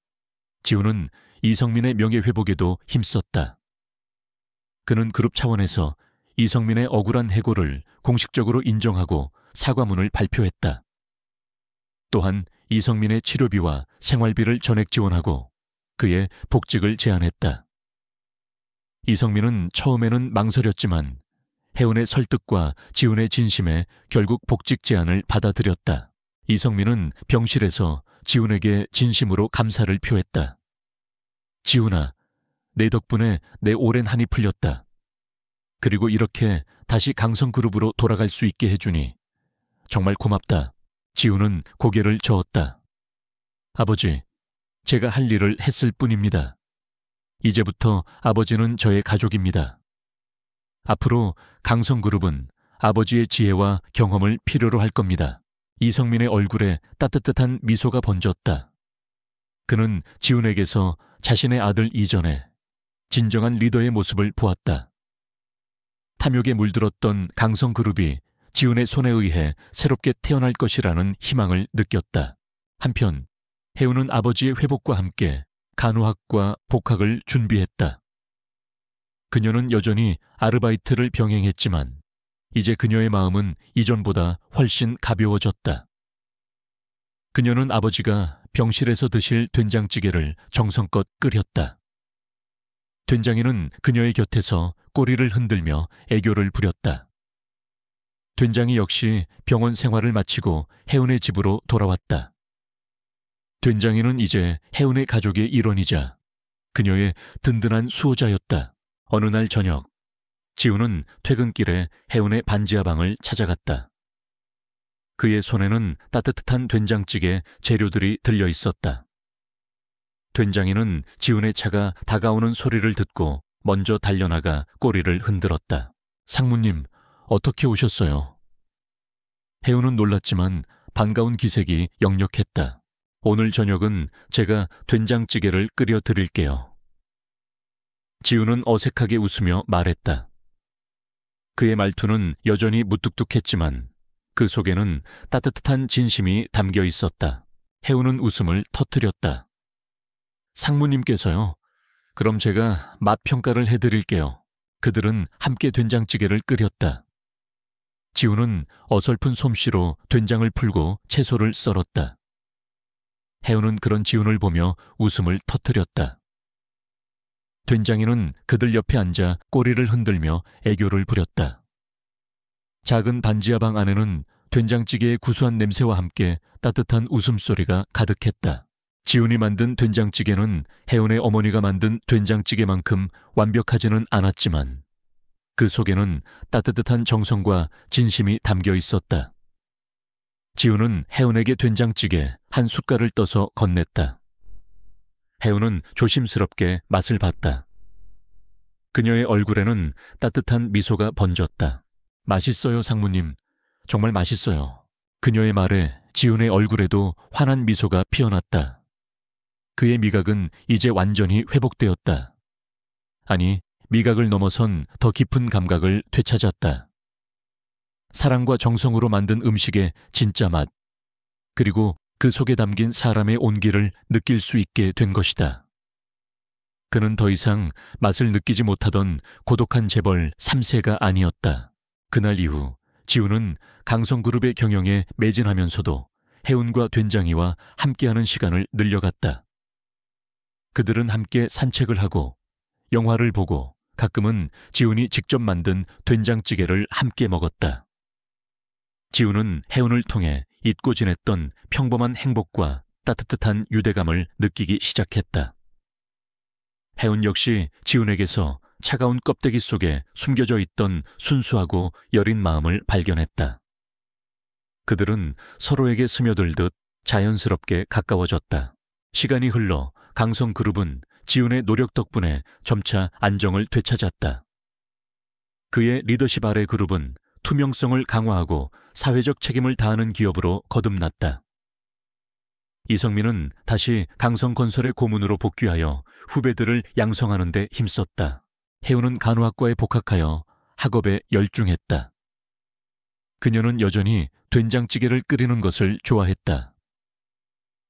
Speaker 1: 지훈은 이성민의 명예회복에도 힘썼다. 그는 그룹 차원에서 이성민의 억울한 해고를 공식적으로 인정하고 사과문을 발표했다. 또한 이성민의 치료비와 생활비를 전액 지원하고 그의 복직을 제안했다. 이성민은 처음에는 망설였지만 혜운의 설득과 지훈의 진심에 결국 복직 제안을 받아들였다. 이성민은 병실에서 지훈에게 진심으로 감사를 표했다. 지훈아, 내 덕분에 내 오랜 한이 풀렸다. 그리고 이렇게 다시 강성그룹으로 돌아갈 수 있게 해주니 정말 고맙다. 지훈은 고개를 저었다. 아버지, 제가 할 일을 했을 뿐입니다. 이제부터 아버지는 저의 가족입니다. 앞으로 강성그룹은 아버지의 지혜와 경험을 필요로 할 겁니다. 이성민의 얼굴에 따뜻한 미소가 번졌다. 그는 지훈에게서 자신의 아들 이전에 진정한 리더의 모습을 보았다. 탐욕에 물들었던 강성그룹이 지훈의 손에 의해 새롭게 태어날 것이라는 희망을 느꼈다. 한편 혜운은 아버지의 회복과 함께 간호학과 복학을 준비했다. 그녀는 여전히 아르바이트를 병행했지만 이제 그녀의 마음은 이전보다 훨씬 가벼워졌다. 그녀는 아버지가 병실에서 드실 된장찌개를 정성껏 끓였다. 된장이는 그녀의 곁에서 꼬리를 흔들며 애교를 부렸다. 된장이 역시 병원 생활을 마치고 혜운의 집으로 돌아왔다. 된장이는 이제 혜운의 가족의 일원이자 그녀의 든든한 수호자였다. 어느 날 저녁, 지훈은 퇴근길에 혜운의 반지하방을 찾아갔다. 그의 손에는 따뜻한 된장찌개 재료들이 들려 있었다. 된장이는 지훈의 차가 다가오는 소리를 듣고 먼저 달려나가 꼬리를 흔들었다. 상무님, 어떻게 오셨어요? 혜운은 놀랐지만 반가운 기색이 역력했다. 오늘 저녁은 제가 된장찌개를 끓여 드릴게요. 지훈은 어색하게 웃으며 말했다. 그의 말투는 여전히 무뚝뚝했지만 그 속에는 따뜻한 진심이 담겨 있었다. 혜운은 웃음을 터뜨렸다. 상무님께서요? 그럼 제가 맛 평가를 해드릴게요. 그들은 함께 된장찌개를 끓였다. 지훈은 어설픈 솜씨로 된장을 풀고 채소를 썰었다. 혜운은 그런 지훈을 보며 웃음을 터뜨렸다. 된장이는 그들 옆에 앉아 꼬리를 흔들며 애교를 부렸다. 작은 반지하방 안에는 된장찌개의 구수한 냄새와 함께 따뜻한 웃음소리가 가득했다. 지훈이 만든 된장찌개는 혜운의 어머니가 만든 된장찌개만큼 완벽하지는 않았지만 그 속에는 따뜻한 정성과 진심이 담겨 있었다. 지훈은 혜운에게 된장찌개 한 숟갈을 떠서 건넸다. 혜운은 조심스럽게 맛을 봤다. 그녀의 얼굴에는 따뜻한 미소가 번졌다. 맛있어요, 상무님. 정말 맛있어요. 그녀의 말에 지훈의 얼굴에도 환한 미소가 피어났다. 그의 미각은 이제 완전히 회복되었다. 아니, 미각을 넘어선 더 깊은 감각을 되찾았다. 사랑과 정성으로 만든 음식의 진짜 맛, 그리고 그 속에 담긴 사람의 온기를 느낄 수 있게 된 것이다. 그는 더 이상 맛을 느끼지 못하던 고독한 재벌 3세가 아니었다. 그날 이후 지우는 강성그룹의 경영에 매진하면서도 해운과 된장이와 함께하는 시간을 늘려갔다. 그들은 함께 산책을 하고 영화를 보고 가끔은 지훈이 직접 만든 된장찌개를 함께 먹었다. 지훈은 해운을 통해 잊고 지냈던 평범한 행복과 따뜻한 유대감을 느끼기 시작했다. 해운 역시 지훈에게서 차가운 껍데기 속에 숨겨져 있던 순수하고 여린 마음을 발견했다. 그들은 서로에게 스며들듯 자연스럽게 가까워졌다. 시간이 흘러 강성그룹은 지훈의 노력 덕분에 점차 안정을 되찾았다. 그의 리더십 아래 그룹은 투명성을 강화하고 사회적 책임을 다하는 기업으로 거듭났다. 이성민은 다시 강성건설의 고문으로 복귀하여 후배들을 양성하는 데 힘썼다. 해운은 간호학과에 복학하여 학업에 열중했다. 그녀는 여전히 된장찌개를 끓이는 것을 좋아했다.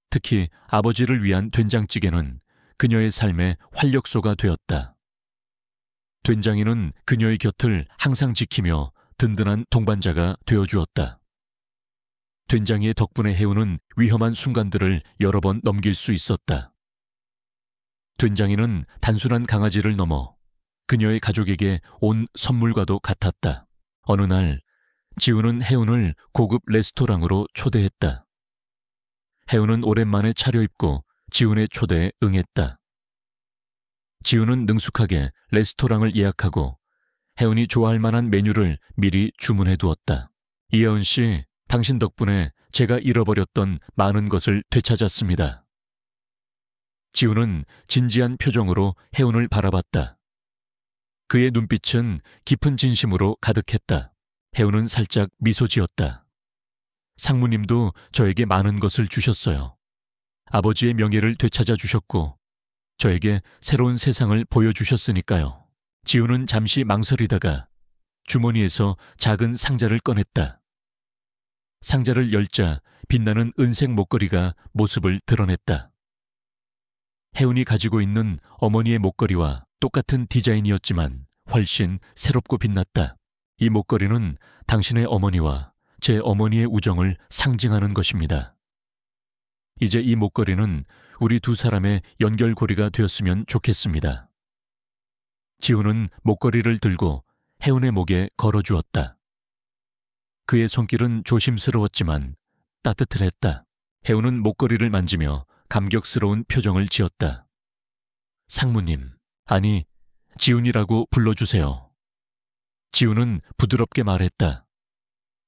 Speaker 1: 특히 아버지를 위한 된장찌개는 그녀의 삶의 활력소가 되었다. 된장이는 그녀의 곁을 항상 지키며 든든한 동반자가 되어주었다. 된장이의 덕분에 해운은 위험한 순간들을 여러 번 넘길 수 있었다. 된장이는 단순한 강아지를 넘어 그녀의 가족에게 온 선물과도 같았다. 어느 날 지훈은 해운을 고급 레스토랑으로 초대했다. 해운은 오랜만에 차려입고 지훈의 초대에 응했다. 지훈은 능숙하게 레스토랑을 예약하고 해운이 좋아할 만한 메뉴를 미리 주문해 두었다. 이하은 씨, 당신 덕분에 제가 잃어버렸던 많은 것을 되찾았습니다. 지훈은 진지한 표정으로 해운을 바라봤다. 그의 눈빛은 깊은 진심으로 가득했다. 해운은 살짝 미소 지었다. 상무님도 저에게 많은 것을 주셨어요. 아버지의 명예를 되찾아 주셨고 저에게 새로운 세상을 보여주셨으니까요. 지훈은 잠시 망설이다가 주머니에서 작은 상자를 꺼냈다. 상자를 열자 빛나는 은색 목걸이가 모습을 드러냈다. 해운이 가지고 있는 어머니의 목걸이와 똑같은 디자인이었지만 훨씬 새롭고 빛났다. 이 목걸이는 당신의 어머니와 제 어머니의 우정을 상징하는 것입니다. 이제 이 목걸이는 우리 두 사람의 연결고리가 되었으면 좋겠습니다. 지훈은 목걸이를 들고 해운의 목에 걸어주었다. 그의 손길은 조심스러웠지만 따뜻했다. 해운은 목걸이를 만지며 감격스러운 표정을 지었다. 상무님, 아니, 지훈이라고 불러주세요. 지훈은 부드럽게 말했다.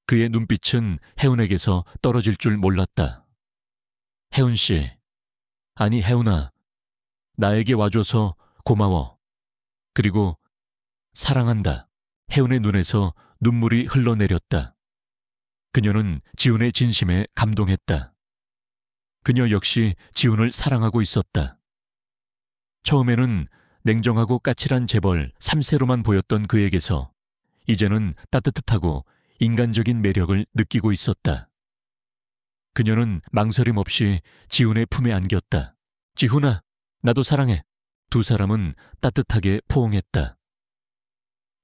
Speaker 1: 그의 눈빛은 해운에게서 떨어질 줄 몰랐다. 해운 씨, 아니 해운아, 나에게 와줘서 고마워. 그리고 사랑한다. 해운의 눈에서 눈물이 흘러내렸다. 그녀는 지훈의 진심에 감동했다. 그녀 역시 지훈을 사랑하고 있었다. 처음에는 냉정하고 까칠한 재벌 3세로만 보였던 그에게서 이제는 따뜻하고 인간적인 매력을 느끼고 있었다. 그녀는 망설임 없이 지훈의 품에 안겼다. 지훈아, 나도 사랑해. 두 사람은 따뜻하게 포옹했다.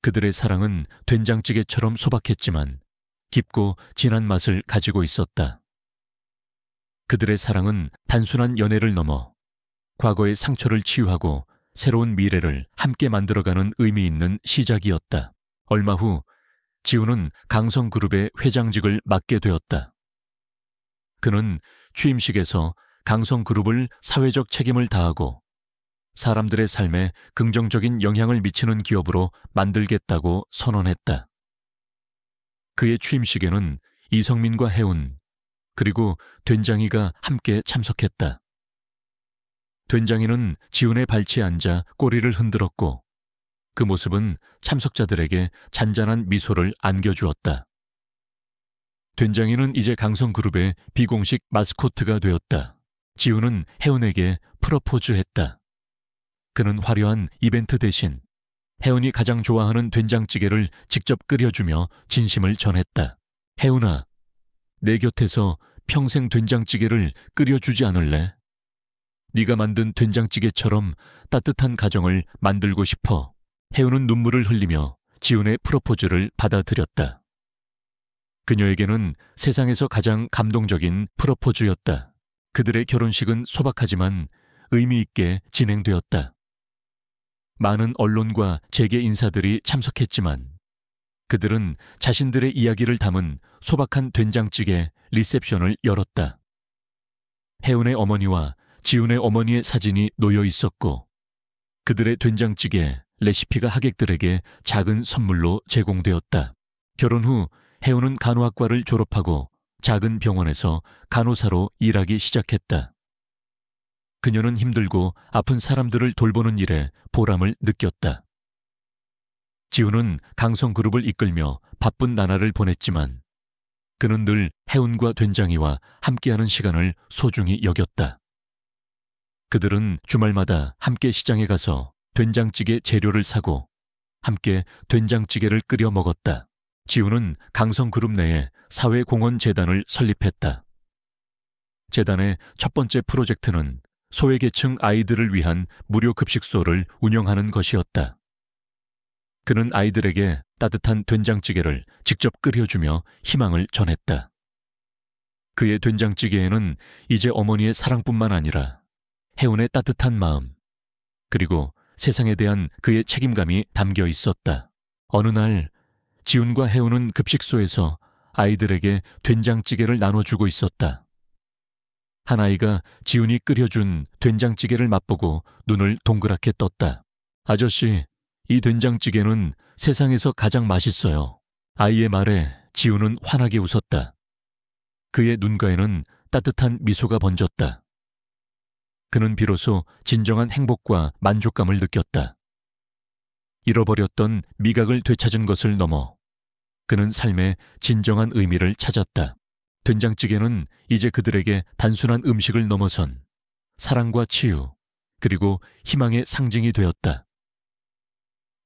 Speaker 1: 그들의 사랑은 된장찌개처럼 소박했지만 깊고 진한 맛을 가지고 있었다. 그들의 사랑은 단순한 연애를 넘어 과거의 상처를 치유하고 새로운 미래를 함께 만들어가는 의미 있는 시작이었다. 얼마 후 지훈은 강성그룹의 회장직을 맡게 되었다. 그는 취임식에서 강성그룹을 사회적 책임을 다하고 사람들의 삶에 긍정적인 영향을 미치는 기업으로 만들겠다고 선언했다. 그의 취임식에는 이성민과 해운, 그리고 된장이가 함께 참석했다. 된장이는 지훈의 발치에 앉아 꼬리를 흔들었고 그 모습은 참석자들에게 잔잔한 미소를 안겨주었다. 된장이는 이제 강성그룹의 비공식 마스코트가 되었다. 지훈은 해운에게 프러포즈했다. 그는 화려한 이벤트 대신 혜운이 가장 좋아하는 된장찌개를 직접 끓여주며 진심을 전했다. 혜운아, 내 곁에서 평생 된장찌개를 끓여주지 않을래? 네가 만든 된장찌개처럼 따뜻한 가정을 만들고 싶어. 혜운은 눈물을 흘리며 지훈의 프로포즈를 받아들였다. 그녀에게는 세상에서 가장 감동적인 프로포즈였다. 그들의 결혼식은 소박하지만 의미 있게 진행되었다. 많은 언론과 재계 인사들이 참석했지만 그들은 자신들의 이야기를 담은 소박한 된장찌개 리셉션을 열었다. 혜운의 어머니와 지훈의 어머니의 사진이 놓여 있었고 그들의 된장찌개 레시피가 하객들에게 작은 선물로 제공되었다. 결혼 후 혜운은 간호학과를 졸업하고 작은 병원에서 간호사로 일하기 시작했다. 그녀는 힘들고 아픈 사람들을 돌보는 일에 보람을 느꼈다. 지훈은 강성그룹을 이끌며 바쁜 나날을 보냈지만 그는 늘 혜운과 된장이와 함께하는 시간을 소중히 여겼다. 그들은 주말마다 함께 시장에 가서 된장찌개 재료를 사고 함께 된장찌개를 끓여 먹었다. 지훈은 강성그룹 내에 사회공헌재단을 설립했다. 재단의 첫 번째 프로젝트는 소외계층 아이들을 위한 무료 급식소를 운영하는 것이었다. 그는 아이들에게 따뜻한 된장찌개를 직접 끓여주며 희망을 전했다. 그의 된장찌개에는 이제 어머니의 사랑뿐만 아니라 혜운의 따뜻한 마음, 그리고 세상에 대한 그의 책임감이 담겨 있었다. 어느 날 지훈과 혜운은 급식소에서 아이들에게 된장찌개를 나눠주고 있었다. 한 아이가 지훈이 끓여준 된장찌개를 맛보고 눈을 동그랗게 떴다. 아저씨, 이 된장찌개는 세상에서 가장 맛있어요. 아이의 말에 지훈은 환하게 웃었다. 그의 눈가에는 따뜻한 미소가 번졌다. 그는 비로소 진정한 행복과 만족감을 느꼈다. 잃어버렸던 미각을 되찾은 것을 넘어 그는 삶의 진정한 의미를 찾았다. 된장찌개는 이제 그들에게 단순한 음식을 넘어선 사랑과 치유, 그리고 희망의 상징이 되었다.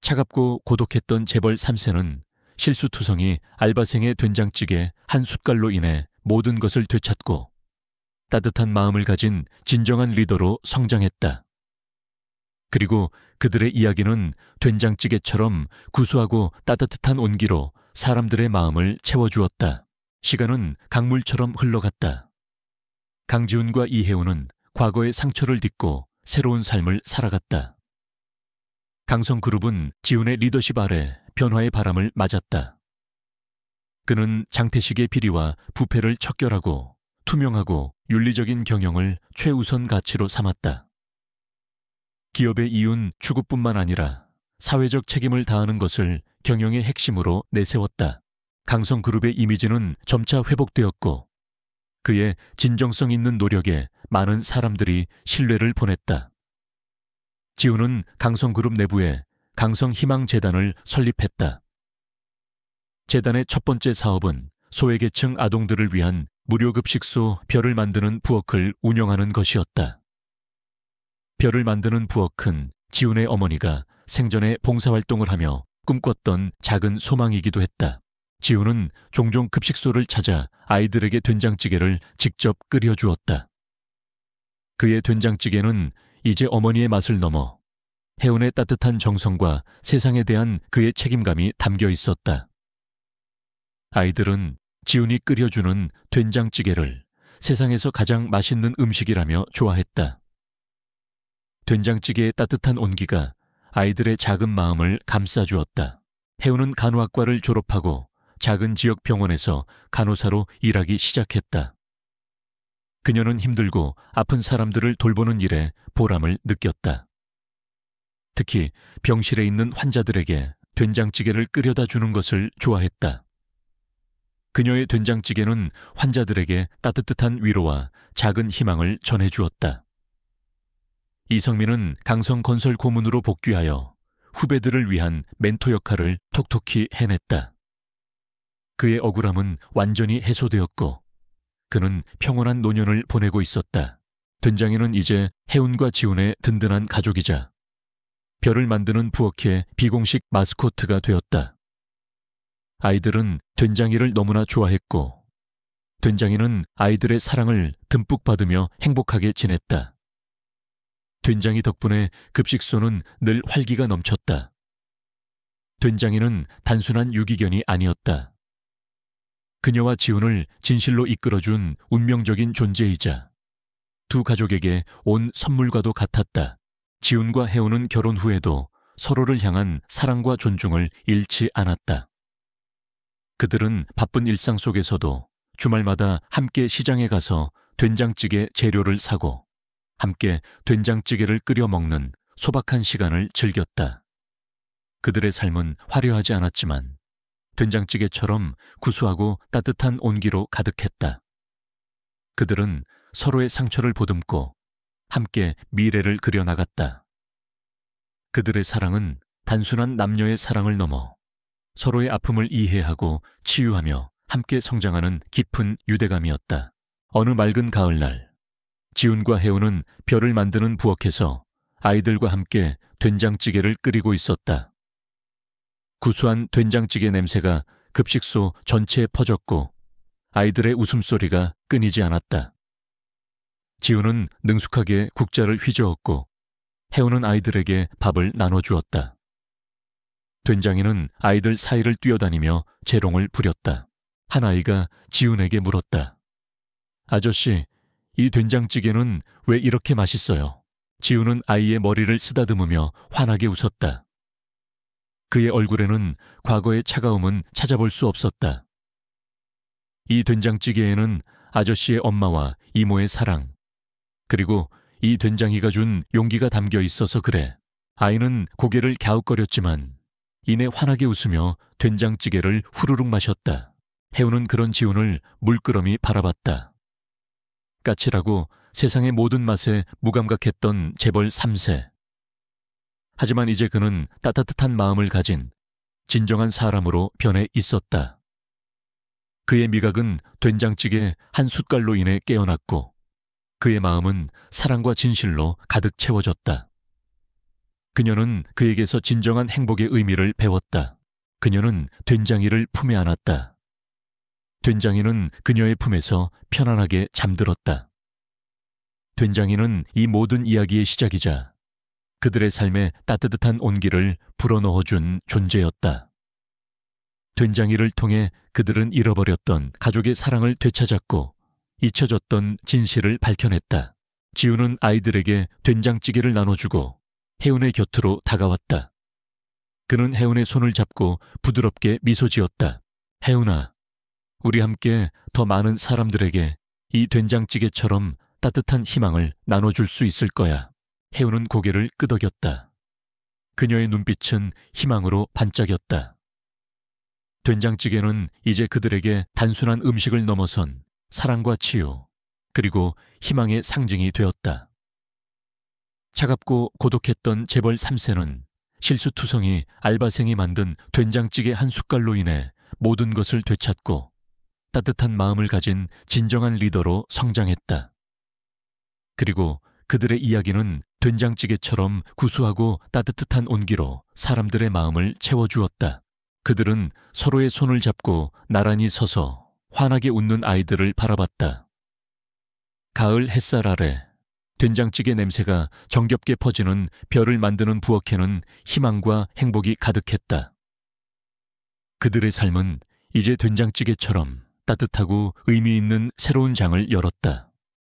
Speaker 1: 차갑고 고독했던 재벌 3세는 실수투성이 알바생의 된장찌개 한 숟갈로 인해 모든 것을 되찾고 따뜻한 마음을 가진 진정한 리더로 성장했다. 그리고 그들의 이야기는 된장찌개처럼 구수하고 따뜻한 온기로 사람들의 마음을 채워주었다. 시간은 강물처럼 흘러갔다. 강지훈과 이혜운은 과거의 상처를 딛고 새로운 삶을 살아갔다. 강성그룹은 지훈의 리더십 아래 변화의 바람을 맞았다. 그는 장태식의 비리와 부패를 척결하고 투명하고 윤리적인 경영을 최우선 가치로 삼았다. 기업의 이윤 추구뿐만 아니라 사회적 책임을 다하는 것을 경영의 핵심으로 내세웠다. 강성그룹의 이미지는 점차 회복되었고 그의 진정성 있는 노력에 많은 사람들이 신뢰를 보냈다. 지훈은 강성그룹 내부에 강성희망재단을 설립했다. 재단의 첫 번째 사업은 소외계층 아동들을 위한 무료급식소 별을 만드는 부엌을 운영하는 것이었다. 별을 만드는 부엌은 지훈의 어머니가 생전에 봉사활동을 하며 꿈꿨던 작은 소망이기도 했다. 지훈은 종종 급식소를 찾아 아이들에게 된장찌개를 직접 끓여주었다. 그의 된장찌개는 이제 어머니의 맛을 넘어 혜운의 따뜻한 정성과 세상에 대한 그의 책임감이 담겨 있었다. 아이들은 지훈이 끓여주는 된장찌개를 세상에서 가장 맛있는 음식이라며 좋아했다. 된장찌개의 따뜻한 온기가 아이들의 작은 마음을 감싸주었다. 혜운은 간호학과를 졸업하고 작은 지역 병원에서 간호사로 일하기 시작했다. 그녀는 힘들고 아픈 사람들을 돌보는 일에 보람을 느꼈다. 특히 병실에 있는 환자들에게 된장찌개를 끓여다 주는 것을 좋아했다. 그녀의 된장찌개는 환자들에게 따뜻한 위로와 작은 희망을 전해주었다. 이성민은 강성건설 고문으로 복귀하여 후배들을 위한 멘토 역할을 톡톡히 해냈다. 그의 억울함은 완전히 해소되었고 그는 평온한 노년을 보내고 있었다. 된장이는 이제 혜운과 지훈의 든든한 가족이자 별을 만드는 부엌의 비공식 마스코트가 되었다. 아이들은 된장이를 너무나 좋아했고 된장이는 아이들의 사랑을 듬뿍 받으며 행복하게 지냈다. 된장이 덕분에 급식소는 늘 활기가 넘쳤다. 된장이는 단순한 유기견이 아니었다. 그녀와 지훈을 진실로 이끌어준 운명적인 존재이자 두 가족에게 온 선물과도 같았다. 지훈과 혜우는 결혼 후에도 서로를 향한 사랑과 존중을 잃지 않았다. 그들은 바쁜 일상 속에서도 주말마다 함께 시장에 가서 된장찌개 재료를 사고 함께 된장찌개를 끓여 먹는 소박한 시간을 즐겼다. 그들의 삶은 화려하지 않았지만 된장찌개처럼 구수하고 따뜻한 온기로 가득했다. 그들은 서로의 상처를 보듬고 함께 미래를 그려나갔다. 그들의 사랑은 단순한 남녀의 사랑을 넘어 서로의 아픔을 이해하고 치유하며 함께 성장하는 깊은 유대감이었다. 어느 맑은 가을날, 지훈과 혜우는 별을 만드는 부엌에서 아이들과 함께 된장찌개를 끓이고 있었다. 구수한 된장찌개 냄새가 급식소 전체에 퍼졌고 아이들의 웃음소리가 끊이지 않았다. 지훈은 능숙하게 국자를 휘저었고 혜우는 아이들에게 밥을 나눠주었다. 된장이는 아이들 사이를 뛰어다니며 재롱을 부렸다. 한 아이가 지훈에게 물었다. 아저씨, 이 된장찌개는 왜 이렇게 맛있어요? 지훈은 아이의 머리를 쓰다듬으며 환하게 웃었다. 그의 얼굴에는 과거의 차가움은 찾아볼 수 없었다. 이 된장찌개에는 아저씨의 엄마와 이모의 사랑, 그리고 이 된장이가 준 용기가 담겨 있어서 그래. 아이는 고개를 갸웃거렸지만 이내 환하게 웃으며 된장찌개를 후루룩 마셨다. 혜우는 그런 지훈을 물끄러미 바라봤다. 까칠하고 세상의 모든 맛에 무감각했던 재벌 3세. 하지만 이제 그는 따뜻한 마음을 가진 진정한 사람으로 변해 있었다. 그의 미각은 된장찌개 한 숟갈로 인해 깨어났고 그의 마음은 사랑과 진실로 가득 채워졌다. 그녀는 그에게서 진정한 행복의 의미를 배웠다. 그녀는 된장이를 품에 안았다. 된장이는 그녀의 품에서 편안하게 잠들었다. 된장이는 이 모든 이야기의 시작이자 그들의 삶에 따뜻한 온기를 불어넣어준 존재였다. 된장이를 통해 그들은 잃어버렸던 가족의 사랑을 되찾았고 잊혀졌던 진실을 밝혀냈다. 지훈은 아이들에게 된장찌개를 나눠주고 혜운의 곁으로 다가왔다. 그는 혜운의 손을 잡고 부드럽게 미소 지었다. 혜운아, 우리 함께 더 많은 사람들에게 이 된장찌개처럼 따뜻한 희망을 나눠줄 수 있을 거야. 혜운은 고개를 끄덕였다. 그녀의 눈빛은 희망으로 반짝였다. 된장찌개는 이제 그들에게 단순한 음식을 넘어선 사랑과 치유, 그리고 희망의 상징이 되었다. 차갑고 고독했던 재벌 3세는 실수투성이 알바생이 만든 된장찌개 한 숟갈로 인해 모든 것을 되찾고 따뜻한 마음을 가진 진정한 리더로 성장했다. 그리고 그들의 이야기는 된장찌개처럼 구수하고 따뜻한 온기로 사람들의 마음을 채워주었다. 그들은 서로의 손을 잡고 나란히 서서 환하게 웃는 아이들을 바라봤다. 가을 햇살 아래 된장찌개 냄새가 정겹게 퍼지는 별을 만드는 부엌에는 희망과 행복이 가득했다. 그들의 삶은 이제 된장찌개처럼 따뜻하고 의미 있는 새로운 장을 열었다.